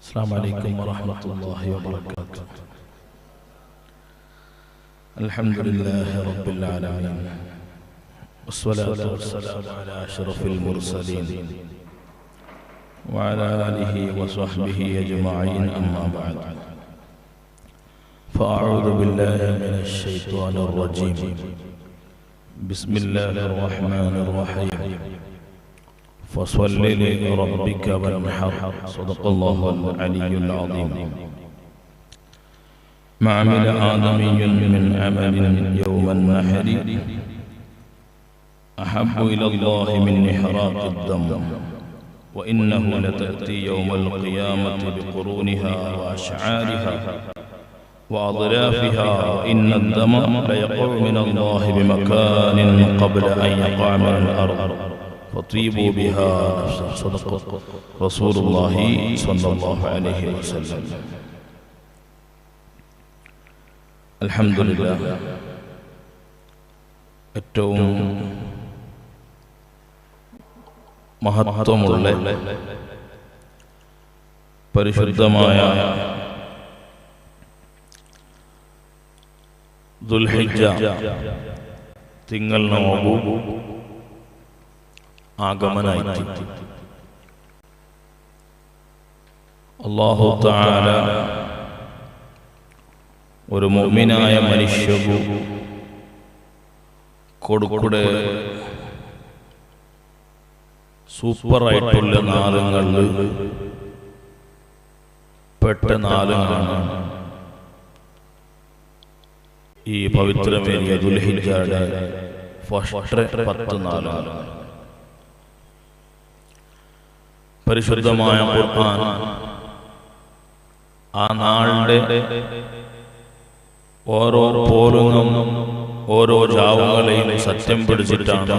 السلام عليكم ورحمة الله وبركاته. الحمد لله رب العالمين، والصلاة والسلام على أشرف المرسلين وعلى آله وصحبه أجمعين، أما بعد، فأعوذ بالله من الشيطان الرجيم. بسم الله الرحمن الرحيم. فصل لربك وانحر. صدق الله العلي العظيم. ما عمل آدمي من عمل يوم النحر أحب إلى الله من إحراق الدم، وإنه لتأتي يوم القيامة بقرونها وأشعارها وأضلافها، وإن الدم ليقع من الله بمكان قبل أن يقع من الأرض، فطيبوا بها نفسا. صدق رسول الله صلى الله عليه وسلم. الحمد لله. ഏറ്റവും മഹത്വമുള്ള പരിശുദ്ധമായ ദുൽഹിജ്ജ തിങ്കൾ നോമ്പ് ആഗമനായി. അല്ലാഹു തആല ഒരു മുഅ്മിനായ മനുഷ്യനു കൊടുക്കുടെ സൂപ്പറായിട്ടുള്ള നാളുകളിൽ പെട്ട നാളുകളാണ് ഈ പവിത്രമേറിയ ദുൽഹിജ്ജയുടെ ഫസ്റ്റ് 10 നാളുകൾ. പരിശുദ്ധമായ ഖുർആൻ ആ നാളിന്റെ ഓരോ പോലും ഓരോ ജാവുകളെയും സത്യം പിടിച്ചിട്ടാണ്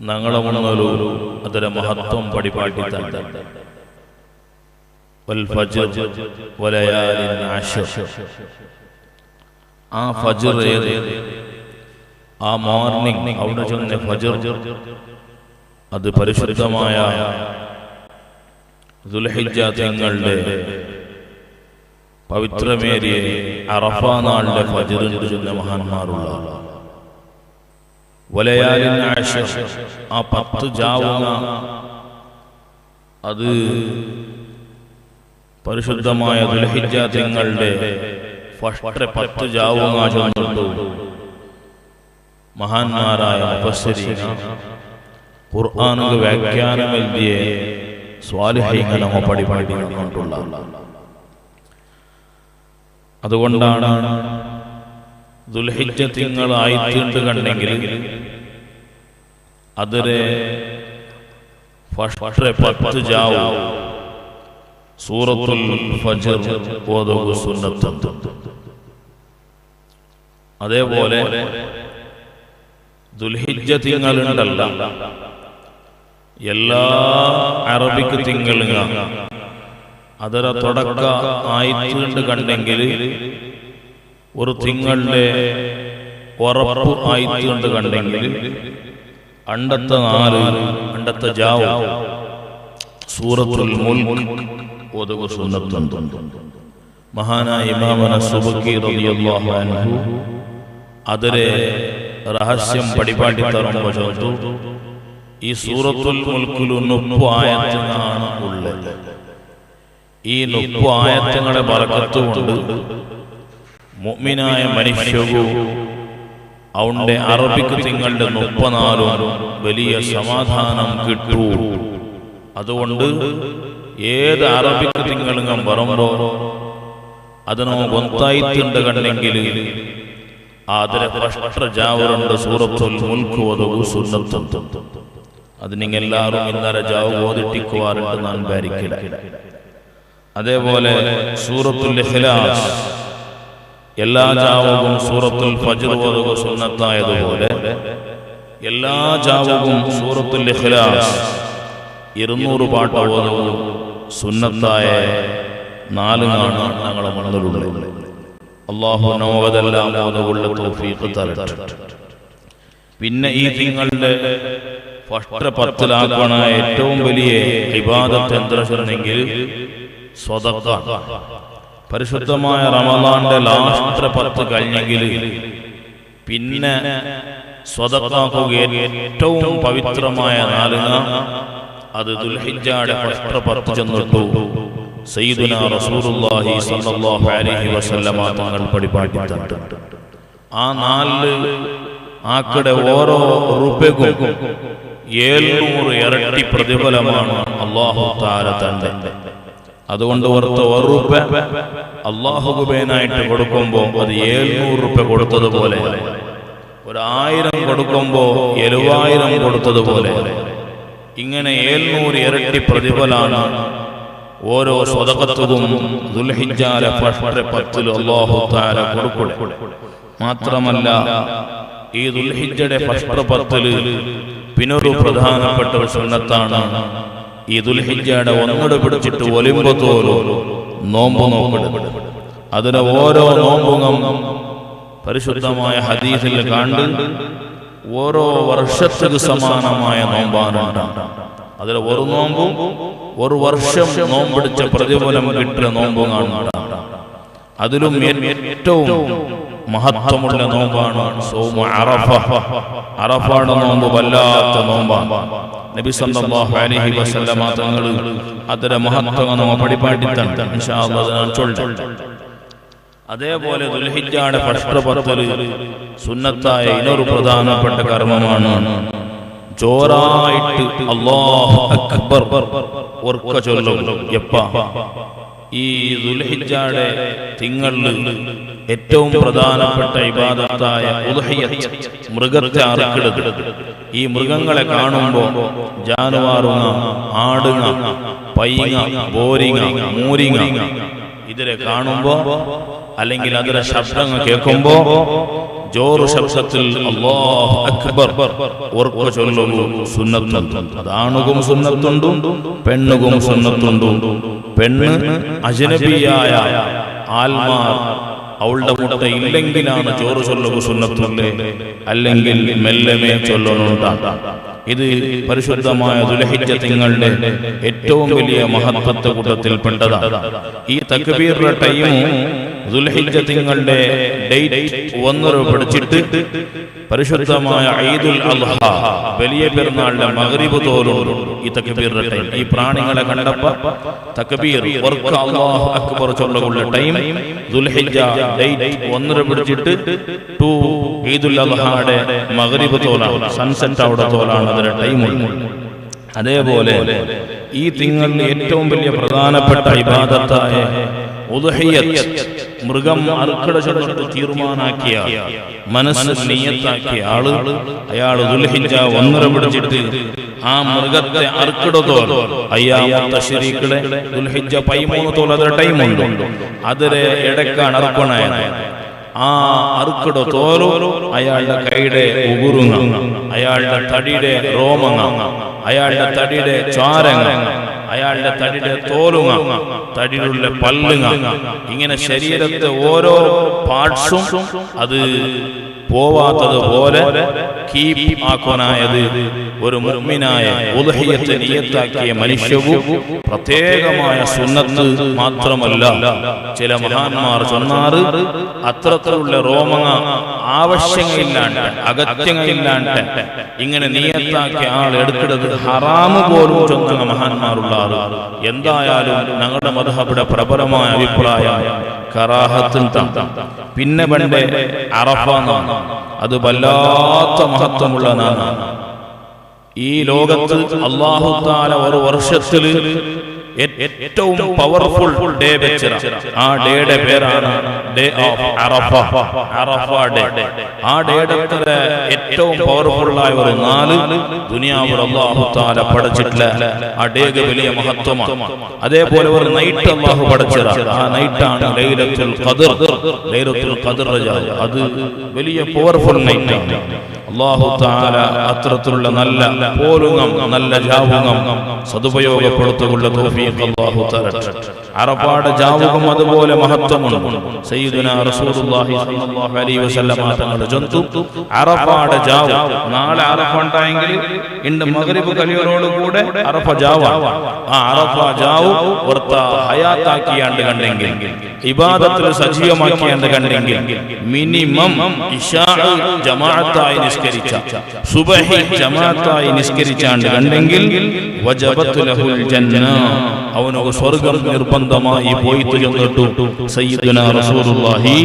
ഞങ്ങളെ മുന്നോരു അതിന്റെ മഹത്വം പടിപാട്ടി തന്നെ. വൽ ഫജ്ർ വലയാലിൻ അശ്ർ. ആ ഫജ്ർ, ആ മോർണിംഗ്, അവിടെ ചെന്ന ഫജ്ർ, അത് പരിശുദ്ധമായ ദുൽഹിജ്ജ തിങ്കളുടെ പവിത്രമേറിയ അറഫ നാളിലെ ഫജ്റിന് ചെന്ന മഹാന്മാരുള്ള വലയാലിൻ അശ്ർ. ആ 10 ജാവുക അത് പരിശുദ്ധമായ ദുൽഹിജ്ജ തിങ്കളുടെ ഫസ്റ്റ് 10 ജാവുക ചെന്നിട്ടു മഹാന്മാരായ മുഫസ്സിരീന ഖുർആനുകൾ വ്യാഖ്യാനം എഴുതിയ സ്വാലിഹീങ്ങൾ നമ്മ പടിപാടി കൊണ്ടുള്ള. അതുകൊണ്ടാണ് ദുൽഹിജ്ജ തിങ്കൾ ആയിട്ടുണ്ട് കണ്ടെങ്കിൽ അതിലെ ഫസ്റ്റ് 10 ജാവു സൂറത്തുൽ ഫജ്ർ ഓതുക സുന്നത്ത്. അതേപോലെ ദുൽഹിജ്ജ തിങ്ങളുണ്ടല്ല, എല്ലാ അറബിക് തിങ്ങളുക ಅದರ തുടക്ക ആയിട്ടുണ്ട് കണ്ടെങ്കിൽ ഒരു തിങ്ങളുടെ ഉറപ്പ് ആയിട്ടുണ്ട് കണ്ടെങ്കിൽ അണ്ടത്തെ 4 ജാവ് സൂറത്തുൽ മുൽക്ക് ഓതുക സുന്നത്തുണ്ട്. മഹാനായ ഇമാമന സുബക്കി റളിയല്ലാഹു അൻഹു അതിലെ രഹസ്യം പടിപാടി തരുമ്പോൾ ചോദിച്ചു, ഈ സൂറത്തുൽ മുൽക്കിൽ 30 ആയത്തുകളാണ് ഉള്ളത്. ഈ 30 ആയത്തുകളെ ബറക്കത്ത് കൊണ്ട് മുഅ്മിനായ മനുഷ്യകു അവന്റെ അറബിക് തിങ്ങളുടെ 34 വലിയ സമാധാനം കിട്ടൂ. അതുകൊണ്ട് ഏത് അറബിക് തിങ്ങളും പറയുമ്പോ അതിനോ ഗൊന്തായിട്ടുണ്ട് കണ്ടെങ്കിൽ അതിലെ ഫസ്റ്റ് ജാവറുണ്ട് സൂറത്തുൽ മുൽക്ക് ഓതുക സുന്നത്ത്. അത് നിങ്ങൾ എല്ലാവരും ഇന്നലെ ജാവ് ഓതിട്ടിക്കുവാറുണ്ട്, ഞാൻ വിചാരിക്കില്ല. അതേപോലെ സൂറത്തുൽ ഇഖ്ലാസ് എല്ലാ ജാവുകളും സൂറത്തുൽ ഫജ്ർ ഓതുക സുന്നത്തായതുപോലെ എല്ലാ ജാവുകളും സൂറത്തുൽ ഇഖ്ലാസ് 200 പാട്ട് ഓതുക സുന്നത്തായ 4 ആണ് ഞങ്ങളുടെ മണ്ണിലുള്ളത്. അല്ലാഹു നോവതെല്ലാം ഓതുകയുള്ള തൗഫീഖ് തരട്ടെ. പിന്നെ ഈ തിങ്ങളുടെ ഫസ്റ്റ് 10 ഏറ്റവും വലിയ ഇബാദത്ത് എന്താണെന്നെങ്കിൽ സ്വതക്ക. പരിശുദ്ധമായ റമദാന്റെ ലാസ്റ്റ് 10 കഴിഞ്ഞെങ്കിൽ പിന്നെ സ്വതക്കാക്കുക ഏറ്റവും പവിത്രമായ നാളുക അത് ദുൽഹിജ്ജയുടെ ഫസ്റ്റ് 10 ചെന്നിട്ടു സയ്യിദുനാ റസൂലുള്ളാഹി സ്വല്ലല്ലാഹു അലൈഹി വസല്ലമ തങ്ങൾ പഠിപ്പാട്ടി തന്നിട്ടുണ്ട്. ആ നാലിൽ ആക്കടെ ഓരോ റുപ്യക്കും 700 ഇരട്ടി പ്രതിഫലമാണ് അല്ലാഹു തആല തന്റെ. അതുകൊണ്ട് ഒരു റുപ്യ അല്ലാഹുവിനായിട്ട് കൊടുക്കുമ്പോൾ അത് 700 റുപ്യ കൊടുത്തതുപോലെ, 1000 കൊടുക്കുമ്പോൾ 7000 കൊടുത്തതുപോലെ, ഇങ്ങനെ 700 ഇരട്ടി പ്രതിഫലാണ് ഓരോ സ്വതഖത്തും ദുൽഹിജ്ജയിലെ ഫസ്റ്റ് 10 അല്ലാഹു തആല കൊടുക്കും. മാത്രമല്ല ഈ ദുൽഹിജ്ജയുടെ ഫസ്റ്റ് 10 പിന്നൊരു പ്രധാനപ്പെട്ട ഒരു സുന്നത്താണ്. ഈ ദുൽഹിജ്ജയുടെ ഒന്നുകൂടെ പിടിച്ചിട്ട് ഒലിമ്പത്തോലോ നോമ്പ് നോക്കണം. അതിന് ഓരോ നോമ്പും പരിശുദ്ധമായ ഹദീസിൽ കണ്ട് ഓരോ വർഷത്തിന് സമാനമായ നോമ്പാണ്. അതിൽ ഒരു നോമ്പും ഒരു വർഷം നോമ്പെടുത്ത പ്രതിഫലം കിട്ടിയ നോമ്പും കാണുന്നുണ്ട്. അതിലും ഏറ്റവും മഹത്വമുള്ള നോമ്പാണ് സൗമ അറഫ. അറഫയുടെ നോമ്പ് വല്ലാത്ത നോമ്പാണ്. നബി സല്ലല്ലാഹു അലൈഹി വസല്ലമ തങ്ങൾ അതിന്റെ മഹത്വം നമ്മൾ പഠിപ്പാട്ടിട്ടുണ്ട്. ഇൻഷാ അല്ലാഹ് ഞാൻ ചൊല്ലാം. അതേപോലെ ദുൽഹിജ്ജയുടെ ഫസ്റ്റ് 10 സുന്നത്തായ ഇനൊരു പ്രധാനപ്പെട്ട കർമ്മമാണ് ജോറായിട്ട് അല്ലാഹു അക്ബർ ഉറക്കെ ചൊല്ലും. ഈ ദുൽഹിജ്ജയുടെ തിങ്കളിൽ ഏറ്റവും പ്രധാനപ്പെട്ട ഇബാദത്തായ ഉദ്ഹിയ്യത്ത്, മൃഗത്തെ അറുക്കരുത്. ഈ മൃഗങ്ങളെ കാണുമ്പോൾ ജാനുവാറുങ്ങ, ആടുങ്ങ, പയ്യങ്ങ, ബോരിങ്ങ, മൂരിങ്ങ ഇതിനെ കാണുമ്പോ അല്ലെങ്കിൽ അതിലെ ശബ്ദങ്ങൾ കേൾക്കുമ്പോ ജോറ് ശബ്ദത്തിൽ അല്ലാഹു അക്ബർ ഉറക്കെ ചൊല്ലുന്നു സുന്നത്തുണ്ട്. അതാണുകും സുന്നത്തുണ്ട്, പെണ്ണുകും സുന്നത്തുണ്ട്. പെണ്ണ് അജ്നബിയായ ആൽമാർ അവളുടെ മുട്ട ഇല്ലെങ്കിലാണ് ചോറ് ചൊല്ലുക സുന്നത്തുണ്ട്, അല്ലെങ്കിൽ മെല്ലമേ ചൊല്ലുന്നുണ്ട്. ഇത് പരിശുദ്ധമായ ദുൽഹിജ്ജ തിങ്കളുടെ ഏറ്റവും വലിയ മഹത്വത്തെ കൂട്ടത്തിൽപ്പെട്ടതാണ്. ഈ തക്ബീറിന്റെ ടൈം ദുൽഹിജ്ജ തിങ്കളുടെ ഡേറ്റ് 1 പഠിച്ചിട്ട് പരിശുദ്ധമായ ഈദുൽ അദ്ഹ വലിയ പെരുന്നാളിന്റെ മഗ്രിബ് തോറും ഈ തക്ബീറിന്റെ ടൈം. ഈ പ്രാണികളെ കണ്ടപ്പോ തക്ബീർ അല്ലാഹു അക്ബർ ചൊല്ലുള്ള ടൈം ദുൽഹിജ്ജ ഡേറ്റ് 1 പിടിച്ചിട്ട് ടു ഈദുൽ അദ്ഹയുടെ മഗ്രിബ് തോലാണ്, സൺസെറ്റ് അവിടെ തോലാണ് അതിന്റെ ടൈം. അതേപോലെ ഈ തിങ്കളിൽ ഏറ്റവും വലിയ പ്രധാനപ്പെട്ട ഇബാദത്തായ ഉദ്ഹിയ്യത്ത്, മൃഗം അറുക്കട ചൊല്ലിട്ട് തീരുമാനാക്കിയ മനസ്സ് നിയത്താക്കിയ ആള്, അയാൾ ദുൽഹിജ്ജ 1 പിടിച്ചിട്ട് ആ മൃഗത്തെ അറുക്കടത്തോളം അയ്യാമത്തെ ശരീക്കിടെ ദുൽഹിജ്ജ 13 അതിന്റെ ടൈമുണ്ട്. അതിലെ ഇടക്കാണ് അർപ്പണായത്. ആ അറുക്കട തോലു അയാളുടെ കൈയുടെ ഉകുറുങ്ങ, അയാളുടെ തടിയുടെ രോമങ്ങ, അയാളുടെ തടിയുടെ ചാരങ്ങ, അയാളുടെ തടിയുടെ തോലുങ്ങ, തടിയിലുള്ള പല്ലുങ്ങ, ഇങ്ങനെ ശരീരത്തെ ഓരോ പാർട്സും അത് പോവാത്തതുപോലെ കീപ് ആക്കാനായത് ഒരു മുഅ്മിനായ ഉദ്ഹിയ്യത്ത് നിയത്താക്കിയ മനുഷ്യവും പ്രത്യേകമായ സുന്നത്ത് മാത്രമല്ല. ചില മഹാന്മാർ ചൊന്നാറ് അത്രത്തിലുള്ള രോമങ്ങ ആവശ്യമില്ലാണ്ട്, അഗത്യമില്ലാണ്ട് ഇങ്ങനെ നിയത്താക്കിയ ആൾ എടുക്കുന്നത് ഹറാമ് പോലും ചൊന്ന മഹാന്മാരുള്ളാറ്. എന്തായാലും ഞങ്ങളുടെ മദ്ഹബിയുടെ പ്രബലമായ അഭിപ്രായം കറാഹത്തും. പിന്നെ പണ്ട് അറഫ, അത് വല്ലാത്ത മഹത്വമുള്ളതാണ്. ഈ ലോകത്ത് അല്ലാഹു തആല ഒരു വർഷത്തിൽ ഏറ്റവും പവർഫുൾ ഡേ വെച്ചറ. ആ ഡേയുടെ പേരാണ് day of Arafah, Arafah day. ആ ഡേയുടെ ഏറ്റവും പവർഫുൾ ആയ ഒരു 4 ദുനിയാവിൽ അല്ലാഹു തആല പഠിച്ചിട്ടില്ല. ആ ഡേക്ക് വലിയ മഹത്വമാണ്. അതേപോലെ ഒരു നൈറ്റ് അല്ലാഹു പഠിച്ചറ. ആ നൈറ്റാണ് ലൈലത്തുൽ ഖദർ. ലൈലത്തുൽ ഖദർ അത് വലിയ പവർഫുൾ നൈറ്റാണ്. അല്ലാഹു തആല അത്തരത്തിലുള്ള നല്ല പോലുങ്ങം നല്ല ജാവുങ്ങം സദുപയോഗപ്പെടുത്തുള്ള തൗഫീഖ് അല്ലാഹു തആല. അറഫാടെ ജാവുകം അതുപോലെ മഹത്വമുണ്ട്. സയ്യിദുനാ റസൂലുള്ളാഹി സ്വല്ലല്ലാഹു അലൈഹി വസല്ലം തങ്ങളുടെ ചൊന്തു അറഫാടെ ജാവ് നാളെ അറഫ ഉണ്ടായെങ്കിൽ ഇന്ന് മഗ്രിബ് കലിയോട് കൂടെ അറഫ ജാവ് ആ അറഫ ജാവ് വർത്ത ഹയാത്താക്കിയാണ്ട് കണ്ടെങ്കിൽ ഇബാദത്തിൽ സജീവമാക്കിയാണ്ട് കണ്ടെങ്കിൽ മിനിമം ഇശാ ജമാഅത്തായി നിസ്കരിച്ച സുബഹി ജമാഅത്തായി നിസ്കരിച്ചാണ്ട് കണ്ടെങ്കിൽ വജബത്ത് ലഹുൽ ജന്ന അവനു സ്വർഗ്ഗം നിർബന്ധമായി പോയിട്ട് ചെന്നിട്ടു സയ്യിദുനാ റസൂലുള്ളാഹി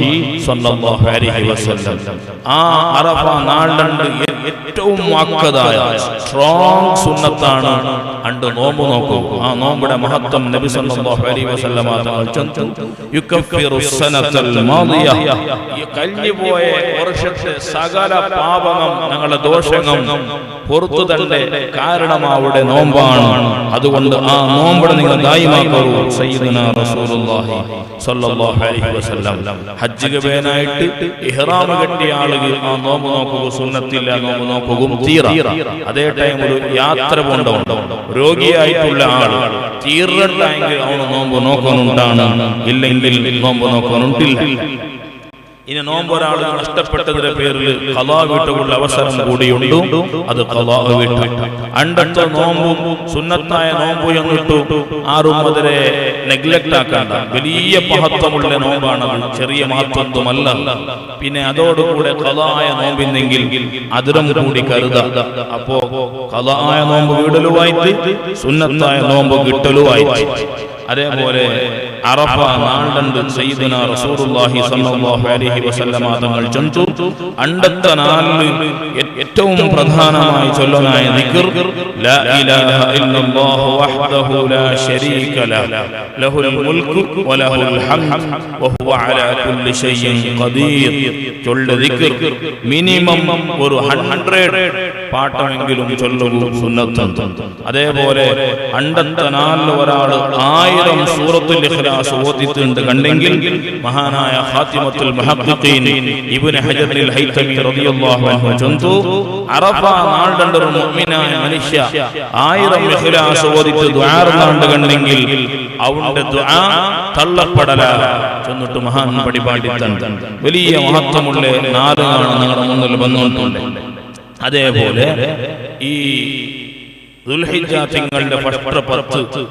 സ്വല്ലല്ലാഹു അലൈഹി വസല്ലം. ആ അറഫ നാളിന്റെ ഏറ്റവും വാക്കതായ സ്ട്രോങ് സുന്നത്താണ് അണ്ട് നോമ്പ് നോക്കൂ. ആ നോമ്പിന്റെ മഹത്വം നബി സല്ലല്ലാഹു അലൈഹി വസല്ലം തങ്ങൾ ചൊല്ലുന്നു, യുകഫിറു സനതൽ മാദിയ, ഈ കഴിഞ്ഞുപോയ വർഷത്തെ സകല പാപങ്ങളും ഞങ്ങളുടെ ദോഷങ്ങളും പുറത്തു തന്നെ കാരണമാവുടെ നോമ്പാണ്. അതുകൊണ്ട് ആ നോമ്പിനെ നിങ്ങൾ ദായിമാക്കൂ. സയ്യിദുനാ റസൂലുള്ളാഹി സ്വല്ലല്ലാഹു അലൈഹി വസല്ലം ഹജ്ജ് വേനായിട്ട് ഇഹ്റാം കെട്ടിയ ആളുകൾ ആ നോമ്പ് നോക്കുക സുന്നത്തില്ല, നോമ്പ് നോക്കുകയും തീറ. അതേ ടൈം ഒരു യാത്ര കൊണ്ടുണ്ടോ രോഗിയായിട്ടുള്ള ആൾ തീർന്നെങ്കിൽ അവന് നോമ്പ് നോക്കാനുണ്ടാണ്, ഇല്ലെങ്കിൽ നോമ്പ് നോക്കാനുണ്ടില്ല. ഇനി നോമ്പ് ഒരാൾ നഷ്ടപ്പെട്ടതിന്റെ പേരിൽ ഖളാ വീട്ടുള്ള അവസരം കൂടിയുണ്ട്. അത് ഖളാ വീട്ട അണ്ടത്തെ നോമ്പും സുന്നത്തായ നോമ്പ് എന്നിട്ടു ആരും അതിനെ നെഗ്ലക്ട് ആക്കണ്ട. വലിയ മഹത്വമുള്ള നോമ്പാണത്, ചെറിയ മഹത്വമല്ല. പിന്നെ അതോടുകൂടെ ഖളായ നോമ്പിന്നെങ്കിൽ അതിരം കൂടി കരുത. അപ്പോ ഖളായ നോമ്പ് വീടലുമായിട്ട് സുന്നത്തായ നോമ്പ് കിട്ടലുമായിട്ട്. അതേപോലെ അറഫ നാളുണ്ട് സയ്യിദുനാ റസൂലുള്ളാഹി സ്വല്ലല്ലാഹു അലൈഹി വസല്ലം തങ്ങൾ ചൊല്ലുന്നു, അണ്ടത്തെ നാളിൽ ഏറ്റവും പ്രധാനമായി ചൊല്ലനായ ദിക്ർ ലാ ഇലാഹ ഇല്ലല്ലാഹു വഹ്ദഹു ലാ ശരീക ലഹു ലഹുൽ മുൽക്കു വലഹുൽ ഹംദ് വഹുവ അലാ കുല്ലി ഷൈഇൻ ഖദീർ. ചൊല്ല ദിക്ർ മിനിമം ഒരു 100 പാട്ടെങ്കിലും ചൊല്ലുക സുന്നത്തുണ്ട്. അതേപോലെ അണ്ടത്തെ നാളിൽ ഒരാൾ 1000 സൂറത്തുൽ ഇഖ്ലാസ് ഓതിട്ടുണ്ട് കണ്ടെങ്കിൽ മഹാനായ ഖാതിമത്തുൽ മുഹഖ്ഖീൻ ഇബ്നു ഹജർ ഹൈതമി റളിയല്ലാഹു അൻഹു ചൊന്തു, അറഫ നാളിൽ ഒരു മുഅ്മിനായ മനുഷ്യ 1000 ഇഖ്ലാസ് ഓതിട്ട് ദുആ കണ്ടെങ്കിൽ അവന്റെ ദുആ തള്ളപ്പെടല ചെന്നിട്ട് മഹാൻ പടിപാടിത്തണ്ട്. വലിയ മഹത്വമുള്ള നാളുകളാണ് നമ്മുടെ മുന്നിൽ വന്നുകൊണ്ടുണ്ട്. അതേപോലെ ഈ ദുൽഹിജ്ജ തിങ്കളുടെ ഫസ്റ്റ് 10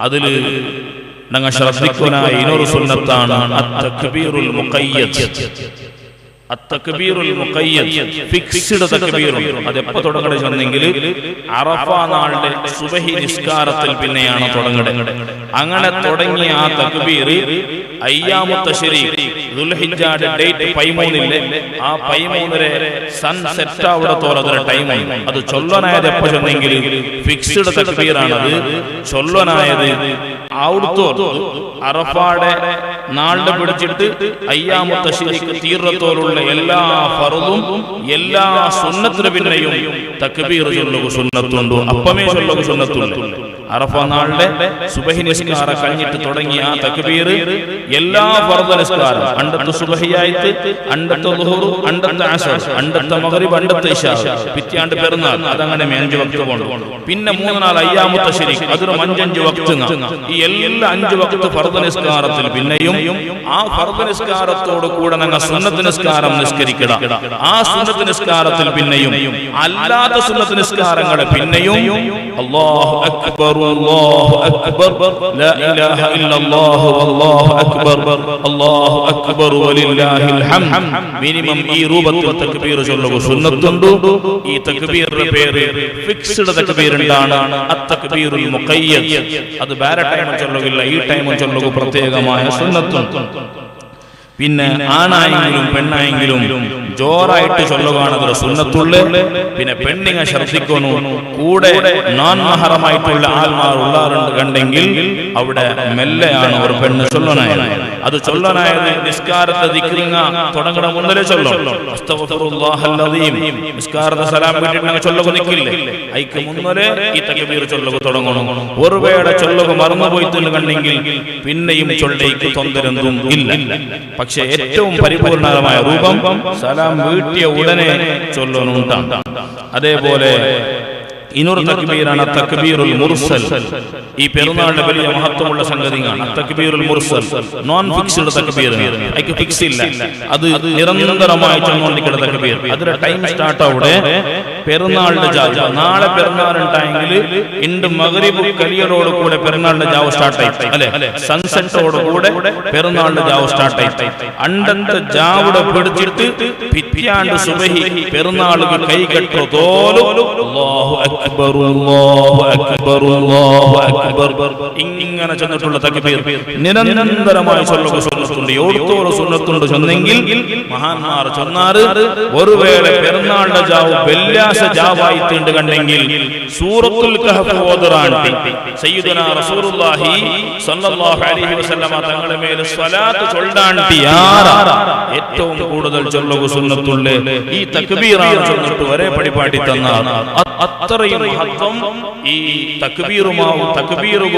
അതില് ഞങ്ങൾ ശ്രദ്ധിക്കാനായ ഇനൊരു സുന്നത്താണ് അത്തക്ബീറുൽ മുഖയ്യദ്. അത്തക്ബീറുൽ മുഖയ്യദ് ഫിക്സ്ഡ് തക്ബീർ. അത് എപ്പോൾ തുടങ്ങണമെങ്കിൽ അറഫ നാളിന്റെ സുബഹി നിസ്കാരത്തിൽ പിന്നെയാണ് തുടങ്ങേണ്ടത്. അങ്ങനെ തുടങ്ങിയ ആ തക്ബീർ അയ്യാമു തശ്രീഖ് ദുൽഹിജ്ജയുടെ ഡേറ്റ് 13 ആ 13 സൺസെറ്റ് ആവുടത്തോളം അതിന്റെ ടൈമാണ്. അത് ചൊല്ലനായത് എപ്പോൾ ചെന്നെങ്കിൽ ഫിക്സ്ഡ് തക്ബീറാണത്. ചൊല്ലനായത് അവിടുത്തെ അറഫാടെ നാളിനെ പിടിച്ചിട്ട് അയ്യാമു തശ്രീഖ് തീർത്തോലുള്ള എല്ലാ ഫർളും എല്ലാ സുന്നത്തിന് പിന്നെയും തക്ബീർ ചൊല്ലുക സുന്നത്തുണ്ട്. അപ്പമേ ചൊല്ലുക സുന്നത്തുണ്ട്. അറഫ നാളിലെ സുബഹി നിസ്കാരം കഴിഞ്ഞിട്ട് തുടങ്ങിയ ആ തക്ബീർ എല്ലാ ഫർദ് നിസ്കാരം അണ്ടത്തെ സുബഹിയായിട്ട് അണ്ടത്തെ ളുഹുർ അണ്ടത്തെ അസർ അണ്ടത്തെ മഗ്രിബ് അണ്ടത്തെ ഇശാ പിറ്റാണ്ട് പെരുന്നാൾ അതങ്ങനെ 5 വക്ത് കൊണ്ട് പിന്നെ 3 നാൾ അയ്യാമു തശ്രീഖ് അതിന് 5 വക്ത്. ഈ എല്ലാ 5 വക്ത് ഫർദ് നിസ്കാരത്തിൽ പിന്നെയും ആ ഫർദ് നിസ്കാരത്തോട് കൂടെ ഞങ്ങൾ സുന്നത്ത് നിസ്കാരം നിസ്കരിക്കണം. ആ സുന്നത്ത് നിസ്കാരത്തിൽ പിന്നെയും അല്ലാത്ത സുന്നത്ത് നിസ്കാരങ്ങളെ പിന്നെയും അല്ലാഹു അക്ബർ അല്ലാഹു അക്ബർ ലാ ഇലാഹ ഇല്ലല്ലാഹു വല്ലാഹു അക്ബർ അല്ലാഹു അക്ബർ വലില്ലാഹിൽ ഹംദ് മിനിമം ഈ രൂപത്തിൽ തക്ബീർ ചൊല്ലുക സുന്നത്തുണ്ട്. ഈ തക്ബീറിന്റെ പേര് ഫിക്സ്ഡ് തക്ബീർ ആണ് അത്തക്ബീറുൽ മുഖയ്യദ്. അത് വേറെ ടൈം ചൊല്ലുകില്ല, ഈ ടൈം ചൊല്ലുക പ്രത്യേകമായ സുന്നത്തുണ്ട്. പിന്നെ ആണായെങ്കിലും പെണ്ണായെങ്കിലും ജോറായിട്ട് ചൊല്ലുകയാണ് അതിന്റെ സുന്നത്തുള്ള. പിന്നെ പെണ്ണിനെ ശ്രദ്ധിക്കുന്നു, കൂടെ നോൺ മഹറമായിട്ടുള്ള ആൾമാർ ഉള്ളാറുണ്ട് കണ്ടെങ്കിൽ അവിടെ മെല്ലെയാണ് ഒരു പെണ്ണ് ചൊല്ലനായത്. അത് ചൊല്ലനായത് നിസ്കാരത്തെ ദിക്റിങ്ങ തുടങ്ങണ മുന്നേ ചൊല്ലും. അസ്തഗ്ഫിറുല്ലാഹൽ അദീം നിസ്കാരത്തെ സലാം വീട്ടിട്ട് ചൊല്ലുക നിൽക്കില്ലേ, ഐക്ക് മുന്നേ ഈ തക്ബീർ ചൊല്ലുക തുടങ്ങണം. ഒരുവേടെ ചൊല്ലുക മറന്നുപോയിട്ടുണ്ട് കണ്ടെങ്കിൽ പിന്നെയും ചൊല്ലേക്ക് തൊന്തരൊന്നും ഇല്ല. പക്ഷെ ഏറ്റവും പരിപൂർണമായ രൂപം സലാം വീട്ടിയ ഉടനെ ചൊല്ലുന്നുണ്ടാണ്. അതേപോലെ ഇനൊരു തക്ബീറാണ് തക്ബീറുൽ മുർസൽ. ഈ പെരുന്നാളിന്റെ വലിയ മഹത്വമുള്ള സംഗതിയാണ് തക്ബീറുൽ മുർസൽ. നോൺ ഫിക്സ്ഡ് തക്ബീർ, അതിക്ക് ഫിക്സ് ഇല്ല, അത് നിരന്തരമായി ചൊല്ലുകൊണ്ടിരിക്കുന്ന തക്ബീർ. അതിന്റെ ടൈം സ്റ്റാർട്ട് അവിടെ പെരുന്നാളിന്റെ ജാവ്. നാളെ പെരുന്നാളുണ്ടായെങ്കിൽ ഇണ്ട് മഗ്രിബ് കലിയറോട് കൂടെ പെരുന്നാളിന്റെ ജാവ് സ്റ്റാർട്ടായി അല്ലെ, സൺസെറ്റോട് കൂടെ പെരുന്നാളിന്റെ ജാവ് സ്റ്റാർട്ടായി. അണ്ടത്തെ ജാവിടെ പിടിച്ചിട്ട് പിറ്റാണ്ട് സുബഹി പെരുന്നാളുകൾ കൈകെട്ടോ തോലും അല്ലാഹു അക്ബർ അല്ലാഹു അക്ബർ അല്ലാഹു അക്ബർ ഇങ്ങനെ ചെന്നിട്ടുള്ള തക്ബീർ നിരന്തരമായി ചൊല്ലുക സുന്നത്തുണ്ട്. ഓർത്തോളം സുന്നത്തുണ്ട് ചൊന്നെങ്കിൽ മഹാന്മാർ ചൊന്നാറ് ഒരുവേള പെരുന്നാളിന്റെ ജാവ് വെള്ളിയാഴ്ച ജാവായിട്ടുണ്ട് കണ്ടെങ്കിൽ സൂറത്തുൽ കഹഫ് ഓതറാണ്ടി സയ്യിദുനാ റസൂലുള്ളാഹി സ്വല്ലല്ലാഹു അലൈഹി വസല്ലമ തങ്ങളുടെ മേൽ സ്വലാത്ത് ചൊല്ലാണ്ടി ഏറ്റവും കൂടുതൽ ചൊല്ലുക സുന്നത്തുള്ള ഈ തക്ബീറാണ് ചൊന്നിട്ട് വരെ പരിപാടി തന്നാൽ അത്രയും മഹത്വം ഈ തക്ബീറുമാവും തക്ബീറും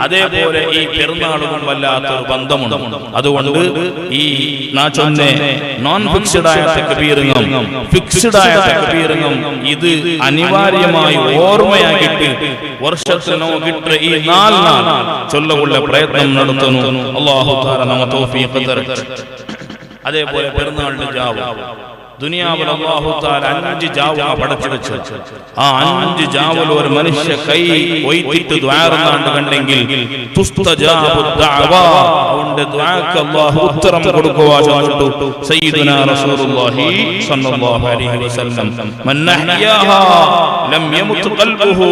അതേപോലെ ഈ പെരുന്നാളും വല്ലാത്തൊരു ബന്ധമുണ്ട്. അതുകൊണ്ട് ഈ നാച്ചൊന്നെ നോൺ ഫിക്സ്ഡ് ആയ തക്ബീറും ഫിക്സ്ഡ് ആയ തക്ബീറും ഇത് അനിവാര്യമായി ഓർമ്മയാക്കിയിട്ട് വർഷത്തിൽ നമുക്ക് ഈ നാല് ചൊല്ലുള്ള പ്രയത്നം നടത്തുന്നു. അല്ലാഹു തആല നമുക്ക് തൗഫീഖ് തരട്ടെ. അതേപോലെ പെരുന്നാളിന്റെ ജാവ് ദുനിയാവിൽ അല്ലാഹു തആല 5 ജാവ പടച്ചു വെച്ചു. ആ 5 ജാവൽ ഒരു മനുഷ്യ കൈ ഒയ്ത്തിട്ട് ദുആ നടന്നു കണ്ടെങ്കിൽ തുസ്തജാബു ദഅവ അവന്റെ ദുആക്ക് അല്ലാഹു ഉത്തരം കൊടുക്കുക ചെയ്തു. സയ്യിദുനാ റസൂലുള്ളാഹി സ്വല്ലല്ലാഹു അലൈഹി വസല്ലം മൻ നഹ്യാഹാ ലം യമut ഖൽബുഹു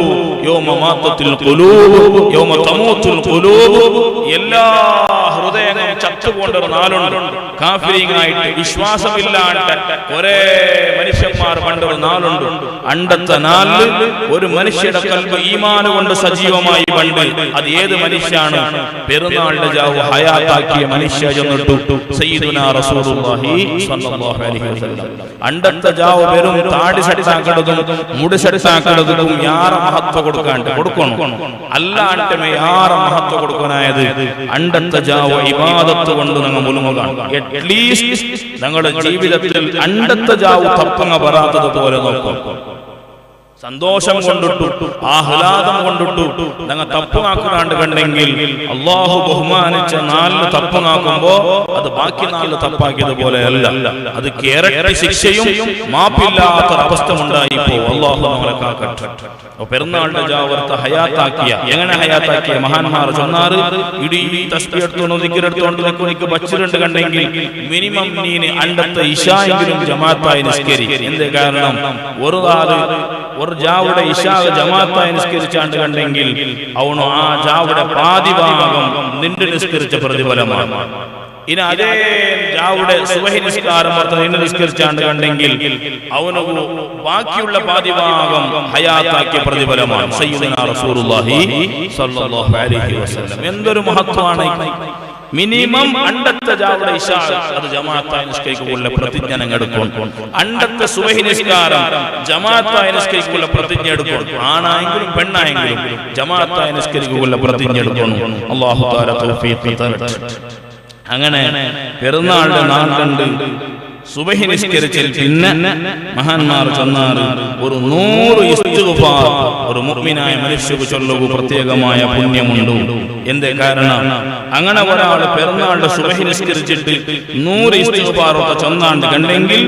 യൗമ മാതത്തിൽ ഖുലൂബ് യൗമ തമൂത്തുൽ ഖുലൂബ്. എല്ലാ ഹൃദയങ്ങളും ചത്തുപോണ്ടൊരു നാളുണ്ട്. കാഫിരീങ്ങളായിട്ട് വിശ്വാസമില്ലാണ്ട് ഒരേ മനുഷ്യന്മാർ പണ്ടൊരു നാളുണ്ട്. അണ്ടത്തെ നാളിൽ ഒരു മനുഷ്യയുടെ കൽബ് ഈമാൻ കൊണ്ട് സജീവമായി പണ്ട്. അത് ഏത് മനുഷ്യനാണ്? പെരുന്നാളിന്റെ ജാവ് ഹയാത്താക്കിയ മനുഷ്യ ചെന്നിട്ടു സയ്യിദുനാ റസൂലുള്ളാഹി സ്വല്ലല്ലാഹു അലൈഹി വസല്ലം. അണ്ടത്തെ ജാവ് വെറും താടി സെറ്റാക്കണതും മുടി സെറ്റാക്കണതും യാറെ മഹത്വം കൊടുക്കണം അല്ലാണ്ട് യാറെ മഹത്വം കൊടുക്കാനായത് അണ്ടത്തെ ജാവ് ഇബാദത്ത് കൊണ്ട് ഞങ്ങൾ മുലുമുകാണ്. അറ്റ്ലീസ്റ്റ് ഞങ്ങളുടെ ജീവിതത്തിൽ അണ്ടത്തെ ജാവ് തപ്പങ്ങ വരാത്തത് പോലെ നോക്കും. സന്തോഷം കൊണ്ടിട്ടു ആഹ്ലാദം കൊണ്ടിട്ടു ഞങ്ങൾ തപ്പുനാക്കുകാണ്ട് കണ്ടെങ്കിൽ അള്ളാഹു ബഹുമാനിച്ച 4 തപ്പുനാക്കുമ്പോ അത് ബാക്കി 4 തപ്പാക്കിയതുപോലെ അല്ല. അത് കേരള ശിക്ഷയും മാപ്പില്ലാത്ത അവസ്ഥ ഉണ്ടായിപ്പോ അള്ളാഹു നമ്മളെ കാക്കട്ടെ. പെരുന്നാളിന്റെ ജാവർത്ത് ഹയാത്താക്കിയ എങ്ങനെ ഹയാത്താക്കിയ മഹാന്മാർ ചൊന്നാറ് ഇടീ തസ്ബീഹ് എടുത്തോണ്ട് ദിക്റെടുത്തോണ്ട് നിനക്ക് ബച്ചിട്ടുണ്ട് കണ്ടെങ്കിൽ മിനിമം നീന് അണ്ടത്തെ ഇശായെങ്കിലും ജമാഅത്തായി നിസ്കരി. എന്തേ കാരണം? ഒരു ജാവുടെ ഇശാ ജമാഅത്തായി നിസ്കരിച്ചാണ്ട് കണ്ടെങ്കിൽ അവനു ആ ജാവുടെ പാതിഭാഗം നിന്റെ നിസ്കരിച്ച പ്രതിഫലമാണ്. ഇനി അതേ ജാവുടെ സുബഹി നിസ്കാരം നിന്നെ നിസ്കരിച്ചാണ്ട് കണ്ടെങ്കിൽ അവനു ബാക്കിയുള്ള പാതിഭാഗം ഹയാത്താക്കിയ പ്രതിഫലമാണ്. സയ്യിദുനാ റസൂലുള്ളാഹി സ്വല്ലല്ലാഹു അലൈഹി വസല്ലം. എന്തൊരു മഹത്വമാണ്! മിനിമം അണ്ടത്തെ ജാവുടെ ഇശാ അത് ജമാഅത്തായി നിസ്കരിക്കുള്ള പ്രതിജ്ഞ എടുക്കും. അണ്ടത്തെ സുബഹി നിസ്കാരം ജമാഅത്തായി നിസ്കരിക്കുള്ള പ്രതിജ്ഞ എടുക്കും. ആണായെങ്കിലും പെണ്ണായെങ്കിലും ജമാഅത്തായി നിസ്കരിക്കുള്ള പ്രതിജ്ഞ എടുക്കണം. അല്ലാഹു തആല തൗഫീഖ് തരട്ടെ. അങ്ങനെ പെരുന്നാളിന്റെ നാൾ കണ്ട് സുബഹി നിസ്കരിച്ചിൽ പിന്നെ മഹാന്മാർ ചൊന്നാറ് ഒരു 100 ഇസ്തിഗ്ഫാർ ഒരു മുഅ്മിനായ മനുഷ്യക്ക് ചൊല്ലുക പ്രത്യേകമായ പുണ്യമുണ്ട്. എന്തേ കാരണം? അങ്ങനെ ഒരാൾ പെരുന്നാളിന്റെ സുബഹി നിസ്കരിച്ചിട്ട് 100 ഇസ്തിഗ്ഫാർ ഒക്കെ ചൊന്നാണ്ട് കണ്ടെങ്കിൽ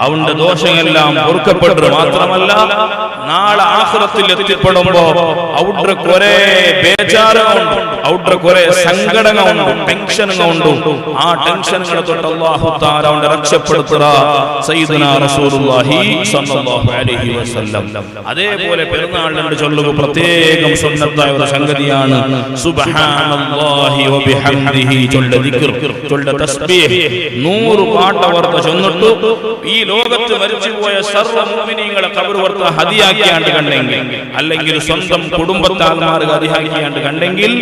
അവന്റെ ദോഷങ്ങളെല്ലാം പൊറുക്കപ്പെടുക മാത്രമല്ല നാളെ ആഖിറത്തിൽ എത്തിപ്പെടുമ്പോ അവിടെ കുറെ ബേജാറുണ്ട്, അവിടെ കുറെ സങ്കടങ്ങളുണ്ട്, ടെൻഷനുകളുണ്ട്. ആ ടെൻഷനുകളെ തൊട്ട് അല്ലാഹു തആല അവനെ രക്ഷപ്പെടുത്തുക സയ്യിദുനാ റസൂലുള്ളാഹി സ്വല്ലല്ലാഹു അലൈഹി വസല്ലം. അതേപോലെ പെരുന്നാളിന്റെ ചൊല്ലുക പ്രത്യേകം സുന്നത്തായ ഒരു സംഗതിയാണ് സുബ്ഹാനല്ലാഹി വബിഹംദിഹി ചൊല്ല ദിക്ർ ചൊല്ല തസ്ബീഹ്. 100 പാട്ട് വർത്ത ചൊന്നിട്ടു ഈ ലോകത്ത് മരിച്ചുപോയ സർവ്വ മുഅ്മിനീങ്ങളെ ഖബർ വർത്ത ഹദിയാക്കിയാണ്ട് കണ്ടെങ്കിൽ അല്ലെങ്കിൽ സ്വന്തം കുടുംബത്താൽമാർക്ക് ഹദിയാക്കിയാണ്ട് കണ്ടെങ്കിൽ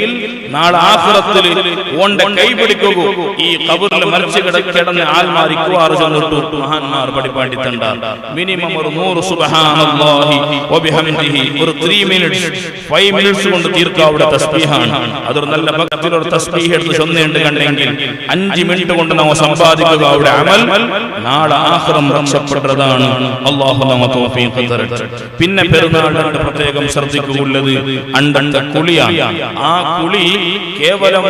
നാളെ ആഖിറത്തിൽ ഓന്റെ കൈ പിടിക്കൂ ഈ ഖബറിൽ മരിച്ചു കിടന്ന ആൽമാരിക്കുവാറ് ചെന്നിട്ടു മഹാന്മാർ പഠിപ്പാടിത്തണ്ട മിനിമം ഒരു 100 സുബ്ഹാനല്ലാഹി വബിഹംദിഹി ഒരു 3 മിനിറ്റ്സ് 5 മിനിറ്റ്സ് കൊണ്ട് തീർക്കാവുന്ന തസ്ബീഹാണ്. അതൊരു നല്ല ഭക്തിയിലൊരു തസ്ബീഹ് എടുത്ത് ചൊല്ലേണ്ട കണ്ടെങ്കിൽ 5 മിനിറ്റ് കൊണ്ട് നാം സമ്പാദിക്കുക അവിടെ അമൽ നാളെ ആഖിറം രക്ഷപ്പെട്ടതാണ്. അല്ലാഹു നമ്മെ തൗഫീഖ് തരട്ടെ. പിന്നെ പെരുന്നാളിന്റെ പ്രത്യേകം ശ്രദ്ധിക്കുള്ളത് അണ്ടന്റെ കുളിയാണ്. ആ കുളി കേവലം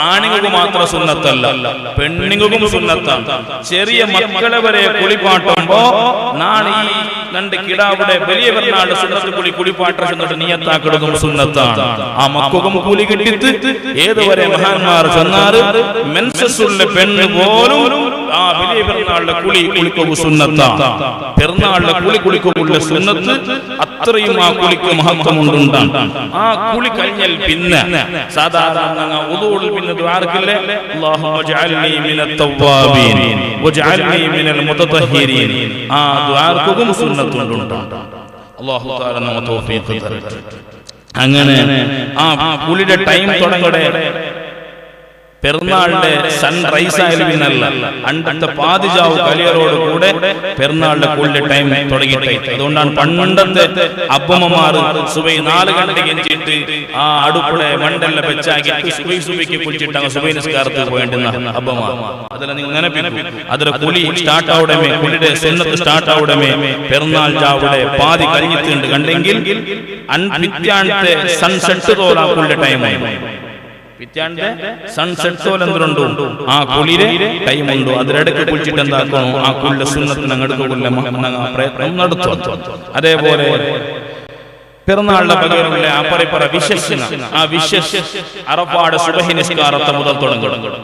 ആണുങ്ങൾക്ക് മാത്രം സുന്നത്തല്ല, പെണ്ണുങ്ങൾക്കും സുന്നത്താണ്. ചെറിയ മക്കളെ വരെ കുളിപ്പാട്ടുമ്പോ നാളെ ഈ രണ്ട് കിടാവിടെ വലിയ പെരുന്നാളിന്റെ സുന്നത്ത് കുളിപ്പാട്ട ചെന്നിട്ട് നിയത്താക്കിടും സുന്നത്താണ്. ആ മക്കൾക്കും കൂലി കിട്ടിയിട്ട് ഏതുവരെ മഹാന്മാർ ചെന്നാറ് മെൻസസ് ഉള്ള പെണ്ണ് പോലും ആ വലിയ പെരുന്നാളിന്റെ കുളിക്കുക സുന്നത്താണ്. പെരുന്നാളിന്റെ കുളിക്കുള്ള സുന്നത്ത് അത്രയും ആ കുളിക്ക് മഹത്വമുണ്ടാണ്. ആ കുളി കഴിഞ്ഞാൽ പിന്നെ സാധാരണ ഉദൂൽ പിന്നെ ദുആർക്കില്ലേ അല്ലാഹുമ്മ ജഅൽനി മിനത് തവ്വാബീൻ വജഅൽനി മിനൽ മുതതഹിരീൻ. ആ ദുആർക്കും സുന്നത്തുണ്ട്. അല്ലാഹു തആല നമ്മെ തൗഫീഖ് തരട്ടെ. അങ്ങനെ ആ കുളിയുടെ ടൈം തുടങ്ങടെ പെരുന്നാളിന്റെ സൺറൈസ് ആയാലും പിന്നല്ല, അണ്ടത്തെ പാതിജാവ് കലിയറോട് കൂടെ പെരുന്നാളിന്റെ കുളിന്റെ ടൈം തുടങ്ങിയിട്ട്. അതുകൊണ്ടാണ് പണ്ടത്തെ അപ്പമ്മമാർ സുബൈ 4 ഗಂಟೆಗೆ എഞ്ചിട്ട് ആ അടുപ്പിടെ മണ്ഡലിനെ വെച്ചാക്കി സുബൈക്ക് കുളിച്ചിട്ട് സുബൈ നിസ്കാരത്തിൽ പോയിട്ടുന്ന അപ്പമാർ. അതെല്ലാം നിങ്ങൾ നെനപ്പിക്കും. അതിലെ കുളി സ്റ്റാർട്ട് ആവുടമേ, കുളിയുടെ സുന്നത്ത് സ്റ്റാർട്ട് ആവുടമേ പെരുന്നാൾ ജാവുടെ പാതി കഴിഞ്ഞിട്ടുണ്ട് കണ്ടെങ്കിൽ പിറ്റാണ്ടത്തെ സൺസെറ്റ് തോലാ കുളിയുടെ ടൈമായി. പിറ്റാന്റെ സൺസെറ്റ് തോലെന്തുണ്ടോ ആ കുളിരെ ടൈമുണ്ടോ അതിലിടയ്ക്ക് കുളിച്ചിട്ട് എന്താക്കണോ ആ കുളിയുടെ സുന്നത്തിന് അങ്ങെടുക്കുള്ള പ്രയത്നം നടത്തും. അതേപോലെ പെരുന്നാളിന്റെ പകരമുള്ള അപ്പറിപ്പറ വിശ്വസിന ആ വിശ്വസ് അറഫാടെ സുബഹി നിസ്കാരത്തെ മുതൽ തുടങ്ങും.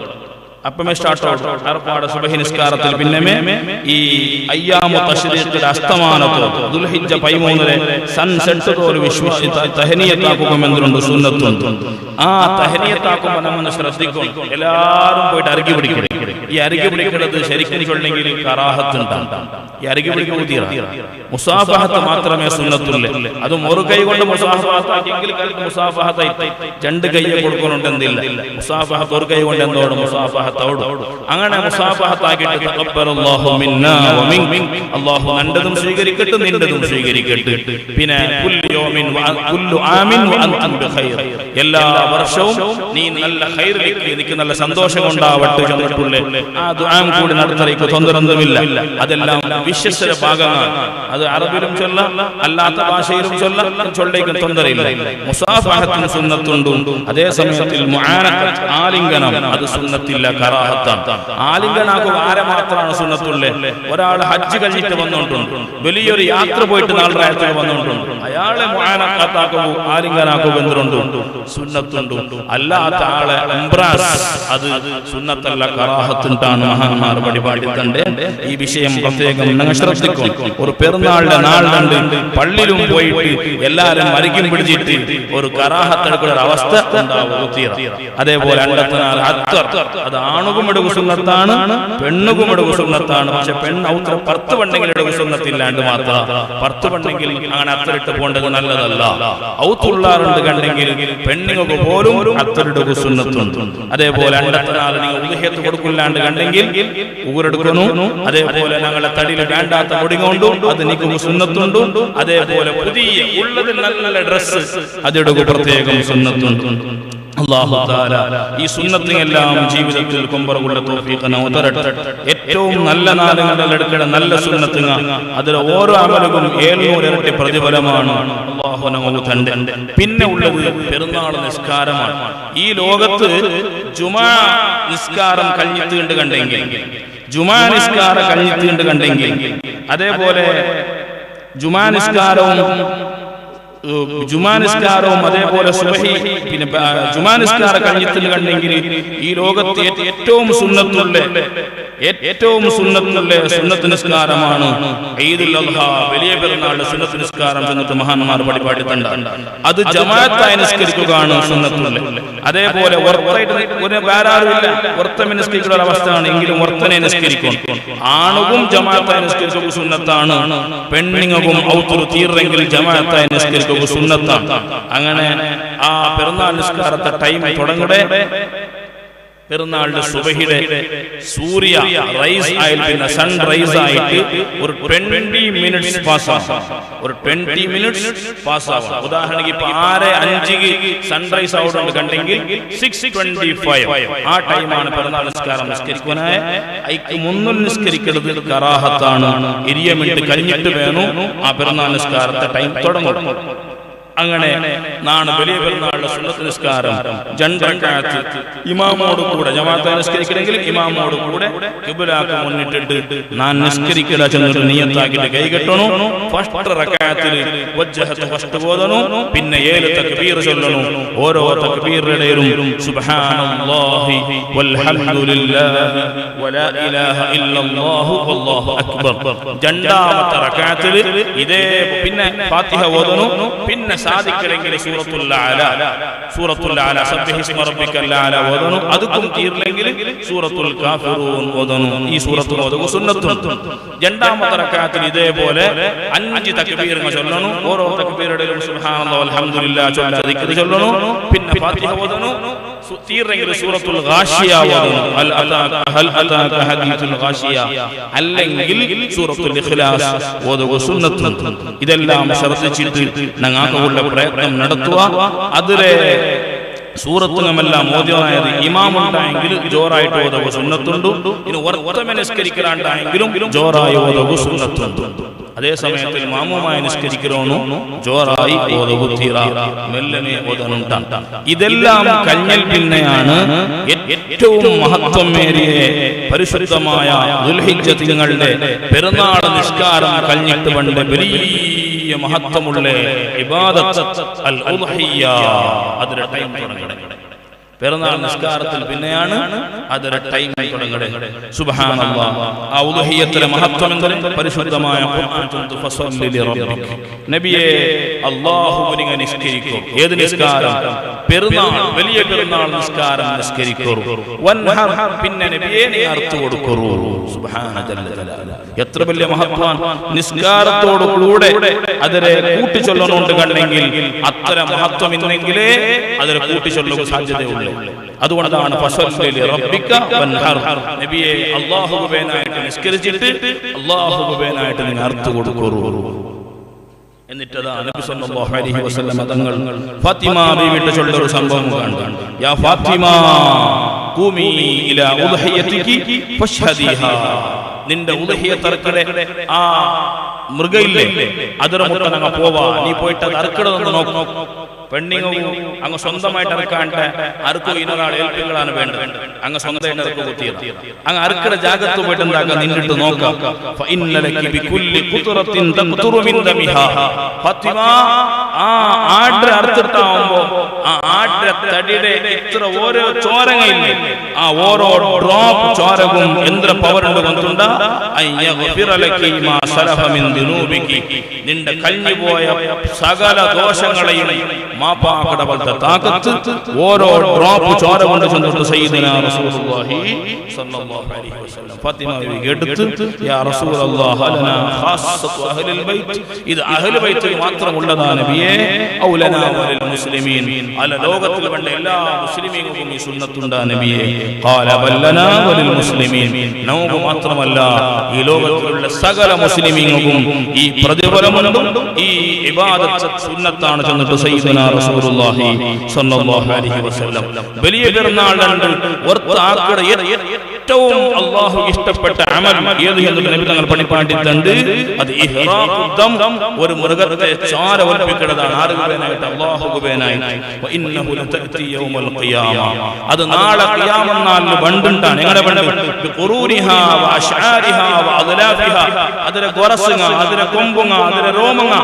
അപ്പമേ സ്റ്റാർട്ട് ആവും അറഫാടെ സുബഹി നിസ്കാരത്തിൽ. പിന്നെ ഈ അയ്യാമു തശ്രീഖിന്റെ അസ്തമാനത്തോ ദുൽഹിജ്ജ 13 സൺസെറ്റ് തോല് വിശ്വസിച്ച് തഹനിയത്താക്കുമെന്നുണ്ട് സുന്നത്തുണ്ട്. ആ തഹനിയത്താക്കുമ്പോൾ നമ്മൾ ശ്രദ്ധിക്കും. എല്ലാവരും പോയിട്ട് അരക്കി പിടിക്കണം. ഈ അരക്കി പിടിക്കുന്നത് ശരിക്കും ചൊല്ലെങ്കിൽ കറാഹത്തുണ്ടാകും. ഈ അരക്കി പിടിക്കുക മുസാഫഹത്ത് മാത്രമേ സുന്നത്തുള്ളൂ. അതും ഒരു കൈ കൊണ്ട് മുസാഫഹത്താക്കിയെങ്കിൽ മുസാഫഹത്തായി 2 കൈയെ കൊടുക്കുന്നുണ്ടെന്നില്ല. മുസാഫഹത്ത് ഒരു കൈ കൊണ്ട് എന്തോട് മുസാഫഹത്തോട് അങ്ങനെ മുസാഫഹത്താക്കിയിട്ട് തഖബ്ബലല്ലാഹു മിന്നാ വ മിൻക അല്ലാഹു നന്റതും സ്വീകരിക്കട്ടെ നിന്റതും സ്വീകരിക്കട്ടെ. പിന്നെ കുല്ലു ആമിൻ വ അൻതും ബിഖൈർ എല്ലാ വർഷവും നീ നല്ല ഖൈറിലേക്ക് എനിക്ക് നല്ല സന്തോഷം ഉണ്ടാവട്ടെ എന്നിട്ടുള്ള ആ ദുആ കൂടി നടത്തലേക്ക് തൊന്തരൊന്നുമില്ല. അതെല്ലാം വിശ്വസ്തര ഭാഗമാണ്. അത് അറബിലും ചൊല്ലാം അല്ലാത്ത ഭാഷയിലും ചൊല്ലേക്കും തൊന്തരയില്ല. മുസാഫഹത്തിന് സുന്നത്തുണ്ട്. അതേ സമയത്തിൽ മുആനഖത്ത് ആലിംഗനം അത് സുന്നത്തില്ല, കറാഹത്താണ്. ആലിംഗനാക്കുക ആരെ മാത്രമാണ് സുന്നത്തുള്ളത്? ഒരാൾ ഹജ്ജ് കഴിഞ്ഞിട്ട് വന്നുകൊണ്ടുണ്ട്, വലിയൊരു യാത്ര പോയിട്ട് 4 രാത്രി വന്നുകൊണ്ടുണ്ട്, അയാളെ മുആനഖത്താക്കുക ആലിംഗനാക്കുക എന്തുണ്ട് സുന്നത്തുണ്ട്. അല്ലാത്ത ആളെ എംബ്രാസ് അത് സുന്നത്തല്ല, കറാഹത്തുണ്ടാണ്. മഹാന്മാർ പരിപാടിത്തണ്ട് ഈ വിഷയം പ്രത്യേകം നിങ്ങൾ ശ്രദ്ധിക്കും. ഒരു പെരുന്നാളിന്റെ നാൾ കണ്ട് പള്ളിയിലും പോയിട്ട് എല്ലാരും മരിക്കും പിടിച്ചിട്ട് ഒരു കറാഹത്തെടുക്കുന്ന അവസ്ഥ ഉണ്ടാവുക. അതേപോലെ അണ്ടത്തിനാൽ അത് ആണുകും എടുക്കും സുന്നത്താണ്, പെണ്ണുകും എടുക്കും സുന്നത്താണ്. പക്ഷെ പെണ്ണൗത്ര 10 പെണ്ണെങ്കിലും എടുക്കും സുന്നത്തില്ലാണ്ട് മാത്രം 10 പെണ്ണെങ്കിൽ അങ്ങനെ അത്തറിട്ട് പോകേണ്ടത് നല്ലതല്ല. ഔത്തുള്ളാറുണ്ട് കണ്ടെങ്കിൽ പെണ്ണുങ്ങൾക്ക് പോലും അത്തറിടുക സുന്നത്തുണ്ട്. അതേപോലെ അണ്ടത്തിനാൽ നിങ്ങൾ ഉദഹ്യത്ത് കൊടുക്കില്ലാണ്ട് കണ്ടെങ്കിൽ ഊരെടുക്കുന്നു. അതേപോലെ ഞങ്ങളുടെ തടിയിൽ വേണ്ടാത്ത പൊടികൊണ്ടും അത് നിൽക്കുക സുന്നത്തുണ്ട്. അതേപോലെ പുതിയ ഉള്ളത് നല്ല ഡ്രസ്സ് അതെടുക്കുക പ്രത്യേകം സുന്നത്തുണ്ട്. അല്ലാഹു തആല ഈ സുന്നത്തിനെല്ലാം ജീവിതത്തിൽ കൊമ്പറുള്ള തൗഫീഖ് തരട്ടെ. ഏറ്റവും നല്ല നാളുകളിൽ എടുക്കേണ്ട നല്ല സുന്നത്തുക അതിൽ ഓരോ അമലുകളും 700 ഇരട്ടി പ്രതിഫലമാണ്. അല്ലാഹു നമുക്ക് തന്റെ. പിന്നെ ഉള്ളത് പെരുന്നാൾ നിസ്കാരമാണ്. ഈ ലോകത്ത് ജുമാ നിസ്കാരം കഴിഞ്ഞിട്ട് കണ്ടെങ്കിൽ ജുമാ നിസ്കാരം കഴിഞ്ഞിട്ട് കണ്ടെങ്കിൽ അതേപോലെ ജുമാ നിസ്കാരവും അതേപോലെ സുബഹി പിന്നെ ജുമാ നിസ്കാരം കഴിഞ്ഞിട്ട് കണ്ടെങ്കിൽ ഈ ലോകത്ത് ഏറ്റവും സുന്നത്തുള്ള സുന്നത്ത് നിസ്കാരമാണ് ഈദുൽ അദ്ഹ, വലിയ പെരുന്നാളിന്റെ സുന്നത്ത് നിസ്കാരം എന്നിട്ട് മഹാന്മാർ പഠിപ്പാടിത്തണ്ട്. അത് ജമാഅത്തായി നിസ്കരിക്കുകയാണ് സുന്നത്തുള്ള. അതേപോലെ വർത്തമെ നിസ്കരിക്കുന്ന അവസ്ഥയാണ് എങ്കിലും വർത്തനെ നിസ്കരിക്കും. ആണും ജമാഅത്തായി നിസ്കരിക്കുക സുന്നത്താണ്, പെണ്ണുങ്ങും ഔത്തുറു തീർന്നെങ്കിൽ ജമാഅത്തായി നിസ്കരിക്കുക സുന്നത്താണ്. അങ്ങനെ ആ പെരുന്നാൾ നിസ്കാരത്തെ ടൈം തുടങ്ങടെ പെരുന്നാളിന്റെ സുബഹിയുടെ സൂര്യ റൈസ് ആയിട്ട് പിന്നെ സൺ റൈസ് ആയിട്ട് ഒരു 20 മിനിറ്റ്സ് പാസ്സാവും. ഒരു 20 മിനിറ്റ്സ് പാസ്സാവും. ഉദാഹരണക്ക് ഇപ്പൊ 6:05 സൺറൈസ് ഔട്ട് കണ്ടെങ്കിൽ 6:25 ആ ടൈമാണ് പെരുന്നാൾ നിസ്കാരം നിസ്കരിക്കാനായ. ഐക്ക് മുന്നിൽ നിസ്കരിക്കുന്നത് കറാഹത്താണ്. 20 മിനിറ്റ് കഴിഞ്ഞിട്ട് വേണം ആ പെരുന്നാൾ നിസ്കാരത്തെ ടൈം തുടങ്ങും. അങ്ങനെ നാണ് വലിയ പെരുന്നാളിന്റെ സുന്നത്ത് നിസ്കാരം 2 റക്അത്ത് ഇമാമോട് കൂടെ ജമാഅത്ത് നിസ്കരിക്കണമെങ്കിൽ ഇമാമോട് കൂടെ ഖിബ്ലക്ക് മുന്നിട്ടിട്ട് ഞാൻ നിസ്കരിക്കല ചെന്നിട്ട് നിയത്താക്കിയിട്ട് കൈകെട്ടണം. ഫസ്റ്റ് റക്അത്തിൽ വജ്ഹത്ത് ഫസ്റ്റ് ഓതണം, പിന്നെ 7 തക്ബീർ ചൊല്ലണം. ഓരോ തക്ബീറിലും സുബ്ഹാനല്ലാഹി വൽഹംദുലില്ലാഹി വലാ ഇലാഹ ഇല്ലല്ലാഹു വല്ലാഹു അക്ബർ. രണ്ടാമത്തെ റക്അത്തിൽ ഇതേ പിന്നെ ഫാത്തിഹ ഓതണം. പിന്നെ സാധിക്കലെങ്കിൽ സൂറത്തുൽ അഅല സബ്ബിഹിസ്മ റബ്ബിക്കൽ അഅല ഓതണം. അതും തീർന്നെങ്കിൽ സൂറത്തുൽ കാഫിറൂൻ ഓതണം. ഈ സൂറത്ത് ഓതുക സുന്നത്തുണ്ട്. രണ്ടാമത്തെ റക്അത്തിൽ ഇതേപോലെ 5 തക്ബീറുകൾ ചൊല്ലണം. ഓരോ തക്ബീറിലും സുബ്ഹാനല്ലാഹി വൽഹംദുലില്ലാഹി ദിക്ർ ചൊല്ലണം. പിന്നെ ഫാത്തിഹ ഓതണം. തീർന്നെങ്കിൽ സൂറത്തുൽ ഗാശിയ ഓതണം. ഹൽ അതാക ഹദീസുൽ ഗാശിയ അല്ലെങ്കിൽ സൂറത്തുൽ ഇഖ്ലാസ് ഓതുക സുന്നത്തുണ്ട്. ഇതെല്ലാം ശ്രദ്ധിച്ചിട്ട് ഞങ്ങൾക്ക് പ്രയത്നം നടത്തുക. അതിലെ സൂറത്തുമെല്ലാം മോദ്യമായത് ഇമാമുണ്ടായെങ്കിൽ ജോറായിട്ട് ഓതുക സുന്നത്തുണ്ട്. ഇനി വർത്തമ നിസ്കരിക്കലാണ്ടായെങ്കിലും ജോറായി ഓതുക സുന്നത്തുണ്ട്. അതേ സമയത്തിൽ മാമുമായി നിസ്കരിക്കണോ ജോറായി ഓതുക തീറ മെല്ലനെ ഓതനുണ്ടാണ്. ഇതെല്ലാം കഴിഞ്ഞൽ പിന്നെയാണ് ഏറ്റവും മഹത്വമേറിയ പരിശുദ്ധമായ ദുൽഹിജ്ജ തിങ്കളുടെ പെരുന്നാൾ നിസ്കാരം കഴിഞ്ഞിട്ട് പണ്ട് വലിയ മഹത്വമുള്ള ഇബാദത്ത് അൽ ഉദ്ഹിയ്യ അതിന്റെ ടൈം തുടങ്ങണം. പെരുന്നാൾ നിസ്കാരത്തിൽ പിന്നെയാണ് അതിന്റെ ടൈം തുടങ്ങുന്നത്. സുബ്ഹാനല്ലാഹ്. ആ ഉദ്ഹിയ്യത്തിലെ മഹത്വം എന്താണ്? പരിശുദ്ധമായ നബിയെ അല്ലാഹുവിനെ നിസ്കരിക്കൂ. ഏത് നിസ്കാരം? പെരുന്നാൾ, വലിയ പെരുന്നാൾ നിസ്കാരം നിസ്കരിക്കൂ. വൻഹർ, പിന്നെ നബിയെ നീ അർത്ത് കൊടുക്കൂ. സുബ്ഹാനല്ലാഹ്. എത്ര വലിയ മഹത്വമാണ് നിസ്കാരത്തോട് കൂടെ അതിനെ കൂട്ടിച്ചൊല്ലുന്നുണ്ട് കണ്ടെങ്കിൽ അത്ര മഹത്വം ഇന്നെങ്കിലേ അതിനെ കൂട്ടിച്ചൊല്ലുക സാധ്യതയുള്ളൂ. അതുകൊണ്ടാണ് ഫസല്ലി റബ്ബിക വൻഹർ, നബിയെ അല്ലാഹുവിനായിട്ട് നിസ്കരിച്ചിട്ട് അല്ലാഹുവിനായിട്ട് നീ അർത്ത് കൊടുക്കൂ. എന്നിട്ട് നബി സല്ലല്ലാഹു അലൈഹി വസല്ലം തങ്ങൾ ഫാത്തിമ ബീവിയുടെ ചൊല്ലൊരു സംഭവം കാണുന്നു. യാ ഫാത്തിമ ഖൂമി ഇലാ ഉദ്ഹിയതികി ഫശ്ഹദിഹാ, നിന്റെ ഉദ്ഹിയത്തർക്കടെ ആ മൃഗയില്ലേ അതിന് മുട്ട ഞങ്ങൾ പോവാ, നീ പോയിട്ട് അത് അറുക്കണമെന്ന് നോക്കും. പെണ്ണിങ്ങും അങ്ങ് സ്വന്തമായിട്ട് ഇറക്കാണ്ട് അറുക്കു ഇന്നൊരാൾ ഏൽപ്പികളാണ് വേണ്ടത്. അങ്ങ് സ്വന്തമായിട്ട് ഇറക്കു കുത്തിയത് അങ്ങ് അറുക്കട ജാഗ്രത പോയിട്ട് എന്താക്കാം, നിന്നിട്ട് നോക്കാം. ആ ആട് അറുത്തിട്ടാവുമ്പോ ആ ആടിന്റെ തടിയുടെ ഇത്ര ഓരോ ചോരങ്ങയില്ലേ, ആ ഓരോ ഡ്രോപ്പ് ചോരവും എന്ത്ര പവറുണ്ട് കൊണ്ടുണ്ട നിന്റെ കഴിഞ്ഞു പോയ സകല ദോഷങ്ങളെയും മാപ്പാക്കട പോലത്തെ താക്കത്ത് ഓരോ ഡ്രോപ്പ് ചോര കൊണ്ട് ചെന്നിട്ട് സയ്യിദുനാ റസൂലുള്ളാഹി സ്വല്ലല്ലാഹു അലൈഹി വസല്ലം ഫാത്തിമ എടുത്ത് യാ റസൂലല്ലാഹ് ലനാ ഖാസ്സത്തു അഹ്ലിൽ ബൈത്ത്, ഇത് അഹ്ലു ബൈത്തിൽ മാത്രമുള്ളതാണ് നബിയേ, ഔ ലനാ വലിൽ മുസ്ലിമീൻ, അല ലോകത്തിൽ വേണ്ട എല്ലാ മുസ്ലിമീങ്ങൾക്കും ഈ സുന്നത്തുണ്ടാ നബിയേ. ഖാല ബൽ ലനാ വലിൽ മുസ്ലിമീൻ, നമുക്ക് മാത്രമല്ല ഈ ലോകത്തിലുള്ള സകല മുസ്ലിമീങ്ങൾക്കും ഈ പ്രതിഫലമുണ്ട്, ഈ ഇബാദത്ത് സുന്നത്താണ് ചെന്നിട്ട് സയ്യിദുനാ റസൂലുള്ളാഹി സ്വല്ലല്ലാഹു അലൈഹി വസല്ലം. വലിയ പെരുന്നാളുണ്ട് ഏറ്റവും അല്ലാഹു ഇഷ്ടപ്പെട്ട അമൽ ഏത് എന്ന് നബി തങ്ങൾ പഠിപ്പിച്ചിട്ടുണ്ട്. അത് ഇഹ്റാഖുദ്ദം, ഒരു മൃഗത്തെ ചോര ഒലിപ്പിക്കുന്നതാണ്. ആർക്കുവേനായിട്ട്? അല്ലാഹുവിനായിട്ട്. വഇന്നഹു ലതഅതി യൗമൽ ഖിയാമ, അത് നാളെ ഖിയാമത്ത് നാളിൽ ബണ്ടുണ്ടാണ്. എങ്ങനെ ബണ്ട്? ബിഖുറൂരിഹാ വഅശ്ആരിഹാ വഅദ്ലാഫിഹാ, അതിലെ ഗൊറസുങ്ങ, അതിലെ കൊമ്പുങ്ങ, അതിലെ രോമങ്ങ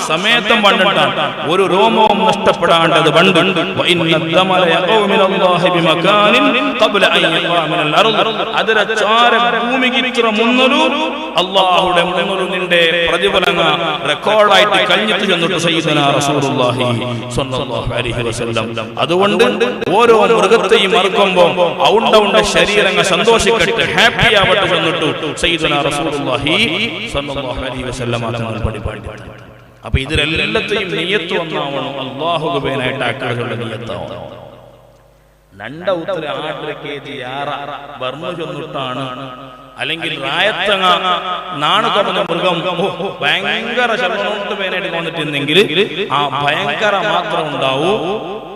സമേതം ബണ്ടുണ്ടാണ്. ഒരു രോമവും നഷ്ടപ്പെടാണ്ടത് ബണ്ട്. വഇന്നദ്ദമല യഖൂ മിനല്ലാഹി ബിമകാനിൻ ഖബ്ല അൻ യഖാ മിനൽ അർദ്, അതിലെ ചോര ഭൂമിക്ക് ഇത്ര മുന്നൊരു അല്ലാഹുവിന്റെ മുന്നൊരു നിന്റെ പ്രതിഫലങ്ങൾ റെക്കോർഡായിട്ട് കഴിഞ്ഞിട്ട് ചെന്നിട്ട് സയ്യിദുനാ റസൂലുള്ളാഹി സ്വല്ലല്ലാഹു അലൈഹി വസല്ലം. അതുകൊണ്ട് ഓരോ മൃഗത്തെയും അറുക്കുമ്പോൾ അവന്റെ ശരീരങ്ങൾ സന്തോഷിക്കട്ടെ, ഹാപ്പി ആവട്ടെ ചെന്നിട്ട് സയ്യിദുനാ റസൂലുള്ളാഹി സ്വല്ലല്ലാഹു അലൈഹി വസല്ലം തങ്ങൾ പഠിപ്പിച്ചിട്ടുണ്ട്. അപ്പൊ ഇതിലെല്ലാത്തെയും നിയ്യത്ത് ഒന്നാവണം, അല്ലാഹുവിനായിട്ട് ആക്കാനുള്ള നിയ്യത്താവണം. 2 kg യാറ ബർമ്മ ചൊന്നിട്ടാണ് അല്ലെങ്കിൽ റായത്തങ്ങ നാണു കമന മൃഗം ഭയങ്കര ശബ്ദം പേനായിട്ട് വന്നിട്ടുണ്ടെങ്കിൽ ആ ഭയങ്കര മാത്രം ഉണ്ടാവൂ,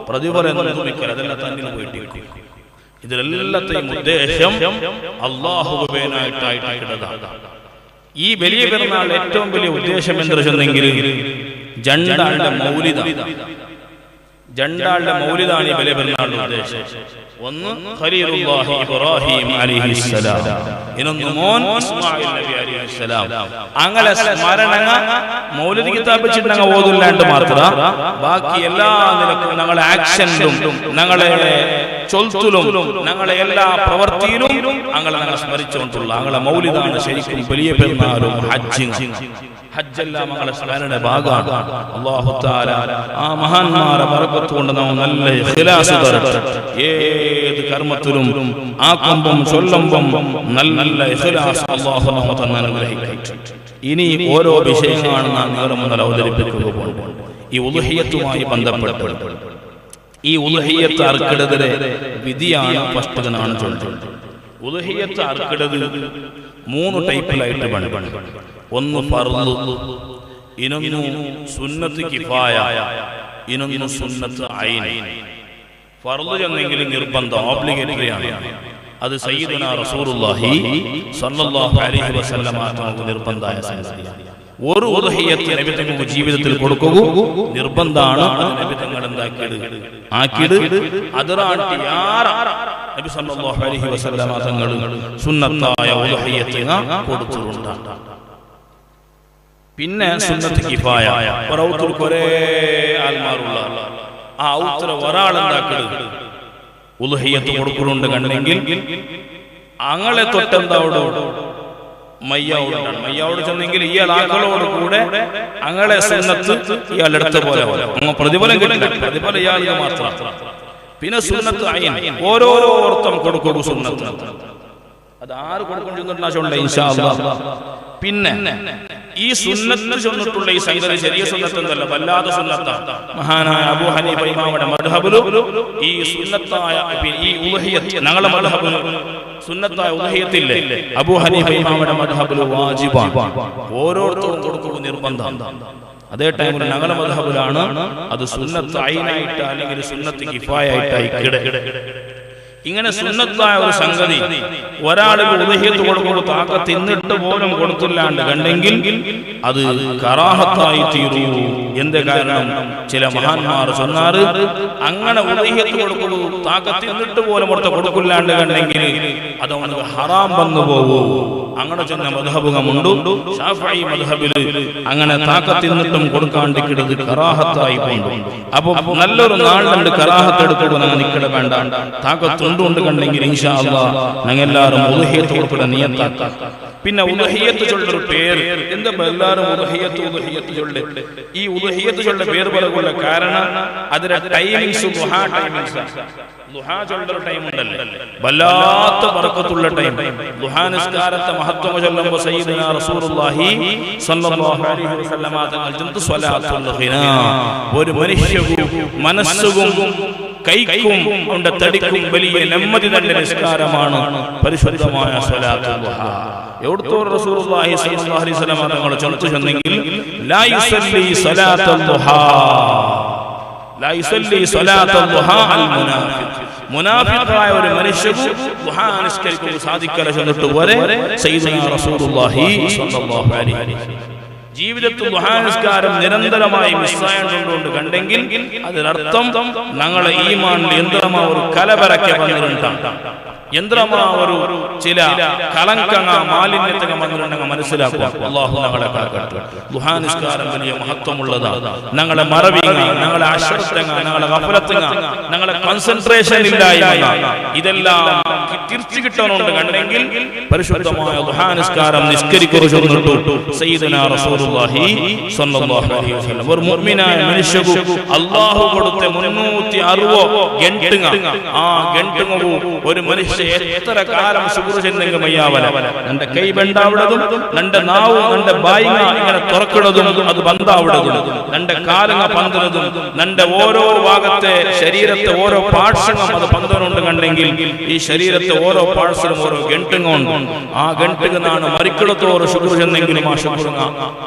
പ്രതിഫലം അതെല്ലാം തന്നെ പോയിട്ട്. ഇതിലെല്ലാത്തെയും ഉദ്ദേശം അള്ളാഹുവിനായിട്ടായിട്ടാണ്. ഈ വലിയ പെരുന്നാൾ ഏറ്റവും വലിയ ഉദ്ദേശം എന്താ വെച്ചെന്നെങ്കിൽ ജണ്ടാളുടെ മൗലിദാണ് ഈ വലിയ പെരുന്നാളിന്റെ ഉദ്ദേശം. ഒന്ന് ഖലീലുല്ലാഹി ഇബ്രാഹിം അലൈഹിസ്സലാം, ഇനൊന്ന് മോൻ ഇസ്മായിൽ നബി അലൈഹിസ്സലാം. അങ്ങനെ സ്മരണങ്ങ മൗലിദ് കിതാബ് വെച്ചിട്ട് ഓതില്ലാണ്ട് മാത്രം ബാക്കി എല്ലാ നിലക്കും ഞങ്ങളെ ആക്ഷനിലും ഞങ്ങളെ ചൊൽത്തിലും ഞങ്ങളെ എല്ലാ പ്രവൃത്തിയിലും ഞങ്ങളെ സ്മരിച്ചുകൊണ്ടുള്ള ഞങ്ങളെ മൗലിദാണ് ശരിക്കും വലിയ പെരുന്നാളും ഹജ്ജെല്ലാം ഞങ്ങളെ സ്മരണയുടെ ഭാഗമാണ്. അല്ലാഹു തആല ആ മഹാന്മാരെ ബറക്കത്ത് കൊണ്ട് നാം നല്ല ഇഖ്ലാസ് തരട്ടെ. ഏത് കർമ്മത്തിലും ആക്കുമ്പം ചൊല്ലുമ്പം നല്ല ഇഖ്ലാസ് അല്ലാഹു നമ്മെ അനുഗ്രഹിക്കട്ടെ. ഇനി ഓരോ വിഷയങ്ങളാണ് നാം നിങ്ങളുടെ മുന്നിൽ അവതരിപ്പിക്കുക പോകുന്നത്. ഈ ഉളുഹിയ്യത്തുമായി ബന്ധപ്പെട്ട് ഈ ഉളുഹിയ്യത്ത് അർക്കിടതിലെ വിധിയാണ് ഫസ്റ്റനാണ് ചൊല്ലുന്നത്. ഉളുഹിയ്യത്ത് അർക്കിടത് 3 ടൈപ്പിലായിട്ട് പണി. ഒന്ന് ഫർള്, ഇനൊന്ന് സുന്നത്ത് കിഫായ, ഇനൊന്ന് സുന്നത്ത് ഐൻ. ഫർള് എന്നെങ്കിൽ നിർബന്ധം, ഓബ്ലിഗേറ്ററി ആണ്. അത് സയ്യിദുനാ റസൂലുള്ളാഹി സ്വല്ലല്ലാഹു അലൈഹി വസല്ലം തങ്ങൾക്ക് നിർബന്ധമായ സംഗതിയാണ്. ഒരു ഉദ്ഹിയ്യത്ത് നബി തങ്ങളുടെ ജീവിതത്തിൽ കൊടുക്കുക നിർബന്ധമാണ്. നബി തങ്ങൾ ആക്കിയത് അതിറാട്ടി നബി സല്ലല്ലാഹു അലൈഹി വസല്ലം തങ്ങൾ സുന്നത്തായ ഉദ്ഹിയ്യത്തിന് കൊടുത്തിട്ടുണ്ട്. പിന്നെ സുന്നത്ത് കിഫായ, ഒരൗത്തിൽ കുറേ ആൾമാരുള്ള ആ ഔത്ര ഒരാളെന്താക്കരുത് ഉദ്ഹിയ്യത്ത് കൊടുക്കുന്നുണ്ട് കണ്ടെങ്കിൽ അങ്ങളെ തൊട്ടെന്താവോട് മയ്യാവോട് ചെന്നെങ്കിൽ ഇയാൾ ആക്കളോട് കൂടെ അങ്ങളെ സുന്നത്ത് ഇയാൾ എടുത്ത പോലെ പ്രതിഫലം കിട്ടില്ല, പ്രതിഫലം ഇയാൾക്ക് മാത്രം. പിന്നെ സുന്നത്ത് ഐൻ, ഓരോരുത്തം കൊടുക്കും സുന്നത്ത്. അത് ആര് കൊടുക്കുന്നുണ്ട് ഇൻഷാ അല്ലാഹ്. പിന്നെ ഈ സുന്നത്ത് ചൊന്നിട്ടുള്ള ഈ സംഗതി ചെറിയ സുന്നത്ത് എന്നല്ല, വല്ലാതെ സുന്നത്താണ്. മഹാനായ അബൂ ഹനീഫ ഇമാമിന്റെ മദ്ഹബിലു ഈ സുന്നത്തായ ഈ ഉളുഹിയ്യത്ത് ഞങ്ങളുടെ മദ്ഹബിലു സുന്നത്തായ ഉളുഹിയ്യത്തില്ലേ, അബൂ ഹനീഫ ഇമാമിന്റെ മദ്ഹബിലു വാജിബാണ്. ഓരോരുത്തരും കൊടുക്കുക നിർബന്ധം. അതേ ടൈമിൽ ഞങ്ങളുടെ മദ്ഹബിലാണ് അത് സുന്നത്ത് ഐനായിട്ട് അല്ലെങ്കിൽ സുന്നത്ത് കിഫായായിട്ടായി ഇങ്ങനെ സുന്നത്തായ ഒരു സംഗതി ഒരാൾക്ക് ഉദ്ഹിയ്യത്ത് കൊടുക്കുമ്പോൾ താക്കത്ത് തിന്നിട്ട് പോലും കൊടുത്തില്ലാണ്ട് കണ്ടെങ്കിൽ അത് കറാഹത്തായി തീരൂ. എന്ത് കാരണം? ചില മഹാന്മാർ ചൊന്നാറ് അങ്ങനെ ഉദ്ഹിയ്യത്ത് കൊടുക്കുമ്പോൾ താക്കത്ത് തിന്നിട്ട് പോലും കൊടുക്കില്ലാണ്ട് കണ്ടെങ്കിൽ അത് അവനക്ക് ഹറാം വന്നു പോകൂ. അങ്ങനെ ചെന്ന മദ്ഹബുകളുണ്ട്. ശാഫിഈ മദ്ഹബില് അങ്ങനെ താക്കത്ത് തിന്നിട്ടും കൊടുക്കാണ്ടിക്കിടത് കറാഹത്തായി പോകുന്നു. അപ്പൊ നല്ലൊരു നാളുണ്ട് കറാഹത്ത് എടുക്കുമ്പോൾ ഞങ്ങൾ നിൽക്കട വേണ്ട, താക്കത്ത് കൊണ്ട് കണ്ടെങ്കിൽ ഇൻഷാ അല്ലാഹ് ഞങ്ങൾ എല്ലാവരും ഉദ്ഹിയ്യത്ത് കൊടുക്കുന്ന നിയത്താക്കാം. പിന്നെ ഉദ്ഹിയ്യത്ത് ചൊല്ലൊരു പേര് എന്താ എല്ലാവരും ഉദ്ഹിയ്യത്ത് ചൊല്ല്. ഈ ഉദ്ഹിയ്യത്ത് ചൊല്ലുന്ന പേര് പറയാനുള്ള കാരണം അതിന്റെ ടൈമിങ്സ് ദുഹാ ടൈമിങ്സ്. ദുഹാ ചൊല്ലൊരു ടൈം ഉണ്ടല്ലേ, വല്ലാത്ത ബറക്കത്തുള്ള ടൈം. ദുഹാ നിസ്കാരത്തെ മഹത്വം ചൊല്ലുമ്പോൾ സയ്യിദുനാ റസൂലുള്ളാഹി സ്വല്ലല്ലാഹു അലൈഹി വസല്ലം തങ്ങൾ ചൊല്ലുന്ന സ്വലാത്തുൽ ഖിനാ ഒരു മനുഷ്യനും മനസ്സും കൈക്കും അവന്റെ തടിക്കും വലിയ നെമ്മതി തന്നെ നിസ്കാരമാണ് പരിശുദ്ധമായ സ്വലാത്തുൽ ദുഹാ. എവിടുത്തോ റസൂലുള്ളാഹി സ്വല്ലല്ലാഹു അലൈഹി വസല്ലം തങ്ങൾ ചൊല്ലുന്നെങ്കിൽ ലാ യുസല്ലി സ്വലാത്തുൽ ദുഹാ, ലാ യുസല്ലി സ്വലാത്തുൽ ദുഹാ അൽ മുനാഫിഖ്. മുനാഫിഖായ ഒരു മനുഷ്യന് ദുഹാ നിസ്കരിക്കാൻ സാധിക്കില്ല ചെന്നിട്ട് വരെ സയ്യിദുനാ റസൂലുള്ളാഹി സ്വല്ലല്ലാഹു അലൈഹി വസല്ലം ജീവിതത്തിൽ ദുഹാ നിസ്കാരം നിരന്തരമായി മിസ്സായതുകൊണ്ട് കണ്ടെങ്കിൽ അതിനർത്ഥം ഞങ്ങളെ ഈമാനിൽ യന്ത്രമാ ഒരു കലപരക്കെ വന്നിട്ടുണ്ടാണ്, യന്ത്രമാ ഒരു ചില കളങ്കങ്ങ മാലിന്യത്തങ്ങ വന്നിട്ടുണ്ടെങ്കിൽ മനസ്സിലാക്കുക. അല്ലാഹു ഞങ്ങളെ കാക്കട്ടെ. ദുഹാ നിസ്കാരം വലിയ മഹത്വമുള്ളതാണ്. ഞങ്ങളെ മറവിങ്ങ, ഞങ്ങളെ അശ്രദ്ധങ്ങ, ഞങ്ങളെ ഗഫലത്തുങ്ങ, ഞങ്ങളെ കോൺസെൻട്രേഷൻ ഇല്ലായ്മ ഇതെല്ലാം തിരിച്ചു കിട്ടാനുണ്ട് കണ്ടെങ്കിൽ പരിശുദ്ധമായ ദുഹാ നിസ്കാരം നിസ്കരിക്കുന്നു സയ്യിദുനാ റസൂലുള്ളാഹി റസൂലുള്ളാഹി സ്വല്ലല്ലാഹു അലൈഹി വസല്ലം. ഒരു മുഅ്മിനായ മനുഷ്യകു അല്ലാഹു കൊടുത്ത 360 ഗಂಟೆಂಗ ആ ഗಂಟೆಂಗು ഒരു മനുഷ്യ എത്ര കാലം ശുക്ർ ചെയ്യുന്നെങ്കിൽ മയ്യാവല നന്റെ കൈ ബണ്ടാവിടതും നന്റെ നാവ് നന്റെ ബായിങ്ങ ഇങ്ങനെ തുറക്കുന്നതും അത് ബന്ധാവിടതും നന്റെ കാലങ്ങ പന്തലതും നന്റെ ഓരോ ഭാഗത്തെ ശരീരത്തെ ഓരോ പാർട്സും അത് പന്തലുണ്ട് കണ്ടെങ്കിൽ ഈ ശരീരത്തെ ഓരോ പാർട്സിലും ഓരോ ഗಂಟೆಂಗ ഉണ്ട്. ആ ഗಂಟೆಂಗ ನಾನು മരിക്കടത്തോറ് ശുക്ർ ചെയ്യുന്നെങ്കിലും ആ ശുക്രങ്ങ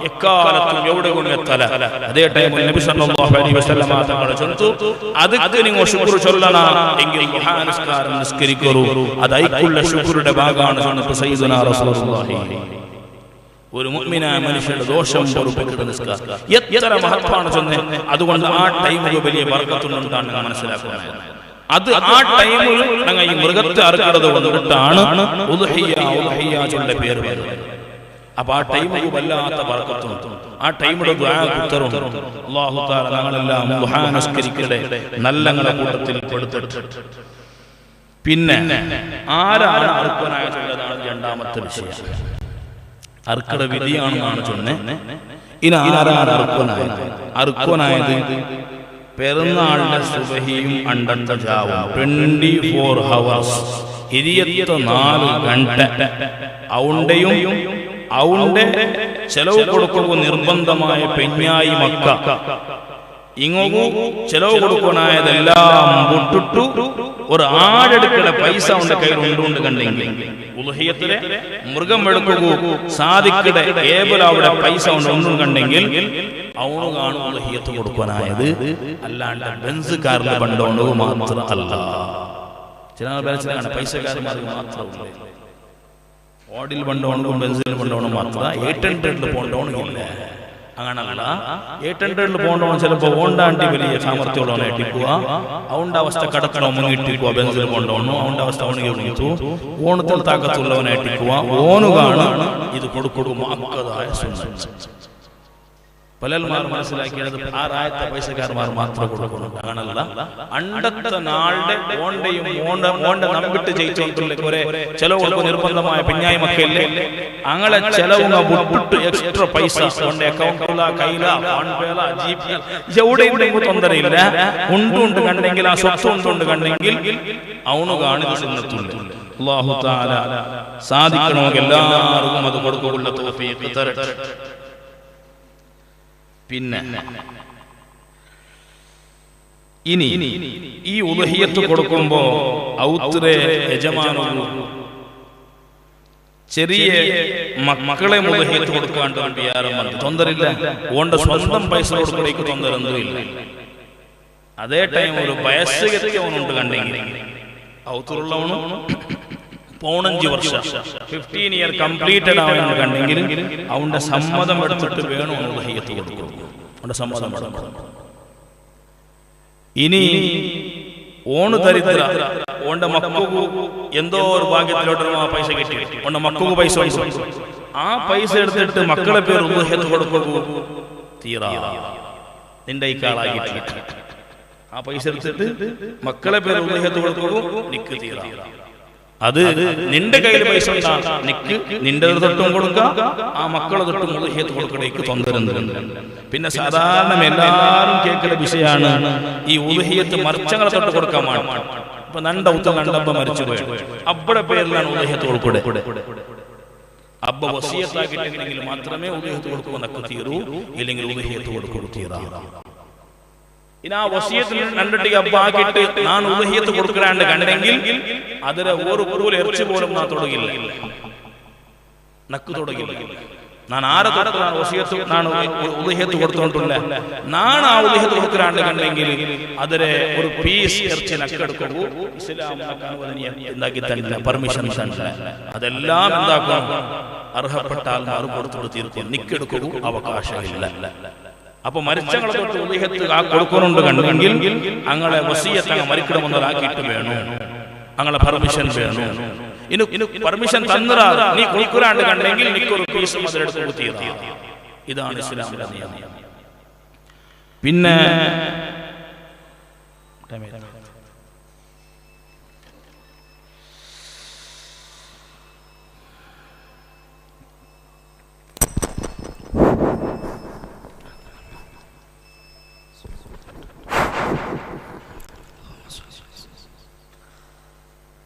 എക്കാലത്തും എവിടെ കൊണ്ടെത്തല. അതേ ടൈമിൽ നബി സല്ലല്ലാഹു അലൈഹി വസല്ലം തങ്ങൾ ചൊല്ലുന്നു, ಅದಕ್ಕೆ ನೀವು ಶುಕ್ರ ಚೊಲ್ಲಣ ಎಂಗೆ ಮಹಾನಸ್ಕಾರ ನಿಸ್ಕರಿಕರು ಅದೈಕುಳ್ಳ ಶುಕ್ರುടെ ഭാഗമാണ് ചൊല്ലുന്നത് സയ്യിദുനാ റസൂലുള്ളാഹി. ഒരു മുഅ്മിനായ മനുഷ്യന്റെ ദോഷം പൊറുപ്പിക്കുന്ന നിസ്കാരം എത്ര മഹത്വമാണ് ചൊന്നെ. അതുകൊണ്ട് ആ ടൈമിൽ വലിയ ബർക്കത്തുണ്ടെന്നാണ് മനസ്സിലാക്കുന്നത്. അത് ആ ടൈമിൽ ഞങ്ങൾ ഈ മൃഗത്തെ അറുക്കുന്നത് കൊണ്ടിട്ടാണ് ഉദ്ഹിയ ചൊല്ല പേര് വരുന്നത്. അപ്പൊ ആ ടൈമിൽ വല്ലാത്ത ബർക്കത്തുണ്ട്. ആ ടൈമിലെ ദുആക്ക് ഉത്തരവുണ്ട്. അല്ലാഹു തആല ഞങ്ങളെല്ലാം മുഹാനസ്കരിക്കട്ടെ, നല്ലങ്ങളുടെ കൂട്ടത്തിൽ പെടുത്തട്ടെ. പിന്നെ ആരാണ് അർപ്പനായ ചൊല്ലതാണ് രണ്ടാമത്തെ വിഷയം. അർക്കട വിധിയാണെന്നാണ് ചൊന്നെ. ഇനി ആരാണ് അർപ്പനായത്? അർപ്പനായത് പെരുന്നാളിന്റെ സുബഹിയും അണ്ടന്റെ ജാവും 24 hours 24 ಗಂಟೆ ഔണ്ടയും ഔണ്ടെ ചെലവ് കൊടുക്കുക നിർബന്ധമായ പെഞ്ഞായി മക്ക ഇങ്ങോട്ട് ചെലവ് കൊടുക്കാനായതെല്ലാം വിട്ടിട്ടു ഒരു ആടെടുക്കണ പൈസ അവന്റെ കയ്യിൽ ഉണ്ടുകൊണ്ട് കണ്ടെങ്കിൽ ഉദ്ഹിയത്തിലെ മൃഗം എടുക്കുക സാധിക്കടെ ഏബൽ അവിടെ പൈസ ഉണ്ടും കണ്ടെങ്കിൽ അവന് കാണും ഉദ്ഹിയത്ത് കൊടുക്കാനായത്. അല്ലാണ്ട് ബെൻസുകാരുടെ ബണ്ടോണ്ട് മാത്രം അല്ല. ചില പൈസക്കാരന്മാർക്ക് മാത്രമല്ല. ഓടിൽ ബണ്ടോണ്ടും ബെൻസിൽ ബണ്ടോണ്ടും മാത്രം 800 പോണ്ടോണില്ല. അങ്ങനല്ല, 800 പോണ്ടോണം ചിലപ്പോൾ ഓണ്ടാണ്ടി വലിയ സാമർത്ഥ്യമുള്ളവനായിട്ടിക്കുക. അവന്റെ അവസ്ഥ കടത്തണം മുന്നിട്ടിക്കുക. ബെൻസിൽ കൊണ്ടോണോ അവന്റെ അവസ്ഥ അവണിಗೆ ഉണിച്ചു ഓണത്തിൽ താക്കത്തുള്ളവനായിട്ടിക്കുക. ഓനുകാണ് ഇത് കൊടുക്കും അക്കതായ സുന്നത്ത്. പലന്മാർ മനസ്സിലാക്കിയത് ആ റായത്തെ പൈസക്കാരന്മാർ മാത്രം കൊടുക്കുന്നുണ്ട്. അങ്ങനല്ല, അണ്ടത്തെ നാളുടെ ഓണ്ടയും ഓണ്ട നമ്പിട്ട് ജയിച്ചോണ്ടുള്ള കുറെ ചെലവ് നിർബന്ധമായ പിഞ്ഞായി മക്കല്ലേ അങ്ങനെ ചെലവുങ്ങ വിട്ടിട്ട് എക്സ്ട്രാ പൈസ അവന്റെ അക്കൗണ്ടില കയ്യില ഫോൺപേല ജിപേ എവിടെയും തൊന്തരയില്ല. ഉണ്ട് കണ്ടെങ്കിൽ ആ സ്വത്ത് ഉണ്ട് കണ്ടെങ്കിൽ അവന് കാണിത് സുന്നത്തുണ്ട്. അല്ലാഹു തആല സാധിക്കണമെങ്കിൽ എല്ലാവർക്കും അത് കൊടുക്കുള്ള തൗഫീഖ് തരട്ടെ. പിന്നെ ഇനി ഈ ഉദ്ഹിയത്ത് കൊടുക്കുമ്പോ ഔത്രെ യജമാനു ചെറിയ മക്കളെ ഉദ്ഹിയത്ത് കൊടുക്കാണ്ട് വിചാരം വന്നു തൊന്തരില്ല. ഓണ്ട സ്വന്തം പൈസ കൊടുക്കണേക്ക് തൊന്തരൊന്നുമില്ല. അതേ ടൈം ഒരു വയസ്സുകെത്തിയവനുണ്ട് കണ്ടെങ്കിൽ ഔത്തുള്ളവനും 15 വർഷം 15 ഇയർ കംപ്ലീറ്റഡ് ആവുന്ന കണ്ടെങ്കിൽ അവന്റെ സമ്മതം എടുത്തിട്ട് വേണം ഉദ്ഹിയത്ത് കൊടുക്കും. അവന്റെ സമ്മതം എടുക്കണം. ഇനി ഓണ് ദരിദ്ര ഓണ്ട മക്കു എന്തോ ഒരു ഭാഗ്യത്തിലോട്ട് ആ പൈസ കിട്ടി ഓണ്ട മക്കു പൈസ ആ പൈസ എടുത്തിട്ട് മക്കളെ പേര് ഉദ്ഹിയത്ത് കൊടുക്കൂ തീരാ നിന്റെ ഈ കാളാകിട്ടില്ല. ആ പൈസ എടുത്തിട്ട് മക്കളെ പേര് ഉദ്ഹിയത്ത് കൊടുക്കൂ നിക്ക് തീരാ. അത് നിന്റെ കയ്യിൽ പൈസ ഉണ്ടാ നിക്ക് നിന്റെ തൊട്ടും കൊടുക്കാം, ആ മക്കളെ തൊട്ടും ഉദ്ഹിയത്ത് കൊടുക്കണേക്ക് തൊന്തരുന്നുണ്ട്. പിന്നെ സാധാരണ എല്ലാവരും കേൾക്കുന്ന വിഷയമാണ് ഈ ഉദ്ഹിയത്ത് മറിച്ചങ്ങളെ തൊട്ട് കൊടുക്കാൻ പാടില്ല. ഇപ്പൊ നണ്ട ഉത്ത കണ്ടപ്പോ മരിച്ചു പോയി അബ്ബടെ പേരിലാണ് ഉദ്ഹിയത്ത് കൊടുക്കൂടെ. അബ്ബ വസിയത്താക്കിയിട്ടെങ്കിൽ മാത്രമേ ഉദ്ഹിയത്ത് കൊടുക്കുമ്പോൾ നക്ക് തീരൂ, ഇല്ലെങ്കിൽ ഉദ്ഹിയത്ത് കൊടുക്കൂ തീരാ. ഇനി ആ വസിയത്തിൽ കണ്ടിട്ട് അബ്ബ ആക്കിയിട്ട് ഞാൻ ഉദ്ഹിയത്ത് കൊടുക്കാണ്ട് കണ്ടെങ്കിൽ അതിലെ ഒരു പൂല ഇറച്ചി പോലും ഞാൻ തുടങ്ങില്ല, നക്ക് തുടങ്ങില്ല. ഞാൻ ആരെ തൊട്ടാണ് വസിയത്ത് ನಾನು ഉദ്ഹിയത്ത് കൊടുത്തോണ്ടില്ല. ഞാൻ ആ ഉദ്ഹിയത്ത് കൊടുക്കാണ്ട് കണ്ടെങ്കിൽ അതിലെ ഒരു പീസ് ഇറച്ചി നക്കെടുക്കൂ ഇസ്ലാം എന്താക്കി തന്നെ പെർമിഷൻ തന്നെ. അതെല്ലാം എന്താക്കണം അർഹപ്പെട്ടാൽ മാറും കൊടുത്തു തീർക്കും. നിക്കെടുക്കൂ അവകാശമില്ല. അപ്പൊ മരിച്ചങ്ങളെ തൊട്ട് ഉദ്ഹിയത്ത് ആ കൊടുക്കുന്നുണ്ട് കണ്ടെങ്കിൽ അങ്ങനെ വസിയത്ത് അങ്ങ് മരിക്കണമെന്നതാക്കിയിട്ട് വേണോ, അങ്ങനെ പെർമിഷൻ വേണോ. ഇനി പെർമിഷൻ തന്നറാ നീ കൊടുക്കുരാണ്ട് കണ്ടെങ്കിൽ നിക്കൊരു പീസ് അതിലെടുത്ത് കുത്തിയതാ. ഇതാണ് ഇസ്ലാമിലെ നിയമം. പിന്നെ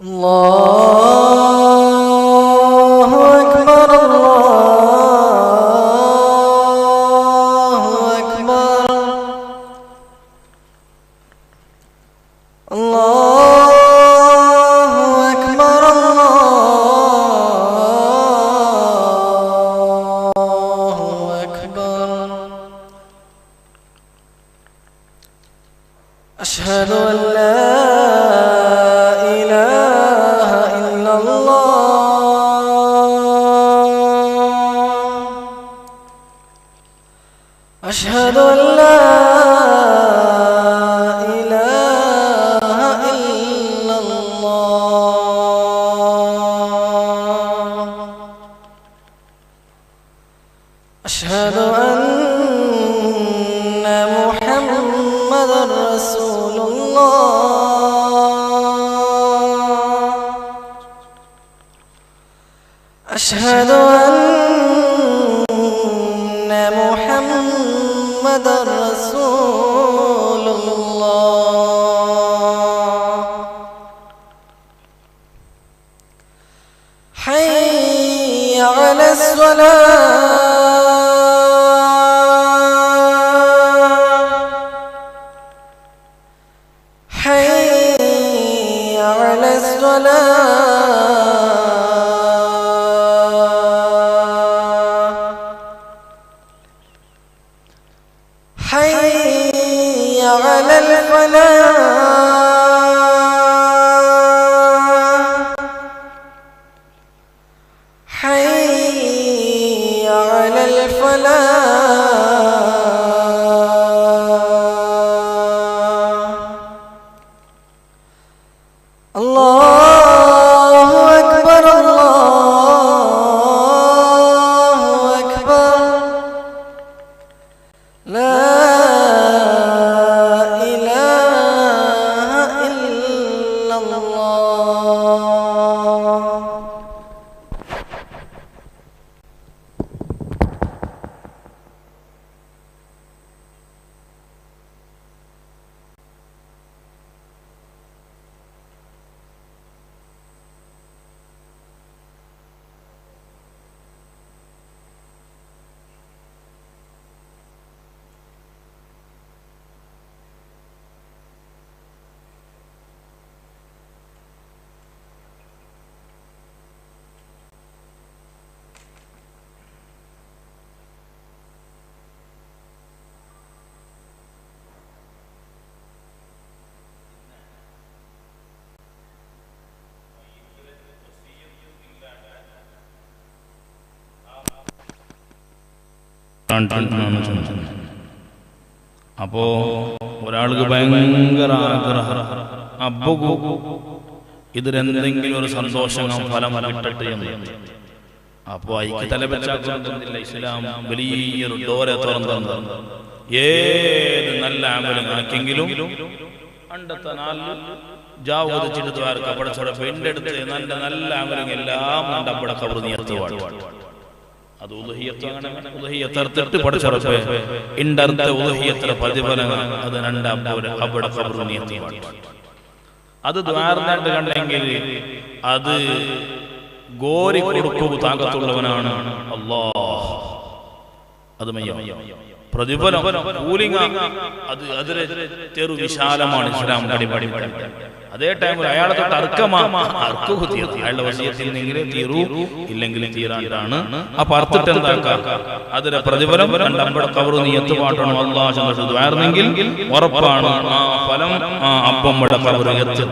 الله أكبر الله أكبر الله أكبر الله أكبر أشهد أن لا أشهد أن لا إله إلا الله أشهد أن محمدا رسول الله أشهد أن محمد رسول الله حي على الصلاة حي على الصلاة حي على الفلاح حي على الفلاح الله أكبر الله أكبر لا അപ്പോ ഒരാൾക്ക് ഭയങ്കര ആഗ്രഹം അബ്ബു ഇതിലെന്തെങ്കിലും ഒരു സന്തോഷം ഫലം കിട്ടട്ടെ എന്ന്. അപ്പോ അതിക്ക് തലവെച്ചാക്കുന്നില്ല. ഇസ്ലാം വലിയൊരു ഡോറെ തുറന്നു ഏത് നല്ല അമലും ആക്കെങ്കിലും പണ്ടത്തെ നാല് ജാവൂദിച്ചിട്ട് ദ്വാരക്ക പടച്ചോടെ പെണ്ണെടുത്ത് നല്ല നല്ല അമലും എല്ലാം കണ്ടപ്പടെ കബർ നീർത്ത് പാടും. അത് ഉളുഹിയ്യത്ത് പഠിച്ചറപ്പേ ഇണ്ടർത്ത ഉളുഹിയ്യത്തിലെ പ്രതിഫലം അത് രണ്ടാം അവിടെ കബർ നീർത്ത് പാടും. അത് ദ്വാരനായിട്ട് കണ്ടെങ്കിൽ അത് ഗോരി കൊടുക്കൂ താക്കത്തുള്ളവനാണ് അല്ലാഹ്. അത് പ്രതിഫലം കൂലിംഗ അത് അതിലെ ചെറു വിശാലമാണ് ഇസ്ലാം പടി. അതേ ടൈമിൽ അയാളെ തൊട്ട് അയാളുടെ വസിയത്തിൽ നിന്നെങ്കിലും തീരൂ ഇല്ലെങ്കിലും തീരാനാണ്. അപ്പൊ അർത്ഥിട്ട് എന്താക്കാം അതിലെ പ്രതിഫലം രണ്ടമ്പടെ കവറ് നീ എത്തുപാട്ടണം അല്ലാഹ് ദ്വാരനെങ്കിൽ ഉറപ്പാണ് ആ ഫലം ആ അബ്ബമ്മയുടെ കവറ് എത്തും.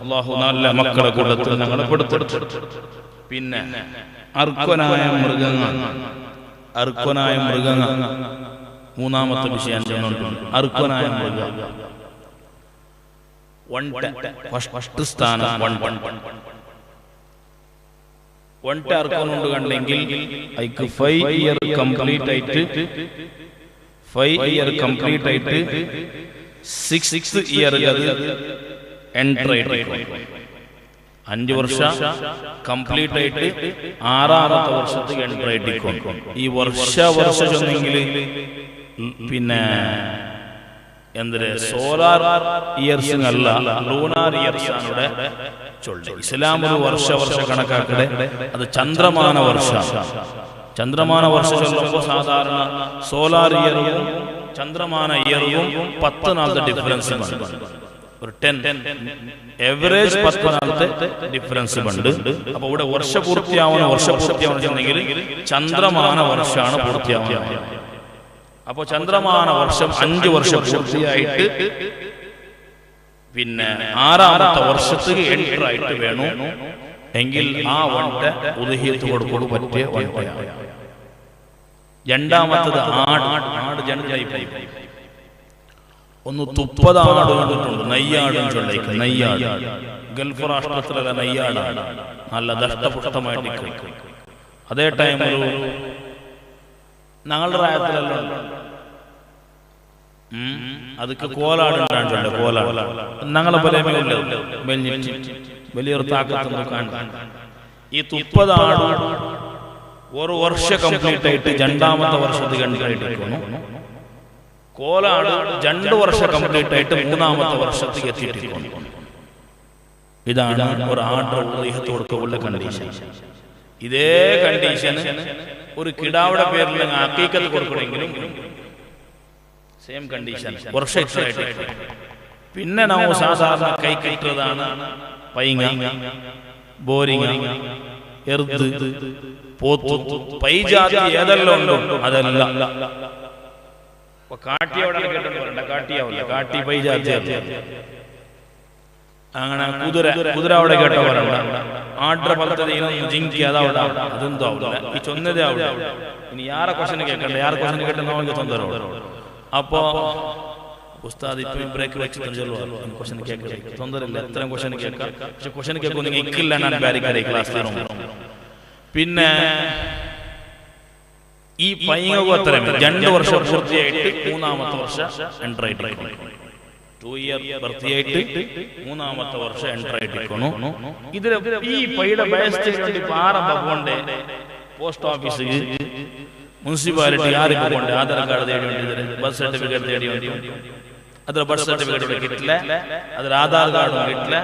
അല്ലാഹു നല്ല മക്കളെ കൂട്ടത്തിൽ ഞങ്ങളെ പെടുത്തെടുത്തു. പിന്നെ അർക്കൊനായ മൃഗങ്ങൾ മൂന്നാമത്തെ വിഷയം ചെന്നുണ്ട്. അർക്കൊനായ മൃഗം ഫസ്റ്റ് സ്ഥാനം ഒൻട്ട അർക്കൊനുണ്ട് കണ്ടെങ്കിൽ അതിക്ക് 5 ഇയർ കംപ്ലീറ്റ് ആയിട്ട് 6th ഇയർ അത് എൻട്രി ആയിട്ട് 5 വർഷം കംപ്ലീറ്റ് ആയിട്ട് 6ാമത്തെ വർഷത്തേക്ക് എൻട്രി ആയിട്ട് ഈ വർഷം ചെന്നെങ്കിൽ പിന്നെ എന്തൊരു സോളാർ ഇയേഴ്സ് അല്ല ലൂണാർ ഇയേഴ്സ് ആണ് ഇവിടെ ചൊല്ലി. ഇസ്ലാം ഒരു വർഷ കണക്കാക്കടെ അത് ചന്ദ്രമാന വർഷ. ചന്ദ്രമാന വർഷം ചൊല്ലുമ്പോൾ സാധാരണ സോലാർ ഇയറും ചന്ദ്രമാന ഇയറും 10 നാളത്തെ ഡിഫറൻസ് ഉണ്ട്. ഒരു 10 എവറേജ് 10 നാളത്തെ ഡിഫറൻസ് ഉണ്ട്. അപ്പൊ ഇവിടെ വർഷ പൂർത്തിയാവുന്നെങ്കിൽ ചന്ദ്രമാന വർഷമാണ് പൂർത്തിയാവുന്നത്. അപ്പൊ ചന്ദ്രമാന വർഷം 5 വർഷം പൂർത്തിയായിട്ട് പിന്നെ 6ാമത്തെ വർഷത്തേക്ക് എൻട്രി ആയിട്ട് വേണം എങ്കിൽ ആ വണ്ട ഉദഹിയത്ത് കൊടുക്കോട് പറ്റിയ വണ്ടയാണ്. രണ്ടാമത്തത് ആട് ജണ്ടായി പോയി. ഒന്ന് 30 ആട് കണ്ടിട്ടുണ്ട്. നെയ്യാടും ചൊല്ലിക്കും. നെയ്യാട് ഗൾഫ് രാഷ്ട്രത്തിലുള്ള നെയ്യാടാണ്. നല്ല ദഷ്ടപുഷ്ടമായിട്ട്. അതേ ടൈം ഒരു ഞങ്ങളുടെ പ്രായത്തിലല്ലോ അതൊക്കെ കോലാടുണ്ടാണ്ട്. കോലാട് ഞങ്ങളെ പോലെ വലിയൊരു താക്കത്ത് കാണാൻ. ഈ 30 ആട് ഒരു വർഷം കംപ്ലീറ്റ് ആയിട്ട് രണ്ടാമത്തെ വർഷത്തിൽ കണ്ടിരിക്കുന്നു. കോലാട് 2 വർഷം കംപ്ലീറ്റ് ആയിട്ട് 3ാമത്തെ വർഷത്തേക്ക് എത്തിയിട്ടിരിക്കുന്നു. ഇതാണ് ഒരു ആർഡർ ഉള്ള കണ്ടീഷൻ. ഇതേ കണ്ടീഷൻ ഒരു കിടാവിടെ പേരിൽ അക്കീക്കത്ത് കൊടുക്കണമെങ്കിലും സെയിം കണ്ടീഷൻ വർഷം എക്സ്ട്രായിട്ട്. പിന്നെ നമ്മൾ സാധാരണ കൈ കിട്ടുന്നതാണ് പൈങ്ങ, ബോരിങ്ങ, എർദ്, പോത്ത്, പൈജാതി ഏതെല്ലാം ഉണ്ടോ അതെല്ലാം. കാട്ടിയവിടെ കേട്ടിട്ടുണ്ട്. കാട്ടിയാവില്ല, കാട്ടി പൈജാതി. അങ്ങനെ കുതിര അവിടെ കേട്ടോ പറയണ്ട. ആഡ്ര പദ്ധതിയിലും ജിങ്കി അതവിടെ അതെന്തോ ആവില്ല. ഈ ചൊന്നതേ ആവില്ല. ഇനി യാറെ ക്വസ്റ്റൻ കേൾക്കണ്ട. യാറെ ക്വസ്റ്റൻ കേട്ട നമുക്ക് തൊന്തരോ. അപ്പോ ഉസ്താദ് ഇപ്പൊ ബ്രേക്ക് വെച്ചിട്ട് ക്വസ്റ്റൻ കേൾക്കേ തൊന്തരില്ല. എത്രയും ക്വസ്റ്റൻ കേൾക്കാം. പക്ഷെ ക്വസ്റ്റൻ കേൾക്കും നിങ്ങൾ ഇക്കില്ല ഞാൻ ബാരിക്കാരെ ക്ലാസ്. പിന്നെ ഈ പൈങ്ങോത്തരം 2 വർഷം പൂർത്തിയായിട്ട് 3ാമത്തെ വർഷം എൻട്രി ആയിട്ട് 2 ഇയർ പൂർത്തിയായിട്ട് 3ാമത്തെ വർഷം എൻട്രി ആയിട്ടിരിക്കുന്നു. ഇതിൽ ഈ പൈയുടെ വയസ്സിന് വേണ്ടി ആരംഭം പോണ്ടേ പോസ്റ്റ് ഓഫീസ്, മുനിസിപ്പാലിറ്റി ആരും പോകണ്ടേ ആധാർ കാർഡ് തേടി വേണ്ടി, ബർത്ത് സർട്ടിഫിക്കറ്റ് തേടി വേണ്ടി. അതിൽ ബർത്ത് സർട്ടിഫിക്കറ്റ് കിട്ടില്ല, അതിൽ ആധാർ കാർഡും കിട്ടില്ല.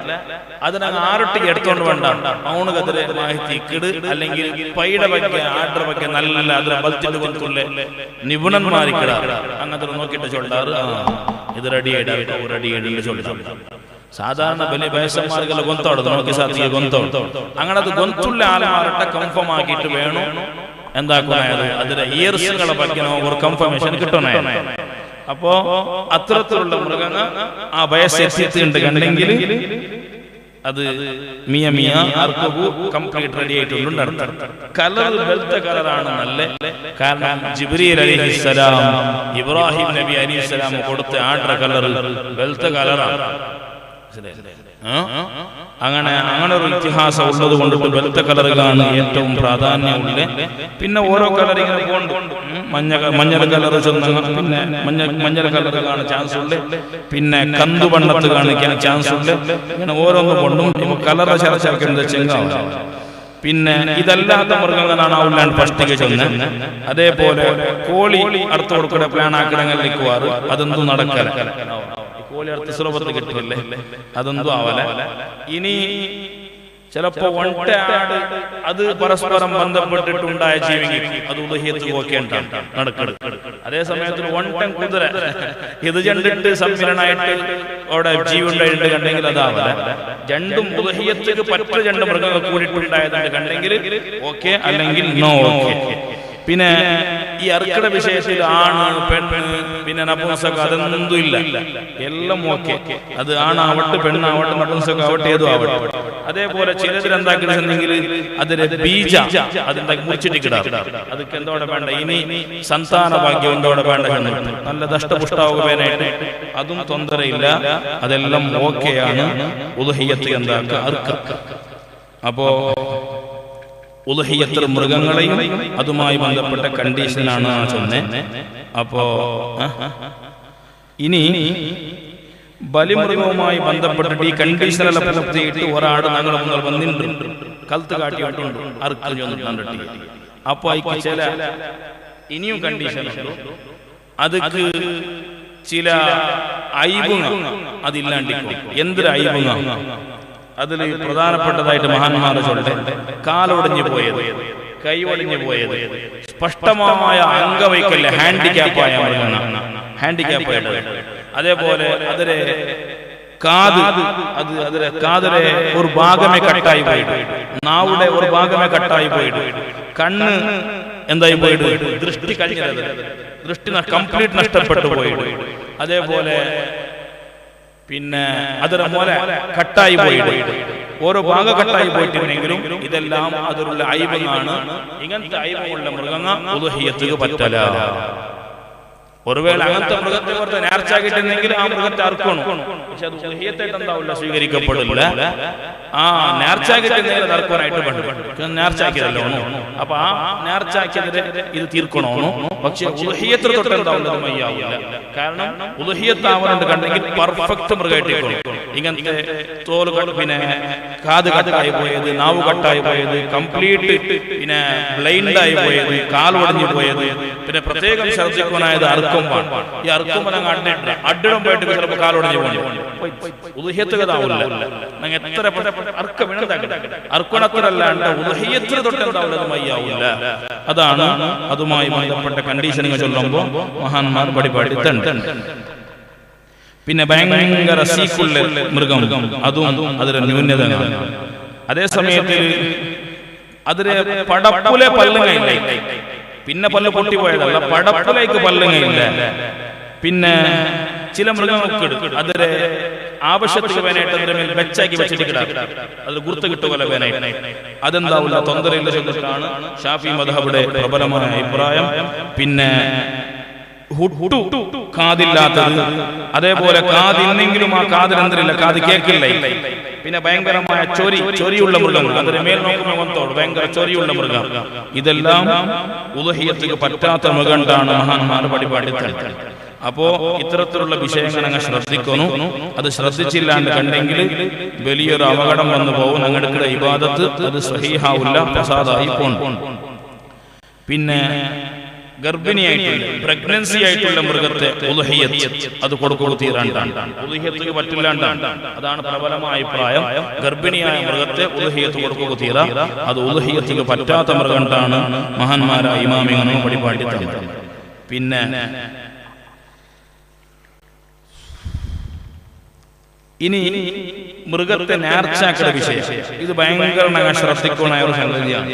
അതിനങ്ങ് ആരൊട്ടിക്ക് എടുത്തോണ്ട് വേണ്ട അവണക്കതിലെ മാഹിതി കിട്. അല്ലെങ്കിൽ പൈയുടെ ಬಗ್ಗೆ ആർഡർ ಬಗ್ಗೆ നല്ല അതിലെ ബൽത്തിന്റെ കൊണ്ടുള്ള നിപുണന്മാരിക്കിട അങ്ങനത്തെ നോക്കിയിട്ട് ചൊല്ലാറ് ഇത് റെഡിയായിട്ട് ചൊല്ലാം. സാധാരണ വലിയ വയസ്സന്മാർക്കെല്ലാം ഗൊന്തോടും നോക്കി സാധിക്കുക ഗൊന്തോടും. അങ്ങനെ അത് ഗൊന്തുള്ള ആൾമാരുടെ കൺഫേം ആക്കിയിട്ട് വേണം എന്താക്കുന്നത് അതിലെ ഇയർസുകളെ ಬಗ್ಗೆ ഒരു കൺഫർമേഷൻ കിട്ടണേ. അപ്പോ അത്തരത്തിലുള്ള മൃഗങ്ങൾ ആ വയസ്സെത്തിയിട്ടുണ്ട് കണ്ടെങ്കിൽ അത് മിയ കംപ്ലീറ്റ് റെഡി ആയിട്ടുണ്ട്. കളർ വെളുത്ത കളറാണ് നല്ല. കാരണം ജിബ്രീൽ അലൈഹിസ്സലാം ഇബ്രാഹിം നബി അലൈഹിസ്സലാം കൊടുത്ത ആർഡർ കളർ വെളുത്ത കളറാണ്. അങ്ങനെ ഒരു ഇതിഹാസം ഉള്ളത് കൊണ്ടിട്ട് വെളുത്ത കളറുകളാണ് ഏറ്റവും പ്രാധാന്യമുള്ള. പിന്നെ ഓരോ കളർ ഇങ്ങനെ കൊണ്ട് മഞ്ഞൾ കളർ ചെന്ന പിന്നെ മഞ്ഞൾ കളർ കാണാൻ ചാൻസ് ഉണ്ട്. പിന്നെ കന്തു വണ്ണത്ത് കാണിക്കാൻ ചാൻസ് ഉണ്ട്. ഇങ്ങനെ ഓരോന്നും കൊണ്ടും കളറ് ചർച്ചയാക്കുന്നത് ചെങ്കാവും. പിന്നെ ഇതല്ലാത്ത മൃഗങ്ങളാണ് അവല്ലാണ്ട് പഷ്ടിക ചെന്ന്. അതേപോലെ കോഴി അർത്ഥ കൊടുക്കുന്ന പ്ലാൻ ആക്കിടങ്ങളിലേക്കുവാറ് അതൊന്നും നടക്കല. കോഴി അർത്ഥ സുലഭത്തിൽ കിട്ടില്ലേ അതൊന്നും ആവല. ഇനി ചിലപ്പോ ഒട്ടയാട് അത് പരസ്പരം ബന്ധപ്പെട്ടിട്ടുണ്ടായ ജീവികൾ അത് ഉദഹിയത്ത് നോക്കേണ്ട നടക്കണം. അതേ സമയത്ത് ഒട്ടൻ കുതിര ഇത് രണ്ടിട്ട് സമ്മിലനായിട്ട് അവിടെ ജീവുണ്ടായിട്ട് കണ്ടെങ്കിൽ അതാവല. രണ്ടും ഉദഹിയത്തേക്ക് പറ്റ 2 മൃഗങ്ങൾ കൂടിയിട്ടുണ്ടായതായിട്ട് കണ്ടെങ്കിൽ ഓക്കെ, അല്ലെങ്കിൽ നോ ഓക്കെ. പിന്നെ ഈ അർക്കട വിഷയത്തിൽ ആണ് പെണ്ണ് പിന്നെ നപുംസക അതൊന്നും ഇല്ല, എല്ലാം ഓക്കെ. അത് ആണാവട്ടെ പെണ്ണാവട്ടെ നപുംസകാവട്ടെ ഏതും ആവട്ടെ. അതേപോലെ ചിലതിലെന്താക്കിയിട്ടുണ്ടെങ്കിൽ അതിന്റെ ബീജ അതിന്റെ മുറിച്ചിട്ടിടാറ് അതൊക്കെ എന്തോടെ വേണ്ട. ഇനി സന്താന ഭാഗ്യം എന്തോടെ വേണ്ട, നല്ല ദഷ്ടപുഷ്ടാവുകയായിട്ട് അതും തൊന്തരയില്ല, അതെല്ലാം ഓക്കെയാണ്. ഉദ്ഹിയത്ത് എന്താക്കുക അർക്ക. അപ്പോ ഉദ്ഹിയത്ത് മൃഗങ്ങളെയും അതുമായി ബന്ധപ്പെട്ട കണ്ടീഷനാണ് ചൊന്നെ. അപ്പോ ഇനി ബലിമൃഗവുമായി ബന്ധപ്പെട്ടിട്ട് ഈ കണ്ടീഷനെല്ലാം പൂർത്തിയിട്ട് ഒരാട് ഞങ്ങൾ മുതൽ വന്നിട്ടുണ്ട് കൽത്ത് കാട്ടിയിട്ടുണ്ട് അറുക്കൽ കണ്ടിട്ട്. അപ്പൊ അതിക്ക് ചില ഇനിയും കണ്ടീഷൻ ഉണ്ട്. അതിക്ക് ചില അയ്ബുങ്ങ അതില്ലാണ്ടിരിക്കും. എന്തൊരു അയ്ബുങ്ങ അതിൽ പ്രധാനപ്പെട്ടതായിട്ട് മഹാന്മാർ ചൊല്ലെ കാലൊടിഞ്ഞു പോയത്, കൈ ഒടിഞ്ഞു പോയത്, സ്പഷ്ടമായ അംഗവൈകല്യ ഹാൻഡിക്യാപ്പായ മൃഗങ്ങൾ, ഹാൻഡിക്യാപ്പായിട്ട്. അതേപോലെ അതിലെ കാതിലെ ഒരു ഭാഗമേ കട്ടായി പോയിട്ട്, നാവുടെ ഒരു ഭാഗമേ കട്ടായി പോയിട്ട്, കണ്ണ് എന്തായി പോയിട്ട്, ദൃഷ്ടി കഴിഞ്ഞത്, ദൃഷ്ടി കംപ്ലീറ്റ് നഷ്ടപ്പെട്ടു പോയിട്ട്, അതേപോലെ പിന്നെ അതിലെ മോല കട്ടായി പോയിട്ട്, ഓരോ ഭാഗം കട്ടായി പോയിട്ടുണ്ടെങ്കിലും ഇതെല്ലാം അതിലുള്ള അയ്ബാണ്. ഇങ്ങനത്തെ അയ്ബുള്ള മൃഗങ്ങൾ ഉദ്ഹിയ്യത്തിന് പറ്റല. ഒരുവേള അങ്ങനത്തെ മൃഗത്തെ പുറത്ത് നേർച്ചാക്കിയിട്ടുണ്ടെങ്കിൽ ആ മൃഗത്തെ അറുക്കണം. പക്ഷെ അത് ഉദ്ഹിയ്യത്തായിട്ട് എന്താവില്ല, സ്വീകരിക്കപ്പെടില്ല. ആ നേർച്ചാക്കിയിട്ടുണ്ടെങ്കിൽ അത് അറുക്കാനായിട്ട് പറ്റും. നേർച്ചാക്കിയതല്ലോ. അപ്പൊ ആ നേർച്ചാക്കിയതിന് ഇത് തീർക്കണോന്നു. പക്ഷെ ഉദ്ഹിയ്യത്തിൽ തൊട്ട് എന്താവില്ല, മയ്യാവില്ല. കാരണം ഉദ്ഹിയ്യത്താവുന്നുണ്ട് കണ്ടെങ്കിൽ പെർഫെക്റ്റ് മൃഗമായിട്ടേക്കണം. ഇങ്ങനത്തെ തോല് പിന്നെ കാത് കട്ടായി പോയത്, നാവ് കട്ടായി പോയത്, കംപ്ലീറ്റ് പിന്നെ ബ്ലൈൻഡ് ആയി പോയത്, കാൽ ഒടിഞ്ഞു പോയത്, പിന്നെ പ്രത്യേകം ശ്രദ്ധിക്കാനായത് അറുക്കുമ്പോൾ ഈ അറുക്കുമ്പോൾ അഡിടം പോയിട്ട് ചിലപ്പോൾ കാലൊടിഞ്ഞു പോയി ഉദ്ഹിയ്യത്തുകതാവില്ല. എത്ര അർക്കണത്തരല്ലാണ്ട് ഉദ്ഹിയ്യത്തിന് തൊട്ടെന്താവുള്ളത് മയ്യാവില്ല. അതാണ് അതുമായി ബന്ധപ്പെട്ട കണ്ടീഷനുകൾ ചൊല്ലുമ്പോൾ മഹാന്മാർ പടിപാടി തണ്ട്. പിന്നെ ഭയങ്കര സീക്കുള്ള മൃഗം, അതും അതിലെ ന്യൂനതയാണ്. അതേ സമയത്ത് അതിലെ പടപ്പുലെ പല്ലുകയില്ല, പിന്നെ പല്ല് പൊട്ടിപ്പോയതല്ല, പടപ്പുലേക്ക് പല്ലുകയില്ല. പിന്നെ ചില മൃഗങ്ങൾക്ക് അതിലെ ആവശ്യത്തിന് വേനായിട്ട് അതിന്റെ മേൽ വെച്ചാക്കി വെച്ചിട്ട് കിടാം, അത് ഗുർത്ത് കിട്ടുകയല്ല വേനായിട്ട്. അതെന്താവില്ല, തൊന്തരയില്ല ചെന്നിട്ടാണ് ഷാഫി മദ്ഹബിന്റെ പ്രബലമായ അഭിപ്രായം. പിന്നെ കാതില്ലാത്തത്, അതേപോലെ കാതിന്നെങ്കിലും ആ കാതിനെന്തരില്ല, കാത് കേക്കില്ല. പിന്നെ ഭയങ്കരമായ ചൊരിയുള്ള മൃഗങ്ങൾ, അതിന് മേൽ നോക്കുമ്പോൾ ഭയങ്കര ചൊരിയുള്ള മൃഗം, ഇതെല്ലാം ഉദ്ഹിയ്യത്തിന് പറ്റാത്ത മൃഗണ്ടാണ് മഹാന്മാർ പടിപാടി. അപ്പോ ഇത്തരത്തിലുള്ള വിഷയങ്ങൾ അങ്ങ് ശ്രദ്ധിക്കുന്നു. അത് ശ്രദ്ധിച്ചില്ലാണ്ട് കണ്ടെങ്കിൽ വലിയൊരു അപകടം വന്നു പോകും. ഞങ്ങളുടെ ഇബാദത്ത് അത് സഹീഹാവില്ല, ഫസാദായി പോകും. പിന്നെ ഗർഭിണിയായിട്ടുള്ള പ്രഗ്നൻസി ആയിട്ടുള്ള മൃഗത്തെ ഉദ്ഹിയ്യത്ത് അത് കൊടുക്കൂ തീരാണ്ടാണ്, ഉദ്ഹിയ്യത്തിന് പറ്റില്ലാണ്ടാണ്. അതാണ് പ്രബലമായ അഭിപ്രായം. ഗർഭിണിയായ മൃഗത്തെ ഉദ്ഹിയ്യത്ത് കൊടുക്കൂ തീരാ, അത് ഉദ്ഹിയ്യത്തിന് പറ്റാത്ത മൃഗണ്ടാണ് മഹാന്മാരായ ഇമാമിങ്ങളും പടിപാടി തന്നത്. പിന്നെ ഇനി മൃഗത്തെ നേർച്ചാക്കുന്ന വിഷയം, ഇത് ഭയങ്കര ശ്രദ്ധിക്കുന്ന ഒരു സംഗതിയാണ്.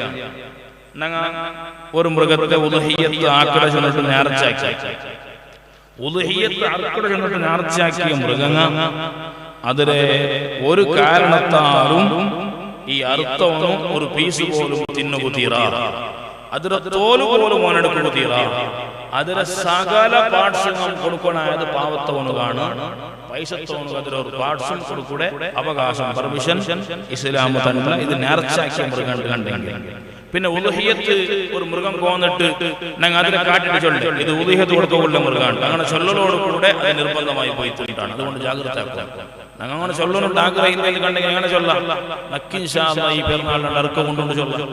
ഒരു മൃഗത്തെ ഉദ്ഹിയ്യത്ത് ആക്കട ചെന്നിട്ട് നേർച്ചാക്കി, ഉദ്ഹിയ്യത്ത് ആക്കട ചെന്നിട്ട് നേർച്ചാക്കിയ മൃഗങ്ങൾ അതിലെ ഒരു കാരണത്താലും ഈ അർത്ഥമൊന്നും ഒരു പീസ് പോലും തിന്നുകുതീറാ, അതിലെ തോല് പോലും മോനെടുക്കുതീറാ, അതിലെ സകല പാർട്സും കൊടുക്കണായത് പാവത്തവനുകാണ്. പൈസ തോന്നുക അതിലൊരു പാർട്സും കൊടുക്കൂടെ അവകാശം, പെർമിഷൻ ഇസ്ലാം തന്നെ ഇത് നേർച്ചാക്കിയ മൃഗം കണ്ടെങ്കിൽ. പിന്നെ ഉദ്ഹിയ്യത്ത് ഒരു മൃഗം പോന്നിട്ട് ഞങ്ങൾ അതിനെ കാട്ടിട്ട് ചൊല്ലി ഇത് ഉദ്ഹിയ്യത്ത് കൊടുത്തുള്ള മൃഗമാണ്, അങ്ങനെ ചൊല്ലലോട് കൂടെ അത് നിർബന്ധമായി പോയിട്ടാണ്. അതുകൊണ്ട് ജാഗ്രത ഞങ്ങൾ അങ്ങനെ ചൊല്ലുന്നുണ്ട്. ആഗ്രഹിക്കുന്നത് കണ്ടെങ്കിൽ അങ്ങനെ ചൊല്ലാം, ഇൻഷാ അല്ലാഹ് ഈ പെരുന്നാളിന് അറുക്ക കൊണ്ടുകൊണ്ട് ചൊല്ലാം.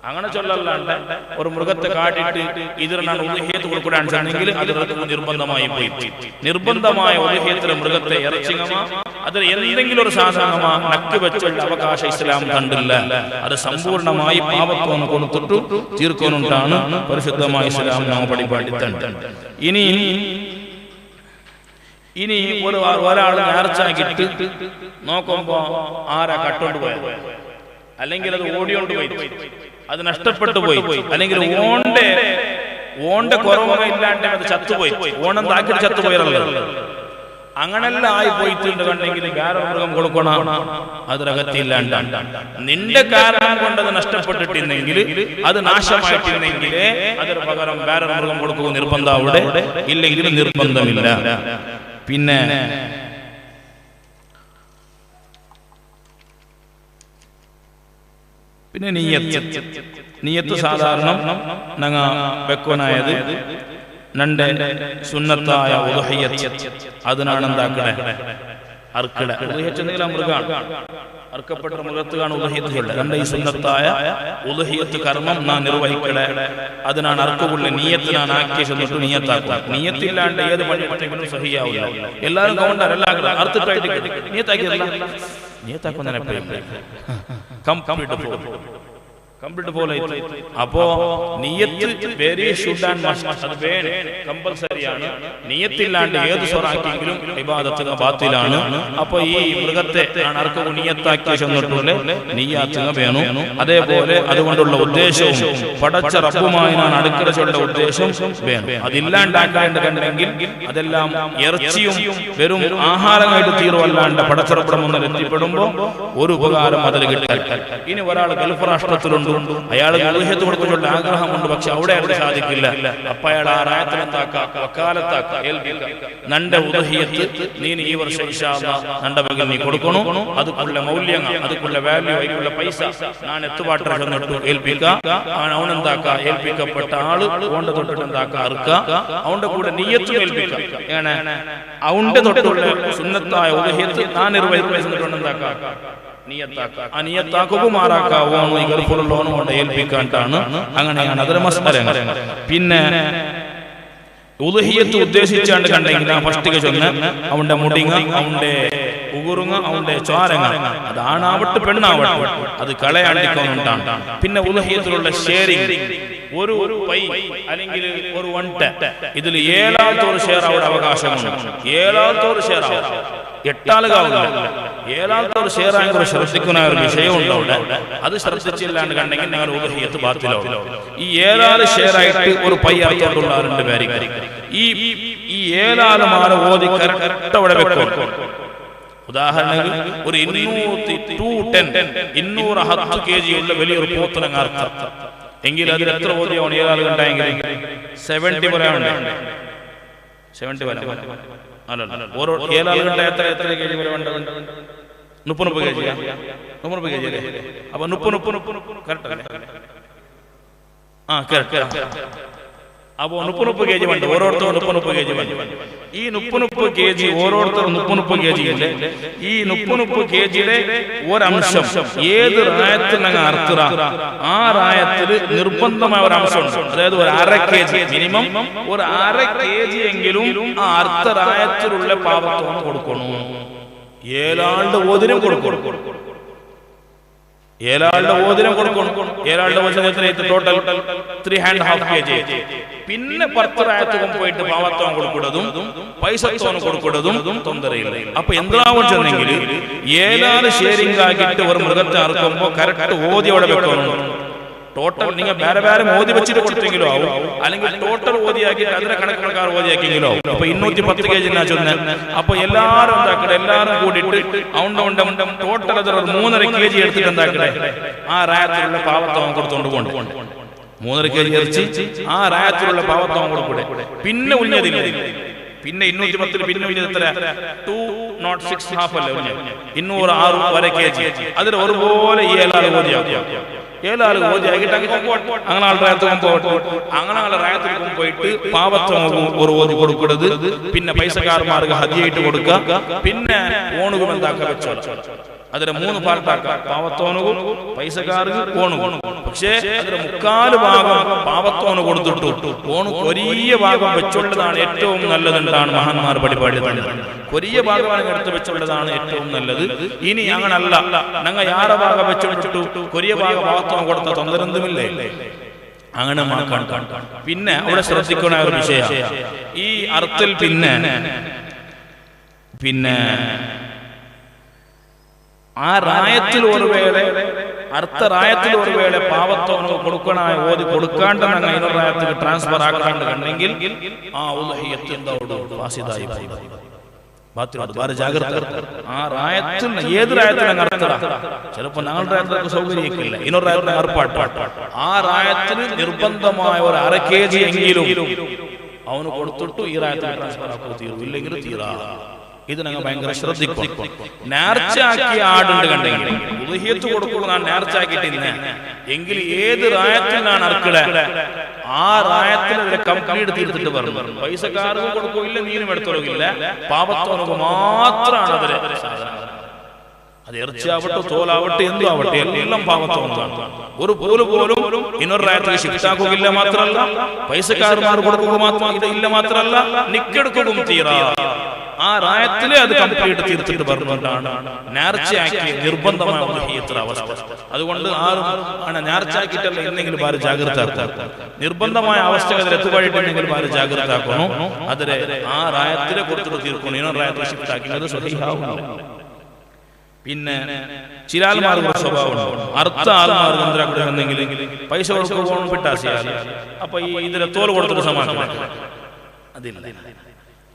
അങ്ങനെ ചൊല്ലല്ലാണ്ട് ഒരു മൃഗത്തെ കാട്ടിട്ട് ഇതിനാണ് ഉദ്ഹിയ്യത്ത് കൊടുക്കുകയാണെങ്കിൽ അത് നിർബന്ധമായി പോയി. നിർബന്ധമായ ഉദ്ഹിയ്യത്തിലെ മൃഗത്തെ ഇറച്ചിങ്ങമാ അതിൽ എന്തെങ്കിലും ഒരു സാധനമാ നക്ക് വെച്ചുള്ള അവകാശം ഇസ്ലാം കണ്ടില്ല. അത് സമ്പൂർണമായി പാപത്വം കൊടുത്തിട്ട് തീർക്കാനുണ്ടാണ് പരിശുദ്ധമായ ഇസ്ലാം നാം പടിപാടിത്തണ്ട്. ഇനി ഒരാൾ നേർച്ചാക്കിട്ട് നോക്കുമ്പോ ആരാ കട്ടോണ്ട് പോയത്, അല്ലെങ്കിൽ അത് ഓടിയോണ്ട് പോയി, അത് നഷ്ടപ്പെട്ടു പോയി, അല്ലെങ്കിൽ ഓന്റെ കുറവില്ലാണ്ട് അത് ചത്തുപോയി, ഓണം താക്കിട്ട് ചത്തുപോയല്ലോ, അങ്ങനെല്ലാം ആയി പോയിട്ടുണ്ട് കണ്ടെങ്കിൽ വേറെ മൃഗം കൊടുക്കണം, അതിനകത്തില്ലാണ്ട്. നിന്റെ കാരണം കൊണ്ട് അത് നഷ്ടപ്പെട്ടിട്ടുണ്ടെങ്കിൽ, അത് നാശമായിട്ടുണ്ടെങ്കിൽ അതിന് പകരം വേറെ മൃഗം കൊടുക്കുക നിർബന്ധം അവിടെ, ഇല്ലെങ്കിൽ നിർബന്ധമില്ല. പിന്നെ പിന്നെ നിയ്യത്ത് സാധാരണ ഞങ്ങ വെക്കുവാനായത് രണ്ട് സുന്നത്തായ ഉദ്ഹിയ്യത്ത് അതിനാണ് എന്താക്കണേ അർക്കട. ഉദ്ഹിയ്യത്ത് മൃഗമാണ്, അർക്കപ്പെട്ട മൃഗത്താണ് ഉദ്ഹിയ്യത്ത് ചൊല്ലുക. രണ്ട് ഈ സുന്നത്തായ ഉദ്ഹിയ്യത്ത് കർമ്മം നാം നിർവഹിക്കട, അതിനാണ് അർക്കുള്ള നീയത്തിനാണ് ആക്കിയ ചെന്നിട്ട് നീയത്താക്കുക. നീയത്തില്ലാണ്ട് ഏത് പണിയെടുത്തെങ്കിലും സഹിയാവില്ല. എല്ലാവരും കൗണ്ടർ എല്ലാം അർത്ഥത്തായിട്ട് നീയത്താക്കിയല്ല, നിയത്താക്കുന്നതിനെ കംപ്ലീറ്റ് പോലെ അപ്പോ നിയത്ത് വെരി ഷുഡ് ആൻഡ് മസ്റ്റ് അത് കമ്പൽസറിയാണ്. നിയത്തില്ലാണ്ട് ഏത് സ്വറാക്കിയെങ്കിലും ഇബാദത്ത് ബാത്തിലാണ്. അപ്പൊ ഈ മൃഗത്തെ അറക്കുക നിയത്താക്കി ചെന്നിട്ടുള്ള നിയ്യാത്തുക വേണം. അതേപോലെ അതുകൊണ്ടുള്ള ഉദ്ദേശവും പടച്ച റബ്ബുമായി ഞാൻ അടുക്കല ചൊല്ല ഉദ്ദേശം വേണം. അതില്ലാണ്ടാക്കേണ്ടതുണ്ടെങ്കിൽ അതെല്ലാം ഇറച്ചിയും വെറും ആഹാരമായിട്ട് തീരുവല്ലാണ്ട് പടച്ച റബ്ബിന്റെ മുന്നിൽ എത്തിപ്പെടുമ്പോൾ ഒരു ഉപകാരം അതിൽ കിട്ടാൻ. ഇനി ഒരാൾ ഗൾഫ് രാഷ്ട്രത്തിലുണ്ട്, അയാൾ ഉലൂഹിയത്ത് കൊടുക്കാനുള്ള ആഗ്രഹമുണ്ട്, പക്ഷെ അവിടെ അത് സാധിക്കില്ല. അപ്പൊ അയാൾ ആ റായത്തിൽ നന്റെ ഉലൂഹിയത്ത് നീ ഈ വർഷം ഇൻഷാ അല്ലാഹ് നന്റെ വകയിൽ നീ കൊടുക്കണു. അതുക്കുള്ള മൂല്യങ്ങൾ, അതുക്കുള്ള വാല്യൂ, അതിനുള്ള പൈസ ഞാൻ എത്തുപാട്ട് ചെന്നിട്ട് ഏൽപ്പിക്കാം. അവനെന്താക്ക ഏൽപ്പിക്കപ്പെട്ട ആള് അവന്റെ തൊട്ടിട്ട് എന്താക്ക അറുക്ക, അവന്റെ കൂടെ നിയ്യത്തും ഏൽപ്പിക്കാം. അവന്റെ തൊട്ടുള്ള സുന്നത്തായ ഉലൂഹിയത്ത് ഞാൻ നിർവഹിക്കുന്നുണ്ട്. എന്താക്ക അനിയത്താക്കുമാറാക്കാവോണോ ഈ ഗൾഫിലുള്ളവനും കൊണ്ട് ഏൽപ്പിക്കാണ്ടാണ്. അങ്ങനെയാണ് അതൊരു മസ്അല. പിന്നെ ഉലൂഹിയത്ത് ഉദ്ദേശിച്ചാണ്ട് കണ്ടെങ്കിൽ ആ ഫസ്റ്റിക ചൊന്ന് അവന്റെ മുടിങ്ങ, അവന്റെ ഉകുറുങ്ങ, അവന്റെ ചോരങ്ങ, അതാണാവട്ടെ പെണ്ണാവട്ടെ അത് കളയാണ്ടിക്കൊണ്ടാണ്. പിന്നെ ഉലൂഹിയത്തിലുള്ള ഷെയറിംഗ്, ഒരു പൈ അല്ലെങ്കിൽ ഒരു വണ്ട, ഇതിൽ 7ാമത്തെ ഷെയർ അവിടെ അവകാശമുണ്ട്. 7ാമത്തെ ഷെയർ ആവും, 8 ആളുകളാവില്ല. 7ാമത്തെ ഷെയർ ആണെങ്കിൽ ശ്രദ്ധിക്കുന്ന ഒരു വിഷയമുണ്ട് അവിടെ. അത് ശ്രദ്ധിച്ചില്ലാണ്ട് കണ്ടെങ്കിൽ ഞങ്ങൾ ഉലൂഹിയത്ത് ബാത്തിലാവും. ഈ 7 ഷെയർ ആയിട്ട് ഒരു പൈ അർത്ഥമുള്ള 2 പേര് ഈ 7 മാല ഓതി കറക്റ്റ് അവിടെ വെക്കും. ഉദാഹരണങ്ങൾ ഒരു 210 kg ഉള്ള വലിയൊരു പോത്തനങ്ങാർത്ത എങ്കിൽ അതിൽ എത്ര ഓതിയാണ് 7 ഉണ്ടായെങ്കിൽ 70 പറയാനുണ്ട്. 70 വരാം. ഓരോ 7 എത്ര kg വരെ വേണ്ട? 30 kg. 30 kg അല്ലേ? അപ്പൊ 30 കറക്റ്റ് അല്ലേ? ആ കറക്റ്റ്. അപ്പോ 30 kg വേണ്ട, ഓരോരുത്തരും 30 kg വേണ്ട. ഈ 30 kg ഓരോരുത്തരും 30 kg ഇല്ലേ? ഈ 30 kg-യുടെ ഒരംശം ഏത് റായത്തിൽ അങ്ങ് അർത്തറ, ആ റായത്തിൽ നിർബന്ധമായ ഒരു അംശമുണ്ട്. അതായത് ഒരു 1/2 kg മിനിമം, ഒരു 1/2 kg എങ്കിലും ആ അർത്ഥ റായത്തിലുള്ള പാവത്വം കൊടുക്കണം. 7 ആളുടെ ഓതിരം കൊടുക്കണം. 7 ആളുടെ ഓതിരം കൊടുക്കണം. 7 ആളുടെ ഓതിരത്തിന് ടോട്ടൽ 3.5 kg. പിന്നെ 10 റായത്തും പോയിട്ട് പാവത്വം കൊടുക്കുന്നതും പൈസത്വം കൊടുക്കുന്നതും തൊന്തരയില്ല. അപ്പൊ എന്താവും ചെന്നെങ്കിൽ 7 ഷെയറിംഗ് ആക്കിയിട്ട് ഒരു മൃഗത്തെ അറുക്കുമ്പോ കറക്റ്റ് ഓതി അവിടെ വെക്കണം. ടോട്ടൽ നിങ്ങൾ വേറെ വേറെ ഓതി വെച്ചിട്ട് കൊടുത്തെങ്കിലോ ആവും, അല്ലെങ്കിൽ ടോട്ടൽ ഓതിയാക്കിയിട്ട് അതിനെ കണക്കാർ ഓതിയാക്കിയെങ്കിലോ ആവും. അപ്പൊ 210 kg ചൊന്ന. അപ്പൊ എല്ലാരും എന്താക്കട്ടെ, എല്ലാരും കൂടിയിട്ട് അവണ്ടം ടോട്ടൽ അതൊരു 3.5 kg എടുത്തിട്ട് എന്താക്കട്ടെ, ആ റായത്തിലുള്ള പാവത്വം കൊടുത്തോണ്ട് പോകണ്ട. 3.5 kg ഇറച്ചി ആ റായത്തിലുള്ള പാവത്വം കൊടുക്കൂടെ. പിന്നെ ഉന്നതില്ല, പിന്നെ 210 പിന്നെ ഉന്നതി എത്ര? 206.5 അല്ലേ ഉന്ന? 206 വരെ kg. അതിന് ഒരുപോലെ 7 ആൾ ഓതിയാക്കുക. 7 ആൾ ഓതിയാക്കിയിട്ട് അങ്ങനെ ആളുടെ റായത്തും പോകട്ടെ. അങ്ങനെ ആളുടെ റായത്തിലും പോയിട്ട് പാവത്വം ഒരു ഓതി കൊടുക്കുന്നത്. പിന്നെ പൈസക്കാർമാർക്ക് ഹദിയായിട്ട് കൊടുക്കുക. പിന്നെ ഓണുകും എന്താക്ക വെച്ചോ, അതിന് 3 പാർട്ടാക്കാം. പാവത്തോനുകും പൈസക്കാർക്ക് ഓണുകും. പക്ഷേ അതിന് 3/4 ഭാഗം പാവത്തോന് കൊടുത്തിട്ടു ഓണ് കൊരിയ ഭാഗം വെച്ചുള്ളതാണ് ഏറ്റവും നല്ലതെന്നാണ് മഹാന്മാർ പഠിപ്പാടിയത്. കൊരിയ ഭാഗമാണ് എടുത്ത് വെച്ചുള്ളതാണ് ഏറ്റവും നല്ലത്. ഇനി അങ്ങനല്ല, ഞങ്ങൾ യാറെ ഭാഗം വെച്ചിട്ടു കൊരിയ ഭാഗം പാവത്തോന് കൊടുത്ത തൊന്തരന്തുമില്ലേ, അങ്ങനെ മാക്കാൻ. പിന്നെ അവിടെ ശ്രദ്ധിക്കുന്ന ഒരു വിഷയം ഈ അർത്ഥത്തിൽ പിന്നെ ആ റായത്തിൽ ഒരു വേള അർത്ഥ റായത്തിൽ ഒരു വേള പാവത്വം കൊടുക്കണ ഓതി കൊടുക്കാണ്ട് ഞങ്ങൾ ഇന്നൊരു റായത്തിൽ ട്രാൻസ്ഫർ ആക്കാണ്ട് കണ്ടെങ്കിൽ ആ ഉലൂഹിയത്ത് എന്താവും ഫാസിദായി പോയി. ജാഗ്രത. ആ റായത്തിൽ ഏത് റായത്തിലും അർത്ഥറ ചിലപ്പോ ഞങ്ങളുടെ റായത്തിലൊക്കെ സൗകര്യമില്ല, ഇന്നൊരു റായത്തിൽ ഏർപ്പാട്ട്. ആ റായത്തിന് നിർബന്ധമായ ഒരു 1/2 kg എങ്കിലും അവന് കൊടുത്തിട്ടു ഈ റായത്തിൽ ട്രാൻസ്ഫർ ആക്കുക തീരും, ഇല്ലെങ്കിൽ തീരാ. ഇത് ഞങ്ങൾ ഭയങ്കര ശ്രദ്ധിക്കും. നേർച്ചയാക്കിയ ആടുണ്ട് കണ്ടെങ്കിൽ ഉലൂഹിയത്ത് കൊടുക്കുമ്പോൾ ഞാൻ നേർച്ചയാക്കിയിട്ടില്ല എങ്കിൽ ഏത് റായത്തിലാണ് അർക്കട ആ റായത്തിൽ കംപ്ലീറ്റ് തീർത്തിട്ട് പറഞ്ഞു. പൈസക്കാർക്കും കൊടുക്കില്ല, നീനും എടുത്തോളില്ല, പാപത്തോനക്ക് മാത്രമാണ് അതിലെ സാധനം. അത് ഇറച്ചിയാവട്ടെ തോലാവട്ടെ എന്തും ആവട്ടെ എല്ലാം പാവത്തോന്നാണ്. ഒരു പോലും ഇന്നൊരു റായത്തിൽ ശിക്ഷാക്കുകയില്ല മാത്രമല്ല, പൈസക്കാർമാർ കൊടുക്കുക മാത്രം ഇല്ല മാത്രമല്ല, നിക്കെടുക്കുകയും തീരാ. ആ റായത്തിലെ അത് കംപ്ലീറ്റ് തീർത്തിട്ട് പറഞ്ഞുകൊണ്ടാണ് നേർച്ചയാക്കി നിർബന്ധമായ ഉദ്ഹിയത്തുടെ അവസ്ഥ. അതുകൊണ്ട് ആരും നേർച്ചയാക്കിയിട്ടല്ല എന്നെങ്കിലും ആര് ജാഗ്രത നിർബന്ധമായ അവസ്ഥകൾ എത്തുപാടിട്ടുണ്ടെങ്കിലും ആര് ജാഗ്രത ആക്കണം. അതിലെ ആ റായത്തിലെ കൊടുത്തിട്ട് തീർക്കണം. ഇനോ റായത്തിൽ ഷിഫ്റ്റ് ആക്കുന്നത് സ്വഹീഹാവുന്നില്ല. പിന്നെ ചില ആൾമാർക്ക് സ്വഭാവമുണ്ട്. അർത്ഥ ആൾമാർക്ക് എന്തെങ്കിലും പൈസ കൊടുക്കുമ്പോൾ പിട്ടാസിയാൽ അപ്പൊ ഈ ഇതിലെ തോല് കൊടുത്തിട്ട് സമാധാനം അതില്ല.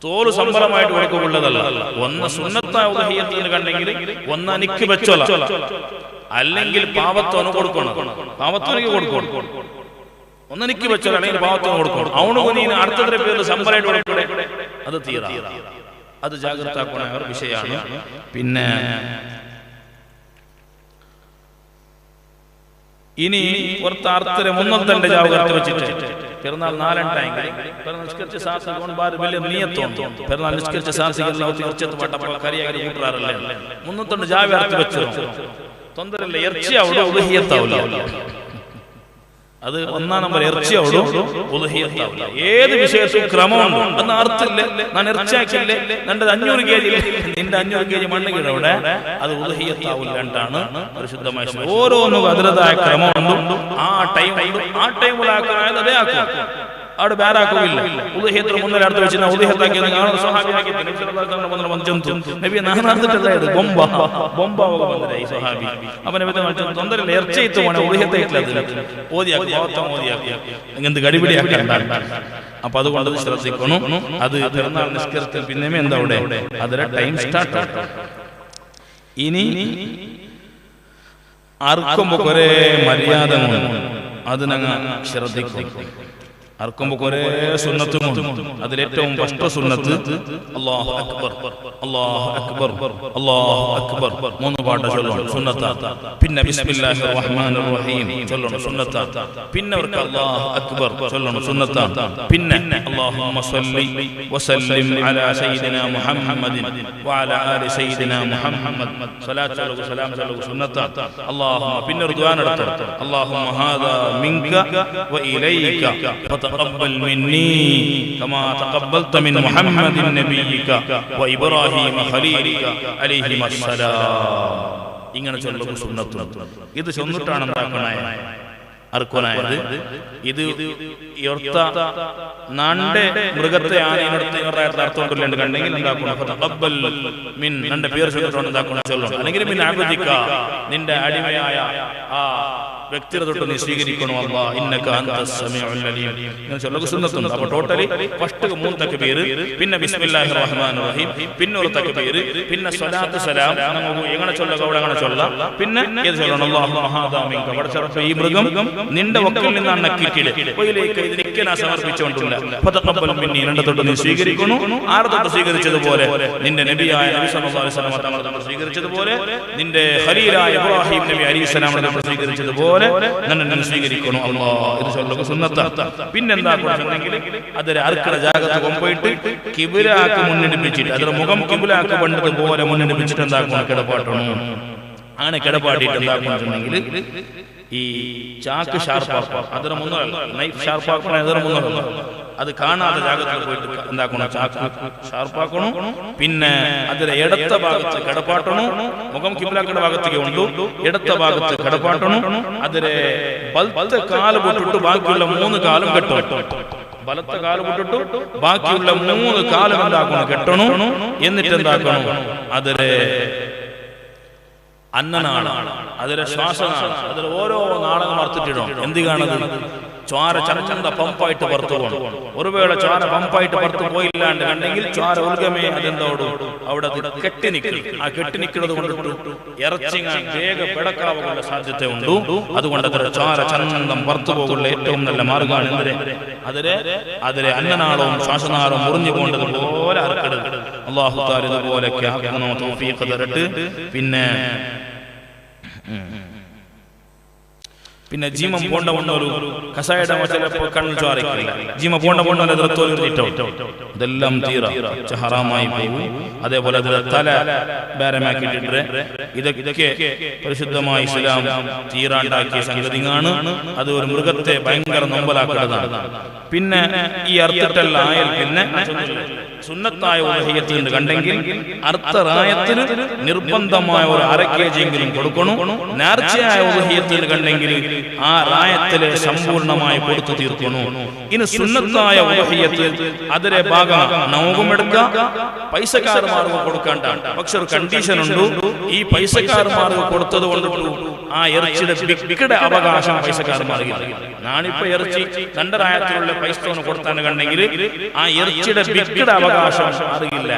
തോല് സംബരമായിട്ട് കൊടുക്കുള്ളതല്ല. ഒന്ന് സുന്നത്തായ ഉദ്ഹിയത്തിന് കണ്ടെങ്കിൽ ഒന്ന് എനിക്ക് വെച്ചോല, അല്ലെങ്കിൽ പാവത്തോന് കൊടുക്കണം. പാവത്തോനിക്ക് കൊടുക്കണം. ഒന്ന് എനിക്ക് വെച്ചോല, അല്ലെങ്കിൽ പാവത്തോന് കൊടുക്കണം. അവന് നീ അടുത്തതിന്റെ പേരിൽ സംബരമായിട്ട് കൊടുക്കണേ, അത് തീരാ. അത് ജാഗ്രത ആക്കുന്ന വിഷയമാണ്. പിന്നെ ഇനി പുറത്ത് അർത്ഥരെ മുന്നത്തെ ജാഗ്രത വെച്ചിട്ട് പെരുന്നാൾ 4 ടൈമിൽ നിസ്കരിച്ച സാഹസികൊണ്ട് വലിയ നീയത്തോന്നു. പെരുന്നാൾ നിസ്കരിച്ച സാഹസികൾ കറിയാക്കി കൂട്ടാറല്ലേ. 302 ജാഗ്രത വെച്ചു തൊന്തരല്ല. ഇറച്ചി അവിടെ ഉദ്ഹിയത്താവില്ല. അത് 1 നമ്പർ ഇറച്ചി അവിടെ ഉദ്ഹിയത്താവില്ല. ഏത് വിഷയത്തിലും ക്രമമുണ്ട്. അന്ന് അർത്ഥമില്ലേ, ഞാൻ ഇറച്ചിയാക്കില്ലേ, നിന്റെ 500 kg നിന്റെ 500 kg മണ്ണെങ്കിലും അവിടെ അത് ഉദ്ഹിയത്താവില്ല എന്നാണ് പരിശുദ്ധമായ. ഓരോന്നും അതിൻ്റെതായ ക്രമമുണ്ട്. ആ ടൈമിലാക്കാനായത് അതേ ആക്കും. അവിടെ വേറാക്കില്ല. ഉദ്ഹിയത്തിന് മുന്നിൽ അടുത്ത് വെച്ച് ഉദ്ഹിയത്താക്കി തൊന്തരല്ല. ഇറച്ചയിത്ത് പോണേ ഉദ്ഹിയത്തായിട്ടില്ല. എന്ത് കടിപിടിയാക്കി. അപ്പൊ അതുകൊണ്ട് ശ്രദ്ധിക്കണം. അത് പെരുന്നാൾ നിസ്കരിക്കൽ പിന്നെ എന്താ അവിടെ അതിലെ ടൈം സ്റ്റാർട്ട്. ഇനി അറുക്കുമ്പോ കുറെ മര്യാദ അതിനങ്ങ് ശ്രദ്ധിക്കും. അറുക്കുമ്പോ കുറെ സുന്നത്തുമുണ്ട്. അതിലേറ്റവും ഫസ്റ്റ് സുന്നത്ത് അല്ലാഹു അക്ബർ, അല്ലാഹു അക്ബർ, അല്ലാഹു അക്ബർ 3 പാട്ട് ചൊല്ലണം സുന്നത്താണ്. പിന്നെ ബിസ്മില്ലാഹിർ റഹ്മാനിർ റഹീം ചൊല്ലണം സുന്നത്താണ്. പിന്നെ അവർക്ക് അല്ലാഹു അക്ബർ ചൊല്ലണം സുന്നത്താണ്. പിന്നെ അല്ലാഹുമ്മ സ്വല്ലി വസല്ലിം അലാ സയ്യിദിനാ മുഹമ്മദിൻ വഅലാ ആലി സയ്യിദിനാ മുഹമ്മദ് സ്വലാത്ത് ചൊല്ലുക, സലാം ചൊല്ലുക സുന്നത്താണ്. അല്ലാഹുമ്മ പിന്നെ ഒരു ദുആ നടത്തണം. അല്ലാഹുമ്മ ഹാദാ മിൻക വഇലൈക تقبل مني كما تقبلت من محمد نبيك وإبراهيم خليلك عليهما السلام. ഇങ്ങനെ ചൊല്ലുക സുന്നത്തുണ്ട്. ഇത് ചൊന്നിട്ടാണ് എന്താക്കണേ അർക്കനായത്. ഇത് നന്റെ മൃഗത്തെ ആനയിനടുത്ത് കണ്ടെങ്കിൽ നിന്റെ പേര് ചൊല്ലിട്ടുണ്ട് എന്താക്കണം ചൊല്ലണം. അല്ലെങ്കിൽ പിന്നെ അബദിക്ക നിന്റെ അടിമയായ ആ വ്യക്തിയെ തൊട്ട് നീ സ്വീകരിക്കണം. അല്ലാഹ് ഇന്നക അൻതസ് സമീഉൽ അലീം ഇങ്ങനെ ചൊല്ലുക സുന്നത്തുണ്ട്. അപ്പോൾ ടോട്ടലി ഫസ്റ്റ് 3 തക്ബീർ, പിന്നെ ബിസ്മില്ലാഹിർ റഹ്മാനിർ റഹീം, പിന്നെ ഒരു തക്ബീർ, പിന്നെ സ്വലാത്ത് സലാം നമുക്ക് എങ്ങനെ ചൊല്ലുക അവിടെ അങ്ങനെ ചൊല്ലാം. പിന്നെ ഏത് ചൊല്ലണം അല്ലാഹുമ്മ ഹാദാ മിൻക വടച്ചറഫ ഈ മൃഗം നിന്റെ വക്കിൽ നിന്നാണ് നക്കിക്കിട് പോയിലേക്ക് ഇതിലേക്ക് ഞാൻ സമർപ്പിച്ചുകൊണ്ടില്ല. ഫതഖബ്ബൽ മിന്നി നിന്റെ തൊട്ട് നീ സ്വീകരിക്കുന്നു. ആരെ തൊട്ട് സ്വീകരിച്ചതുപോലെ നിന്റെ നബിയായ നബി സല്ലല്ലാഹു അലൈഹി വസല്ലം തങ്ങളെ തൊട്ട് സ്വീകരിച്ചതുപോലെ നിന്റെ ഖലീലായ ഇബ്രാഹിം നബി അലൈഹിസ്സലാമിനെ തൊട്ട് സ്വീകരിച്ചതുപോലെ നിന്നെ സ്വീകരിക്കണം. അല്ലാഹ് ഇത് ചൊല്ലുക സുന്നത്താണ്. പിന്നെന്താ പറഞ്ഞെങ്കിൽ അതിൽ അർക്കട ജാഗത്ത് കൊണ്ടുപോയിട്ട് കിബിലാക്ക് മുന്നണിപ്പിച്ചിട്ട് അതിന്റെ മുഖം കിബിലാക്ക് പണ്ടതുപോലെ മുന്നണിപ്പിച്ചിട്ട് എന്താക്കണം കിടപ്പാട്ടണം. അങ്ങനെ കിടപ്പാട്ടിട്ട് എന്താക്കുന്നുണ്ടെങ്കിൽ ഈ ചാക്ക് ഷാർപ്പാക്കണം. അതിന് മുന്നല്ല നൈഫ് ഷാർപ്പാക്കണം. അതിന് മുന്നല്ല അത് കാണാതെ ജാഗ്രതയിൽ പോയിട്ട് എന്താക്കണം ചാക്ക് ഷാർപ്പാക്കണം. പിന്നെ അതിലെ ഇടത്ത ഭാഗത്ത് കിടപ്പാട്ടണം. മുഖം കിബിലാക്കട ഭാഗത്തേക്ക് കൊണ്ടു ഇടത്ത ഭാഗത്ത് കിടപ്പാട്ടണം. അതിലെ ബലത്തെ കാല് പൊട്ടിട്ട് ബാക്കിയുള്ള 3 കാലും കെട്ടണം. ബലത്തെ കാല് പൊട്ടിട്ടു ബാക്കിയുള്ള 3 കാലും എന്താക്കണം കെട്ടണം. എന്നിട്ട് എന്താക്കണം അതിലെ അന്നനാളാണ്, അതിലെ ശ്വാസനാണ്, അതിൽ ഓരോ നാളകം വറുത്തിട്ടിടണം. എന്ത് കാണത് ചോര ചരച്ചന്ത പമ്പായിട്ട് പുറത്തു പോകണം. ഒരു വേള ചോര പമ്പായിട്ട് പുറത്തു പോയില്ലാണ്ട് കണ്ടെങ്കിൽ ചോര ഉൽഗമേ അതെന്തോടും അവിടെ കെട്ടി നിൽക്കും. ആ കെട്ടി നിൽക്കുന്നത് കൊണ്ടിട്ട് ഇറച്ചിങ്ങാൻ വേഗം പിടക്കാവുള്ള സാധ്യത ഉണ്ട്. അതുകൊണ്ട് അതിലെ ചോര ചന്തം പുറത്തു പോകുള്ള ഏറ്റവും നല്ല മാർഗമാണ് അതിലെ അന്നനാളവും ശ്വാസനാളവും മുറിഞ്ഞു പോകേണ്ടത് പോലെ അറക്കരുത്. അല്ലാഹു തആല ഇതുപോലെയൊക്കെ ആക്കുന്ന തൗഫീഖ് തരട്ടെ. പിന്നെ പിന്നെ ജീമ പോണ്ട ഒരു കസായുടെ ചിലപ്പോൾ കണ്ണിൽ ചോരക്കില്ല, ജീമ പോണ്ട ഇതെല്ലാം തീറ ഹറാമായി പോകും. അതേപോലെ തല ബേരമാക്കിയിട്ടിട്ട് ഇതൊക്കെ പരിശുദ്ധമായ ഇസ്ലാം തീറാണ്ടാക്കിയ സംഗതിയാണ്. അത് ഒരു മൃഗത്തെ ഭയങ്കര നൊമ്പലാക്കുന്നതാണ്. പിന്നെ ഈ അർത്ഥത്തല്ല ആയാൽ പിന്നെ സുന്നത്തായ ഉദ്ഹിയ്യത്ത് കണ്ടെങ്കിൽ അർത്ഥറായത്തിന് നിർബന്ധമായ ഒരു അരക്കേജെങ്കിലും കൊടുക്കണം. നേർച്ചയായ ഉദ്ഹിയ്യത്ത് കണ്ടെങ്കിൽ ആ റായത്തിലെ സമ്പൂർണമായി കൊടുത്തു തീർക്കണം. ഇനി സുന്നത്തായ ഉദ്ഹിയ്യത്ത് അതിലെ ഭാഗം നമുക്കുമെടുക്കാം, പൈസക്കാർമാർക്ക് കൊടുക്കാണ്ടാണ്. പക്ഷെ ഒരു കണ്ടീഷൻ ഉണ്ട്, ഈ പൈസക്കാർമാർക്ക് കൊടുത്തത് കൊണ്ടിട്ടു ആ ഇറച്ചിയുടെ ബിക്കയുടെ അവകാശം പൈസക്കാർമാർക്ക്. ഞാനിപ്പോ ഇറച്ചി രണ്ടരായത്തിലുള്ള പൈസ കൊടുത്താൻ കണ്ടെങ്കിൽ ആ ഇറച്ചിയുടെ ബിക്കയുടെ അവകാശം അറിയില്ല,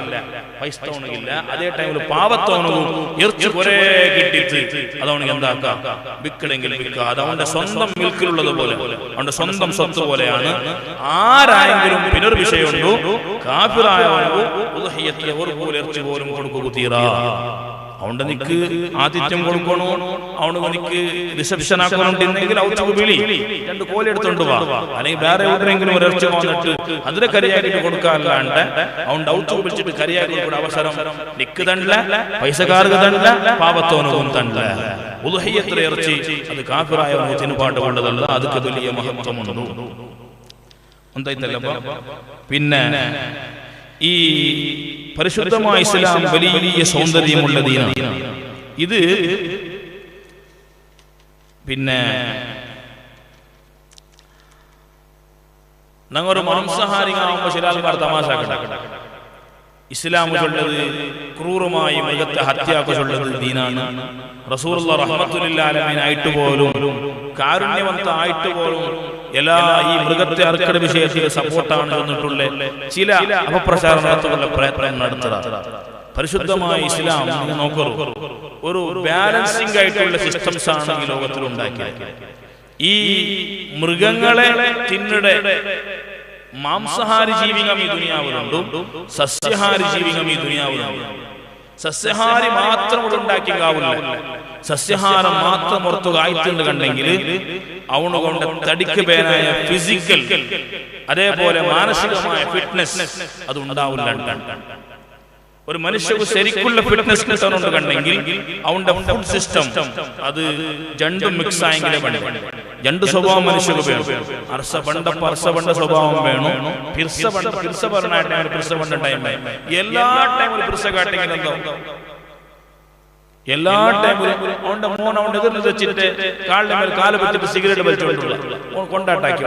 പൈസ തോന്നില്ല. അതേ ടൈമിൽ പാവത്തോണവും ഇറച്ചി കുറെ കിട്ടിയിട്ട് അതവണെങ്കിൽ എന്താക്കാം, ബിക്കടെങ്കിൽ ബിക്കുക. അത് അവന്റെ സ്വന്തം മിൽക്കിലുള്ളത് പോലെ, അവന്റെ സ്വന്തം സ്വത്ത് പോലെയാണ്. ആരായെങ്കിലും പിന്നൊരു വിഷയമുണ്ടോ, കാഫിറായവനോ ഉദ്ഹിയ്യത്തിലെ ഒരു പോലെ ഇറച്ചി പോലും കൊടുക്കുക തീരാ. അവന്റെ നിക്ക് ആതിഥ്യം കൊടുക്കണോ, അവന് നിക്ക് റിസപ്ഷൻ ആക്കണമെങ്കിൽ ഔച്ചക്ക് വിളി, 2 കോല എടുത്തോണ്ട് വാ, അല്ലെങ്കിൽ വേറെ എവിടെയെങ്കിലും ഒരു ഇറച്ചി വന്നിട്ട് അതിനെ കരിയാക്കിട്ട് കൊടുക്കാറില്ലാണ്ട് അവന്റെ ഔച്ചക്ക് വിളിച്ചിട്ട് കരിയാക്കി കൊടുക്കുന്ന അവസരം നിക്ക് തണ്ടില്ല, പൈസക്കാർക്ക് തണ്ടില്ല, പാവത്തോനവും തണ്ടില്ല. ഉദ്ഹിയ്യത്തിലെ ഇറച്ചി അത് കാഫിറായവനോ തിനുപാട്ട് കൊണ്ടതല്ല, അതൊക്കെ വലിയ മഹത്വമുണ്ട്. എന്തായിട്ടല്ല. പിന്നെ ഈ പരിശുദ്ധമായ ഇസ്ലാം വലിയ സൗന്ദര്യമുള്ള ദീനാണ്. ഇത് പിന്നെ ഞങ്ങൾ മാംസാഹാരികളാവുമ്പോൾ ചില ആൾക്കാർ തമാശ ഇസ്ലാം ചൊല്ലത് ക്രൂരമായി മൃഗത്തെ ഹത്യാക്ക് ചൊല്ലത് ദീനാണ്. റസൂലുള്ളാഹി റഹ്മത്തുൽ ലിൽ ആലമീൻ ആയിട്ട് പോലും, കാരുണ്യവന്തായിട്ട് പോലും എല്ലാ ഈ മൃഗത്തെ അറുക്കട വിഷയത്തിൽ സപ്പോർട്ടാണ് എന്നിട്ടുള്ള ചില അപപ്രചാരണത്തിലുള്ള പ്രയത്നം നടത്തുക. പരിശുദ്ധമായ ഇസ്ലാം നോക്കൂ, ഒരു ബാലൻസിംഗ് ആയിട്ടുള്ള സിസ്റ്റംസ് ആണ് ഈ ലോകത്തിൽ ഉണ്ടാക്കിയത്. ഈ മൃഗങ്ങളെ തിന്നിടെ മാംസാഹാരി ജീവികൾ ഈ ദുനിയാവിലുണ്ട്, സസ്യഹാരി ജീവികൾ ഈ ദുനിയാവിലുണ്ട്. സസ്യഹാരി മാത്രം ഇവിടെ ഉണ്ടാക്കിയാവില്ല, സസ്യഹാരം മാത്രം പുറത്തു കായ്ത്തുണ്ട് കണ്ടെങ്കിൽ അവണ് കൊണ്ട് തടിക്ക് പേരായ ഫിസിക്കൽ അതേപോലെ മാനസികമായ ഫിറ്റ്നസ് അത് ഉണ്ടാവില്ല. ഒരു മനുഷ്യക്ക് ശരിക്കുള്ള ഫിറ്റ്നസ് കിട്ടാനുണ്ട് കണ്ടെങ്കിൽ അവന്റെ ഫുഡ് സിസ്റ്റം അത് രണ്ടും മിക്സ് ആയെങ്കിലേ വേണം. 2 സ്വഭാവം മനുഷ്യക്ക് വേണം. അർസപണ്ട സ്വഭാവം വേണം, എല്ലാ ടൈമിലും പിർസ കാട്ടെങ്കിൽ എന്തോ എല്ലാ ടൈമിലും അവന്റെ മോൻ അവന്റെ എതിർന്ന് വെച്ചിട്ട് കാലിന്റെ മേൽ കാല് വെച്ചിട്ട് സിഗരറ്റ് വലിച്ചുകൊണ്ടുള്ള കൊണ്ടാട്ടാക്കി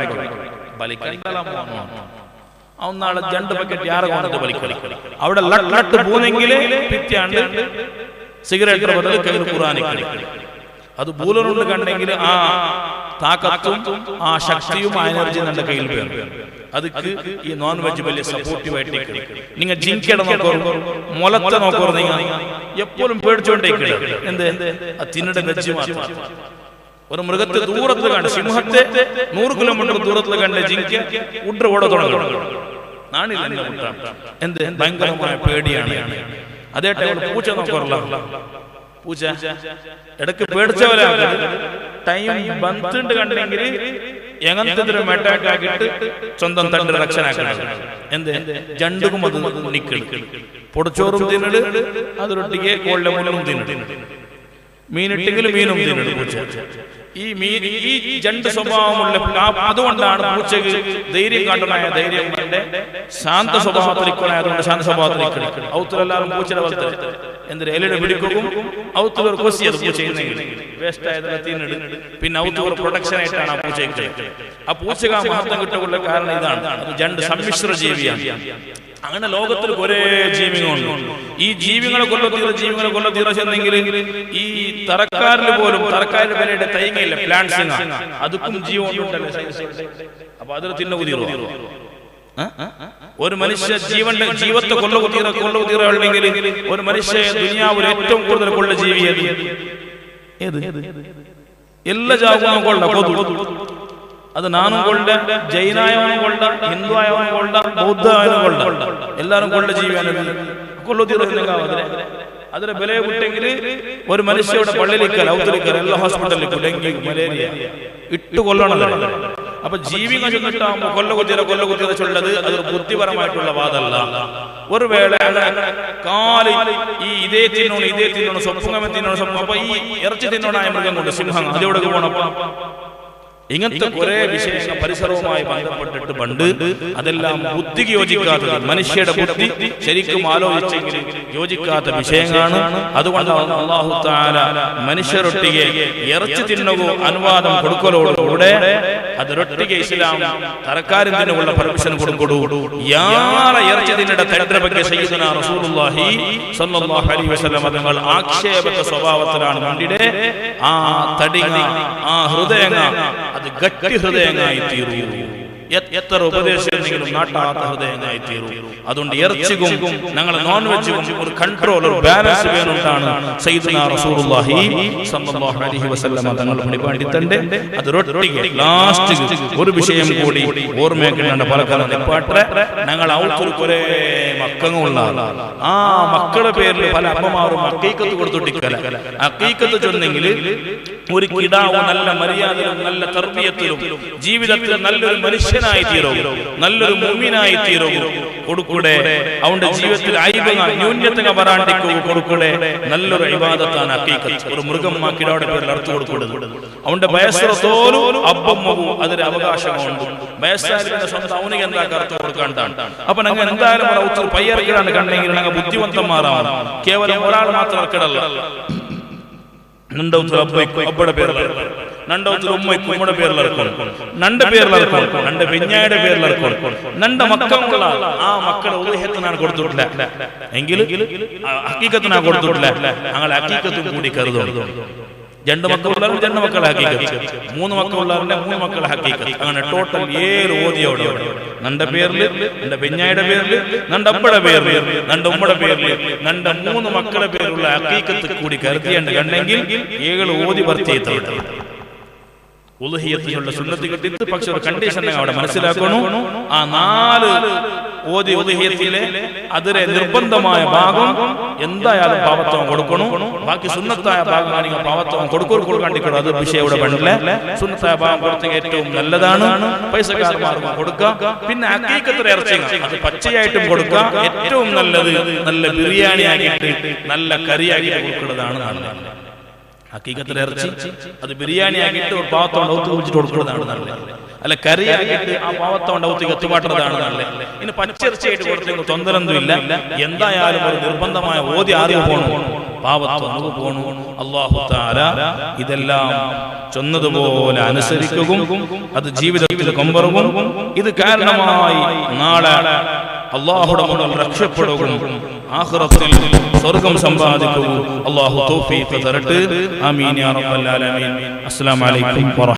അവൻ നാളെ 2 പാക്കറ്റ് യാറ കൊണ്ടിട്ട് വലിക്കളിക്കും. അവിടെ ലട്ട് പൂന്നെങ്കിൽ പിറ്റാണ്ട് സിഗരറ്റ് ബദൽ കയ്യിൽ ഖുർആൻ അത് പൂലുണ്ട് കണ്ടെങ്കിൽ ആ താക്കത്തും ആ ശക്തിയും ആ എനർജി നമ്മുടെ കയ്യിൽ വേണം. അതൊക്കെ ഈ നോൺ വെജ് വലിയ സപ്പോർട്ടീവായിട്ട് നിങ്ങൾ ജിങ്കട നോക്കോ, മുലത്തെ നോക്കോ, നിങ്ങൾ എപ്പോഴും പേടിച്ചോണ്ടേക്കില്ല. എന്ത് തിന്നിട വെജ് മാത്രം. ഒരു മൃഗത്തെ ദൂരത്ത് കണ്ട്, സിംഹത്തെ 100 കിലോമീറ്റർ ദൂരത്തിൽ കണ്ട് ജിങ്ക ഉഡ്ര ഓട തുടങ്ങണം. നാണില്ല, എന്ത് ഭയങ്കരമായ പേടിയാണ്. അതേ ടൈമിൽ പൂച്ച നോക്കാറില്ല. പൂച്ച ഇടയ്ക്ക് പേടിച്ചവരാണ്. ടൈം ബന്ധുണ്ട് കണ്ടെങ്കിൽ എങ്ങനത്തെ മെട്ടാക്ക് ആക്കിയിട്ട് സ്വന്തം തന്റെ രക്ഷനാക്കണം. എന്ത് ജണ്ടുകും അത് നിക്കളി പൊടിച്ചോറും തിന്നിട്, അതൊരൊട്ടിക്ക് കോളിലെ മുന്നും തിന്നിട്, മീനിട്ടെങ്കിലും മീനും തിന്നിട് പൂച്ച. ഈ മീൻ ഈ 2 സ്വഭാവമുള്ള അതുകൊണ്ടാണ് പൂച്ചക്ക് ധൈര്യം കാട്ടണായ ധൈര്യം ശാന്ത സ്വഭാവത്തിലേക്കുള്ളതുകൊണ്ട് ശാന്ത സ്വഭാവത്തിലേക്ക് ഔത്തരെല്ലാവരും പൂച്ചയുടെ പോലത്തെ എന്തൊരു എലിയുടെ പിടിക്കും ഔത്തൂർ കൊസിയത് പൂച്ച വേസ്റ്റ് ആയതിനെ തിന്നിട്. പിന്നെ ഔത്തൂർ പ്രൊട്ടക്ഷൻ ആയിട്ടാണ് ആ പൂച്ചയ്ക്ക്. ആ പൂച്ചക്ക് ആ മഹത്വം കിട്ടുള്ള കാരണം ഇതാണ്, അത് 2 സമ്മിശ്ര ജീവിയാണ്. അങ്ങനെ ലോകത്തിൽ ഒരേ ജീവികളുണ്ട്. ഈ ജീവികളെ കൊല്ലത്തീറ ചെന്നെങ്കിൽ ഈ തറക്കാരിൽ പോലും തറക്കാരുടെ വിലയുടെ തൈങ്ങയില്ല, പ്ലാന്റ്സിങ് അതുക്കും ജീവനുണ്ടല്ലോ. അപ്പൊ അതിൽ തിന്നുകുതീറോ ഒരു മനുഷ്യ ജീവത്തെ കൊല്ലുകുതീറ ഉണ്ടെങ്കിൽ ഒരു മനുഷ്യ ദുനിയാവിൽ ഏറ്റവും കൂടുതൽ കൊള്ള ജീവി ഏത്? എല്ലാ ജാഗവും കൊള്ള കൊതു. അത് നാനും കൊള്ള, ജൈനായവനും കൊള്ള, ഹിന്ദു ആയവനും കൊള്ള, ബൗദ്ധ ആയവനും കൊള്ള, എല്ലാരും കൊള്ള ജീവിയാണ്. കൊല്ലുതീറ അതിലെ ബലയെ വിട്ടെങ്കിൽ ഒരു മനുഷ്യയുടെ പള്ളിയിലേക്കല്ല ഔദ്യോഗിക എല്ലാ ഹോസ്പിറ്റലിലേക്കും ഡെങ്കി മലേറിയ ഇട്ട് കൊല്ലണമല്ലോ. അപ്പൊ ജീവികൾ ചെന്നിട്ടാകുമ്പോ കൊല്ലകുത്തിയ ചൊല്ലത് അതൊരു ബുദ്ധിപരമായിട്ടുള്ള വാദമല്ല. ഒരു വേള കാല് ഈ ഇതേ തിന്നോണം സ്വപ്നം തിന്നോണം സ്വപ്നം. അപ്പൊ ഈ ഇറച്ചി തിന്നോണായ മൃഗം കൊണ്ട് സിംഹം അതോടെ പോണപ്പോ ഇങ്ങനത്തെ കുറെ വിശേഷ പരിസരവുമായി ബന്ധപ്പെട്ടിട്ട് പണ്ട് അതെല്ലാം ബുദ്ധിക്ക് യോജിക്കാത്തത്, മനുഷ്യരുടെ ബുദ്ധി ശരിക്കും ആലോചിച്ചെങ്കിൽ യോജിക്കാത്ത വിഷയങ്ങളാണ്. അതുകൊണ്ട് അല്ലാഹു തആല മനുഷ്യരൊട്ടിಗೆ ഇറച്ചി തിന്നുകോ അനുവാദം കൊടുക്കലോടുകൂടെ ಅದರೊಟ್ಟಿಗೆ ഇസ്ലാം തറക്കാരിനുള്ള പെർമിഷൻ കൊടുക്കൊടു. യാറ ഇറച്ചി തിന്നിട തെറ്റിന്റെ ಬಗ್ಗೆ സയ്യിദുനാ റസൂലുള്ളാഹി സ്വല്ലല്ലാഹു അലൈഹി വസല്ലം തങ്ങൾ ആക്ഷേപത്തെ സ്വഭാവത്തിലാണ് കണ്ടിടെ ആ തടിങ്ങ ആ ഹൃദയങ്ങ അത് ഗട്ടി ഹൃദയങ്ങളായി തീരൂ. എത്ര ഉപദേശിച്ചെങ്കിലും നാട്ടാത്ത ഹൃദയങ്ങളായി തീരൂ. അതുകൊണ്ട് ഇറച്ചിക്കും ഞങ്ങൾ നോൺ വെജും ഒരു കൺട്രോൾ ഒരു ബാലൻസ് വേണമെന്നാണ് സയ്യിദുനാ റസൂലുള്ളാഹി സ്വല്ലല്ലാഹു അലൈഹി വസല്ലം തങ്ങൾ പണിപാടിത്തണ്ട്. അതൊരൊട്ടിಗೆ ലാസ്റ്റ് ഒരു വിഷയം കൂടി ഓർമ്മയാക്കേണ്ട പലകാലം നിപ്പാട്ടെ. ഞങ്ങൾ ഔത്തൊരു കുറെ മക്കളുള്ള ആ മക്കളുടെ പേരിൽ പല അമ്മമാരും അക്കീക്കത്ത് കൊടുത്തിട്ടിക്കല. അക്കീക്കത്ത് ചൊന്നെങ്കിൽ ഒരു കിടാവ് നല്ല മര്യാദയിലും നല്ല തർബിയത്തിലും ജീവിതത്തിൽ നല്ലൊരു മനുഷ്യനായി തീരും, നല്ലൊരു മുഅ്മിനായി തീരും കൊടുക്കൂടെ. അവന്റെ ജീവിതത്തിൽ ഐബങ്ങൾ ന്യൂനതകൾ വരാണ്ടിക്കൂ കൊടുക്കൂടെ. നല്ലൊരു ഇബാദത്താണ് അക്കീക്കത്ത്. ഒരു മൃഗം ആ കിടാവിടെ പേരിൽ അർത്ഥം കൊടുക്കുന്നത്. അവന്റെ വയസ്സോലും അബ്ബമ്മവും അതിന് അവകാശമുണ്ട്. വയസ്സായതിന്റെ സ്വന്തം അവനിക്ക് എന്താ അർത്ഥം കൊടുക്കാണ്ടാണ്. അപ്പൊ ഞങ്ങൾ എന്തായാലും ഒത്തിരി പയ്യറക്കിടാണ്ട് കണ്ടെങ്കിൽ ഞങ്ങൾ ബുദ്ധിമന്തന്മാരാണ്. കേവലം ഒരാൾ മാത്രം ഇറക്കിടല്ല. നണ്ടൗത്തിൽ അബ്ബയുടെ പേരിലിറക്കും, നണ്ടൗത്തിൽ ഉമ്മയ്ക്കും ഉമ്മയുടെ പേരിലിറക്കും, നണ്ട പേരിലിറക്കും, നണ്ട പെഞ്ഞായുടെ പേരിലിറക്കും. നണ്ട മക്കളുള്ള ആ മക്കളെ ഉദയത്തിനാണ് കൊടുത്തിട്ടില്ല എങ്കിൽ ഹക്കീക്കത്തിനാണ് കൊടുത്തിട്ടില്ല. ഞങ്ങൾ ഹക്കീക്കത്തും കൂടി കരുതും. രണ്ട് മക്കളുള്ളവരും രണ്ട് മക്കളെ ഹക്കീക്കത്ത്, മൂന്ന് മക്കളുള്ളവരുടെ മൂന്ന് മക്കളെ ഹക്കീക്കത്ത്. അങ്ങനെ ടോട്ടൽ 7 ഓതിയോടെ നന്റെ പേരില്, നന്റെ പെഞ്ഞായുടെ പേരില്, നന്റെ അമ്മയുടെ പേരില്, നന്റെ ഉമ്മയുടെ പേരില്, നന്റെ 3 മക്കളെ പേരുള്ള ഹക്കീക്കത്ത് കൂടി കരുതിയുണ്ട് കണ്ടെങ്കിൽ 7 ഓതി വർത്തിയെത്തും. ഉളുഹിയത്തിനുള്ള സുന്നത്ത് കിട്ടിയിട്ട് പക്ഷെ ഒരു കണ്ടീഷൻ അവിടെ മനസ്സിലാക്കണം. ആ 4 ഓതി ഉളുഹിയത്തിലെ അതിലെ നിർബന്ധമായ ഭാഗം എന്തായാലും പാവത്വം കൊടുക്കണം. ബാക്കി സുന്നത്തായ ഭാഗമാണെങ്കിൽ പാവത്വം കൊടുക്കാണ്ടിരിക്കണം. അത് വിഷയം ഇവിടെ പണ്ടില്ല. സുന്നത്തായ ഭാഗം കൊടുത്തെങ്കിൽ ഏറ്റവും നല്ലതാണ്. പൈസക്കാർമാർക്കും കൊടുക്കാം. പിന്നെ ഹക്കീക്കത്ത് ഇറച്ചി അത് പച്ചയായിട്ടും കൊടുക്കാം. ഏറ്റവും നല്ലത് നല്ല ബിരിയാണി ആക്കിയിട്ട് നല്ല കറിയാക്കിയിട്ട് കൊടുക്കുന്നതാണ് നല്ലത്. ഹക്കീക്കത്തിൽ ഇറച്ചി അത് ബിരിയാണി ആക്കിയിട്ട് ഒരു പാവത്തോണ്ട് ഔത്ത് കുഴിച്ചിട്ട് കൊടുക്കുന്നതാണ് നല്ലത്. അല്ല കറിയാക്കിയിട്ട് ആ പാവത്തോണ്ട് ഔത്ത് എത്തുപാട്ടതാണ് നല്ലത്. ഇനി പച്ചിറച്ചിയായിട്ട് കൊടുത്തെങ്കിൽ തൊന്തരൊന്നുമില്ല. എന്തായാലും ഒരു നിർബന്ധമായ ഓതി ആദ്യം പോകണം, പാവത്വം നമുക്ക് പോകണം. അല്ലാഹു തആല ഇതെല്ലാം ചൊന്നതുപോലെ അനുസരിക്കുകയും അത് ജീവിതത്തിൽ കൊമ്പറുകയും ഇത് കാരണമായി നാളെ അല്ലാഹുവിന്റെ മുന്നിൽ രക്ഷപ്പെടുകയും ആഖിറത്തിൽ സ്വർഗ്ഗം സമ്പാദിക്കുകയും അല്ലാഹു തൗഫീഖ് തരട്ടെ. ആമീൻ യാ റബ്ബൽ ആലമീൻ. അസ്സലാമു അലൈക്കും വറഹ്മത്തുള്ളാഹി